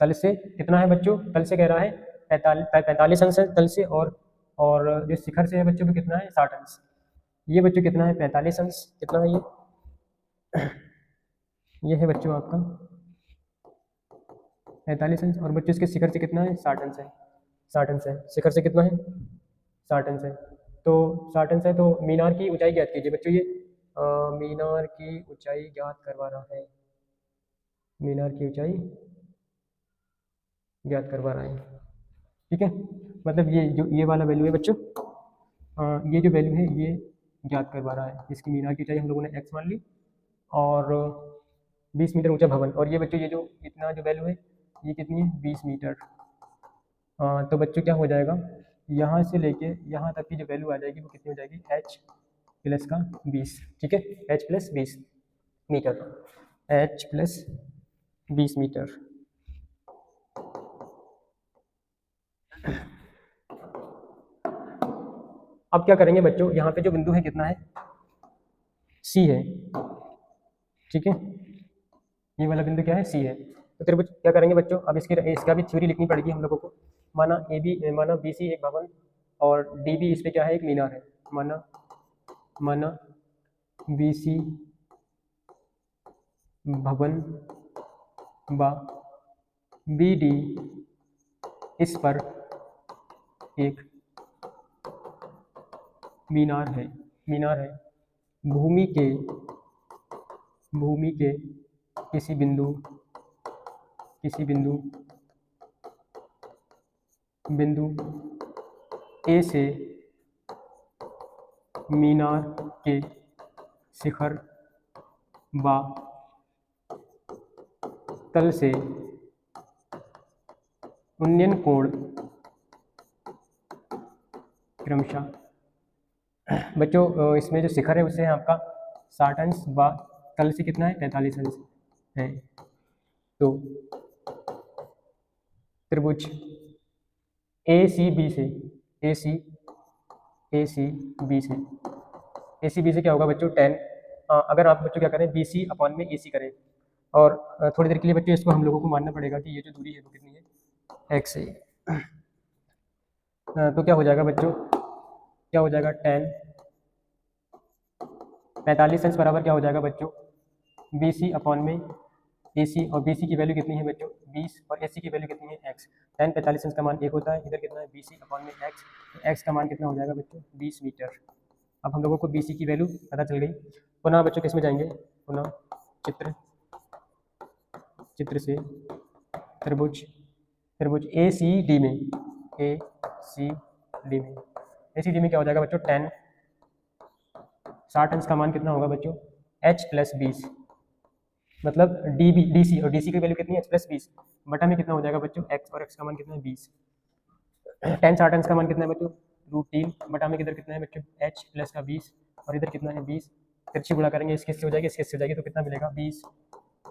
तल से कितना है बच्चों, तल से कह रहा है 45 अंश है तल से, और जो शिखर से है बच्चों वो कितना है 60 अंश, ये बच्चों कितना है 45 अंश, कितना है ये है बच्चों आपका 45 अंश, और बच्चों इसके शिखर से कितना है 60 अंश है, 60 अंश है, शिखर से कितना है 60 अंश है, तो 60 अंश है, तो मीनार की ऊंचाई ज्ञात कीजिए बच्चों, ये मीनार की ऊंचाई ज्ञात करवा रहा है, मीनार की ऊंचाई ज्ञात करवा रहा है, ठीक है, मतलब ये जो ये वाला वैल्यू है बच्चों, ये जो वैल्यू है ये ज्ञात करवा रहा है, इसकी मीनार की ऊंचाई हम लोगों ने x मान ली, और 20 मीटर ऊंचा भवन, और ये बच्चों ये जो इतना जो वैल्यू है ये कितनी है 20 मीटर। तो बच्चों क्या हो जाएगा, यहाँ से लेके यहाँ तक की जो वैल्यू आ जाएगी वो कितनी हो जाएगी h प्लस का 20। ठीक है, h plus 20 metre, h plus 20 metre. अब क्या करेंगे बच्चों, यहाँ पे जो बिंदु है कितना है, C है। ठीक है, ये वाला बिंदु क्या है, C है। तो फिर क्या करेंगे बच्चों, अब इसका भी थ्योरी लिखनी पड़ेगी हम लोगों को। माना माना BC एक भवन और DB इस पे क्या है, एक मीनार है। माना BC भवन व BD इस पर एक मीनार है। भूमि के किसी बिंदु A से मीनार के शिखर व तल से उन्नयन कोण क्रमशः, बच्चों इसमें जो शिखर है उससे आपका 60 अंश व तल से कितना है, 45 अंश है। तो त्रिभुज ACB से क्या होगा बच्चों, 10। अगर आप बच्चों क्या करें, BC अपॉन में AC करें, और थोड़ी देर के लिए बच्चों इसको हम लोगों को मानना पड़ेगा कि ये जो दूरी है वो कितनी है, x है। तो क्या हो जाएगा बच्चों, क्या हो जाएगा 10 45 अंश बराबर क्या हो जाएगा बच्चों, BC अपॉन में AC, और BC की वैल्यू कितनी है बच्चों 20, और AC की वैल्यू कितनी है x। 10 45 अंश का मान 1 होता है, इधर कितना है BC अपॉन में x, तो x का मान कितना हो जाएगा बच्चों 20 मीटर। अब हम लोगों को BC की वैल्यू पता चल गई। पुनः बच्चों किस में जाएंगे, पुनः चित्र से त्रिभुज ACD में क्या हो जाएगा बच्चों 10, 60 अंश का मान कितना होगा बच्चों h प्लस 20, मतलब DC, और DC की वैल्यू कितनी है h प्लस 20, बटा में कितना हो जाएगा बच्चों x, और x का मान कितना है 20। 10 60 अंश का मान कितना है बच्चों √3, बटा में किधर कितना है बच्चों h प्लस का 20, और इधर कितना है 20। तिरछी गुणा करेंगे, इसके से हो जाएगी, इसके से हो जाएगी, तो कितना मिलेगा 20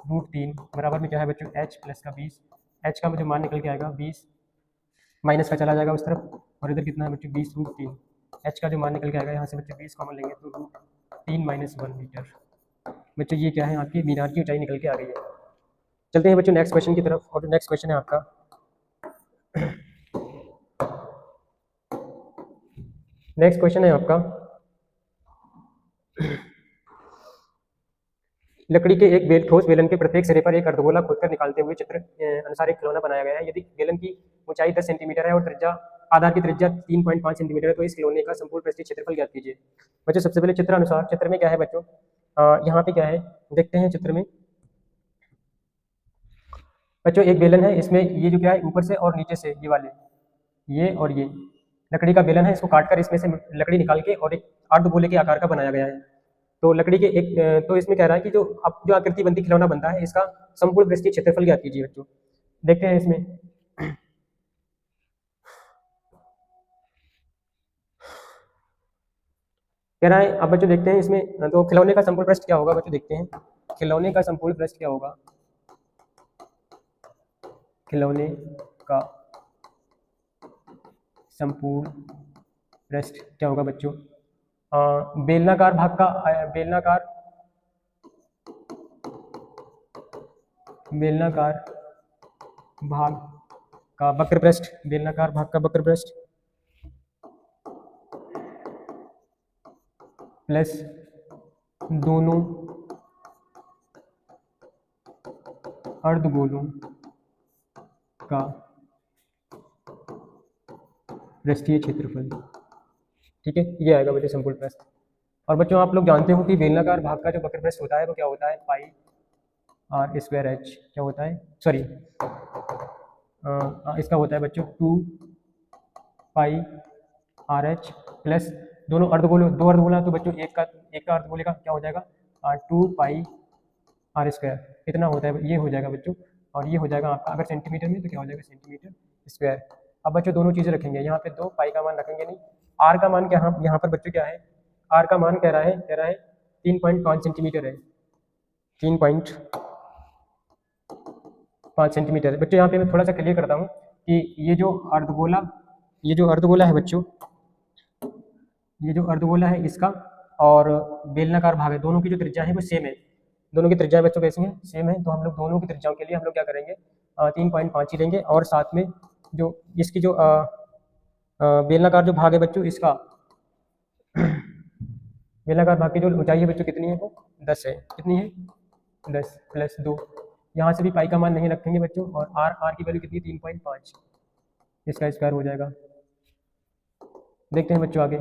√3 बराबर में क्या है बच्चों h प्लस का 20। h का मुझे मान निकल के आएगा 20, माइनस का चला जाएगा उस तरफ, और इधर कितना है बच्चों 20 √3। h का जो मान निकल के आएगा, यहाँ से बच्चों 20 कॉमन लेंगे तो √3 - 1 मीटर। बच्चों ये क्या है, आपकी मीनार की ऊंचाई निकल के आ गई है। चलते हैं बच्चों नेक्स्ट क्वेश्चन की तरफ, और नेक्स्ट क्वेश्चन है आपका लकड़ी के एक ठोस बेलन के प्रत्येक सिरे पर एक अर्धगोला खोदकर निकालते हुए चित्र अनुसार एक खिलौना बनाया गया है। यदि बेलन की ऊंचाई 10 सेंटीमीटर है और आधार की त्रिज्या 3.5 सेंटीमीटर है, तो इस खिलौने का संपूर्ण पृष्ठीय क्षेत्रफल ज्ञात कीजिए। बच्चों सबसे पहले चित्र अनुसार, चित्र में क्या है बच्चों, यहाँ पे क्या है देखते हैं। चित्र में बच्चों एक बेलन है, इसमें ये जो क्या है ऊपर से और नीचे से ये वाले, ये और ये लकड़ी का बेलन है, इसको काटकर इसमें से लकड़ी निकाल के और एक अर्धगोले के आकार का बनाया गया है। तो लकड़ी के तो इसमें कह रहा है कि जो अब जो आकृति बनती खिलौना बनता है, इसका संपूर्ण पृष्ठीय क्षेत्रफल ज्ञात कीजिए। बच्चों देखते हैं इसमें, कह रहा है, अब बच्चों देखते हैं इसमें, तो खिलौने का संपूर्ण पृष्ठ क्या होगा बच्चों, देखते हैं खिलौने का संपूर्ण पृष्ठ क्या होगा। खिलौने का संपूर्ण पृष्ठ क्या होगा बच्चों, बेलनाकार भाग का वक्र पृष्ठ, बेलनाकार भाग का वक्र पृष्ठ प्लस दोनों अर्धगोलों का पृष्ठीय क्षेत्रफल। ठीक है, ये आएगा बच्चों संपूर्ण पृष्ठ। और बच्चों आप लोग जानते हो कि बेलनाकार भाग का जो वक्र पृष्ठ होता है वो क्या होता है, पाई r²h क्या होता है, सॉरी इसका होता है बच्चों 2 पाई RH प्लस दो अर्धगोला, तो बच्चों एक का अर्धगोले का क्या हो जाएगा 2 पाई r², इतना होता है, ये हो जाएगा बच्चों और ये हो जाएगा आपका, अगर सेंटीमीटर में तो क्या हो जाएगा सेंटीमीटर स्क्वायर। अब बच्चों दोनों चीज़ें रखेंगे, यहाँ पे 2 पाई का मान रखेंगे नहीं। आर का मान क्या, हम यहाँ पर बच्चों क्या है, आर का मान कह रहा है 3.5 सेंटीमीटर है, 3.5 सेंटीमीटर है बच्चों। यहाँ पे मैं थोड़ा सा क्लियर करता हूँ कि ये जो अर्धगोला है बच्चों, ये जो अर्धगोला है इसका और बेलनाकार भाग है, दोनों की जो त्रिज्या है वो सेम है। दोनों की त्रिज्या बच्चों कैसी है, सेम है। तो हम लोग दोनों की त्रिज्याओं के लिए हम लोग क्या करेंगे, 3.5 ही लेंगे। और साथ में जो इसकी जो बेलनाकार जो भाग है बच्चों, इसका बेलनाकार भाग की जो ऊंचाई है बच्चों कितनी है, वो 10 है। कितनी है, 10 प्लस 2। यहाँ से भी पाई का मान नहीं रखेंगे बच्चों। और आर की वैल्यू कितनी है, 3.5, इसका स्क्वायर हो जाएगा। देखते हैं बच्चों आगे,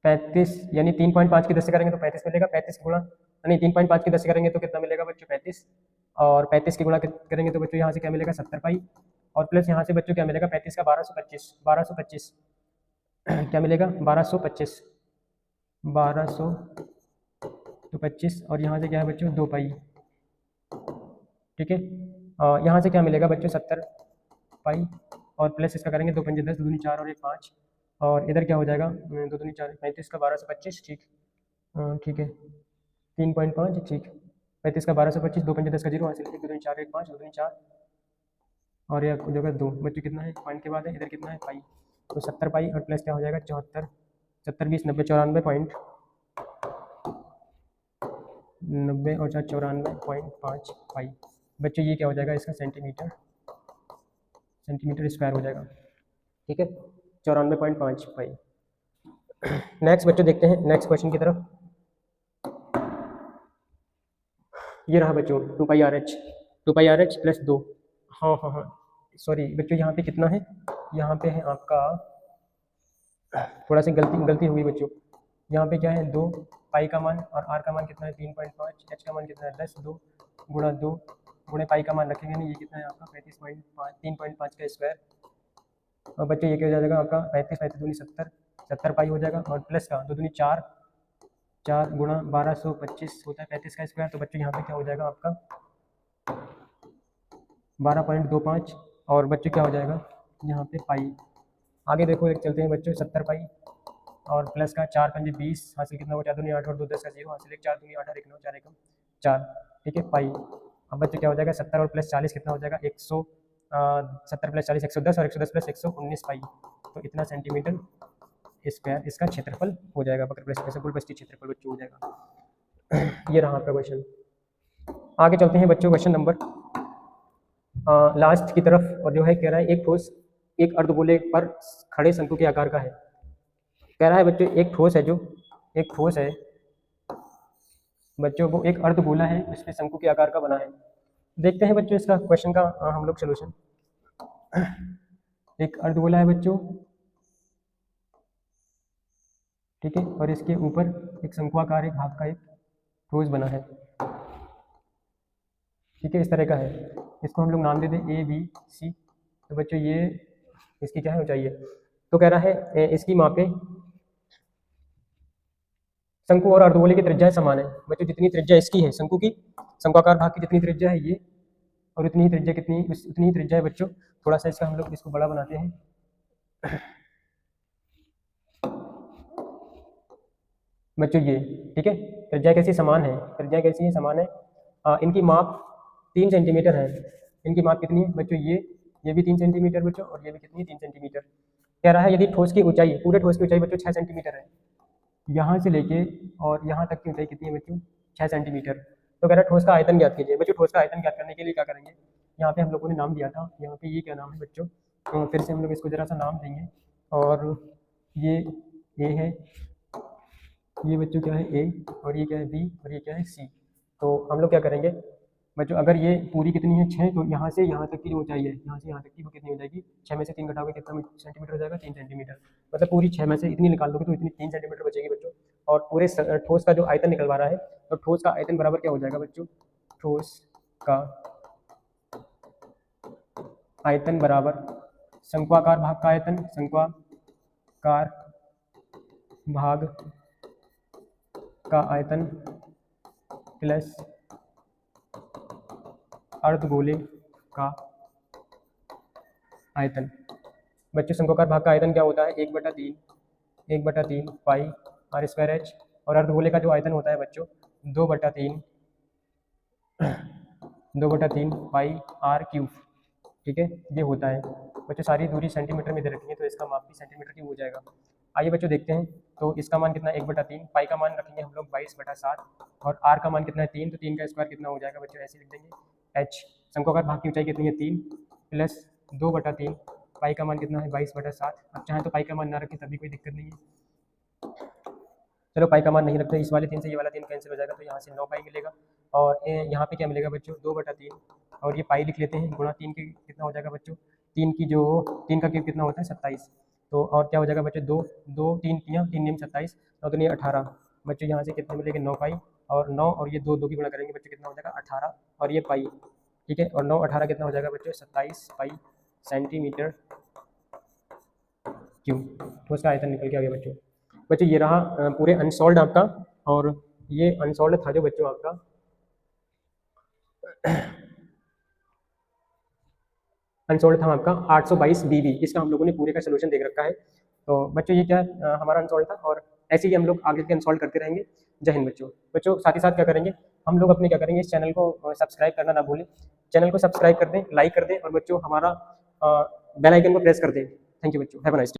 35 यानी 3.5 की 10 से करेंगे तो 35 मिलेगा, 35 की गुणा नहीं 3.5 की 10 से करेंगे तो कितना मिलेगा बच्चों 35, और 35 की गुणा करेंगे तो बच्चों यहाँ से क्या मिलेगा 70 पाई, और प्लस यहाँ से बच्चों क्या मिलेगा 35 का 1225 क्या मिलेगा 1225 तो 25, और यहाँ से क्या है बच्चों 2 पाई। ठीक है, यहाँ से क्या मिलेगा बच्चों 70 पाई, और प्लस इसका करेंगे 2 पंजे 10, 2 दूनी 4 और 1 5, और इधर क्या हो जाएगा 2 दूनी 4 35 का 1225। ठीक, ठीक है 3.5 ठीक, 35 का 1225, 2 पंजे 10 का 0, वहाँ से 1 2 दूनी 4 1 5, 2 दूनी 4 और यह जगह 2 बच्चों कितना है पॉइंट के बाद है, इधर कितना है पाई, तो 70 पाई और प्लस क्या हो जाएगा 74, 70 20 90 94 और 94.5 पाई। बच्चों ये क्या हो जाएगा इसका सेंटीमीटर स्क्वायर हो जाएगा। ठीक है 94.5 पाई। नेक्स्ट बच्चों देखते हैं नेक्स्ट क्वेश्चन की तरफ। ये रहा बच्चों 2 पाई आर एच प्लस 2। हाँ सॉरी बच्चों, यहाँ पे कितना है, यहाँ पे है आपका थोड़ा सी गलती हुई बच्चों। यहाँ पे क्या है 2 पाई का मान और आर का मान कितना है 3.5, एच का मान कितना है 10, 2 गुणा 2 गुणे पाई का मान रखेंगे नहीं, ये कितना है आपका 35.5, 3.5 का स्क्वायर। और बच्चों ये क्या हो जाएगा आपका 35 दूनी 70 पाई हो जाएगा, और प्लस का 2 दूनी 4 गुणा 1225 होता है 35 का स्क्वायर। तो बच्चों यहाँ पे क्या हो जाएगा आपका 12.25, और बच्चों क्या हो जाएगा यहाँ पे पाई। आगे देखो एक चलते हैं बच्चों 70 पाई और प्लस का 4 पंजे 20 हासिल कितना हुआ 4 दूनी 8 और 2 10 का 0 हासिल 1 4 दूनी 8 और 1 9 4 एकम 4। ठीक है पाई। अब बच्चों क्या हो जाएगा 70 और प्लस 40 कितना हो जाएगा 70 प्लस 40 110 और 110 प्लस 119 पाई। तो इतना सेंटीमीटर स्क्वायर इसका क्षेत्रफल हो जाएगा, वक्र प्लस क्षेत्रफल बच्चों हो जाएगा। ये रहा आपका क्वेश्चन। आगे चलते हैं बच्चों क्वेश्चन नंबर लास्ट की तरफ, और जो है कह रहा है एक ठोस एक अर्धगोले पर खड़े शंकु के आकार का है। कह रहा है बच्चों एक ठोस है बच्चों, वो एक अर्धगोला है इसमें शंकु के आकार का बना है। देखते हैं बच्चों इसका क्वेश्चन का हम लोग सोल्यूशन। एक अर्धगोला है बच्चों, ठीक है, और इसके ऊपर एक शंकुआकार एक भाग का एक ठोस बना है। ठीक है इस तरह का है, इसको हम लोग नाम दे दें ए बी सी। तो बच्चों ये इसकी क्या है ऊंचाई है। तो कह रहा है इसकी मापे शंकु और अर्धगोले की त्रिज्या समान है। बच्चों जितनी त्रिज्या इसकी है शंकु की, शंकुआकार भाग की जितनी त्रिज्या है ये, और उतनी ही त्रिज्या है बच्चों। थोड़ा सा इसका हम लोग इसको बड़ा बनाते हैं। बच्चों ये ठीक है त्रिज्या कैसी समान है, समान है। इनकी माप 3 सेंटीमीटर है। इनकी माप कितनी है बच्चों, ये भी 3 सेंटीमीटर बच्चों, और ये भी कितनी है 3 सेंटीमीटर। कह रहा है यदि ठोस की ऊंचाई, पूरे ठोस की ऊंचाई बच्चों 6 सेंटीमीटर है, यहाँ से लेके और यहाँ तक की ऊंचाई कितनी है बच्चों 6 सेंटीमीटर। तो कह रहा है ठोस का आयतन ज्ञात कीजिए। बच्चों ठोस का आयतन ज्ञात करने के लिए क्या करेंगे, यहाँ पे हम लोगों ने नाम दिया था, यहाँ पे ये क्या नाम है बच्चों, तो फिर से हम लोग इसको जरा सा नाम देंगे। और ये ए है, ये बच्चों क्या है ए, और ये क्या है बी, और ये क्या है सी। तो हम लोग क्या करेंगे बच्चों, अगर ये पूरी कितनी है 6, तो यहाँ से यहाँ तक की जो ऊंचाई है, यहाँ से यहाँ तक की वो कितनी हो जाएगी 6 में से 3 घटाओगे कितना सेंटीमीटर हो जाएगा 3 सेंटीमीटर। मतलब पूरी 6 में से इतनी निकाल दोगे तो इतनी 3 सेंटीमीटर बचेगी बच्चों। और पूरे ठोस का जो आयतन निकलवा रहा है, तो ठोस का आयतन बराबर क्या हो जाएगा बच्चों, ठोस का आयतन बराबर शंक्वाकार भाग का आयतन, शंक्वाकार भाग का आयतन प्लस अर्धगोले का आयतन। बच्चों शंक्वाकार भाग का आयतन क्या होता है? 1/3 पाई आर स्क्वायर एच, और अर्धगोले का जो आयतन होता है बच्चों 2/3 पाई आर क्यूब। ठीक है, ये होता है बच्चों। सारी दूरी सेंटीमीटर में दे रखी है तो इसका माप भी सेंटीमीटर की हो जाएगा। आइए बच्चों देखते हैं, तो इसका मान कितना है 1/3, पाई का मान रखेंगे हम लोग 22/7, और आर का मान कितना है 3, तो 3 का स्क्वायर कितना हो जाएगा बच्चों, ऐसे लिख देंगे एच। शंक्वाकार भाग की ऊंचाई कितनी है 3 प्लस 2/3, पाई का मान कितना है 22/7। अब चाहें तो पाई का मान ना रखें तभी कोई दिक्कत नहीं है। चलो पाई का मान नहीं रखते, इस वाले 3 से ये वाला 3 कैंसिल हो जाएगा, तो यहाँ से 9 पाई मिलेगा, और यहाँ पे क्या मिलेगा बच्चों 2/3, और ये पाई लिख लेते हैं, गुणा 3 की कितना हो जाएगा बच्चों, 3 का क्यूब कितना होता है 27, तो और क्या हो जाएगा बच्चों 2 2 3 3 27, 9 दूनी 18 बच्चों। यहाँ से कितने मिलेंगे 9 पाई, और 9 और ये 2 की गुणा करेंगे बच्चों, कितना हो जाएगा 18, और ये पाई। ठीक है, और 9 18 कितना हो जाएगा बच्चों 27 पाई सेंटीमीटर क्यूब। तो उसका आयतन निकल के आ गया बच्चों। बच्चों ये रहा पूरे अनसॉल्व आपका, और ये अनसॉल्व था जो बच्चों आपका अनसॉल्व था आपका 822 बीबी। इसका हम लोगों ने पूरे का सोल्यूशन देख रखा है। तो बच्चों ये क्या हमारा अनसॉल्व था, और ऐसे ही हम लोग आगे के अनसॉल्व करते रहेंगे। जय हिंद बच्चों। बच्चों साथ ही साथ क्या करेंगे हम लोग अपने, क्या करेंगे, इस चैनल को सब्सक्राइब करना ना भूलें। चैनल को सब्सक्राइब कर दें, लाइक कर दें, और बच्चों हमारा बेल आइकन को प्रेस कर दें। थैंक यू बच्चों, हैव अ नाइस डे।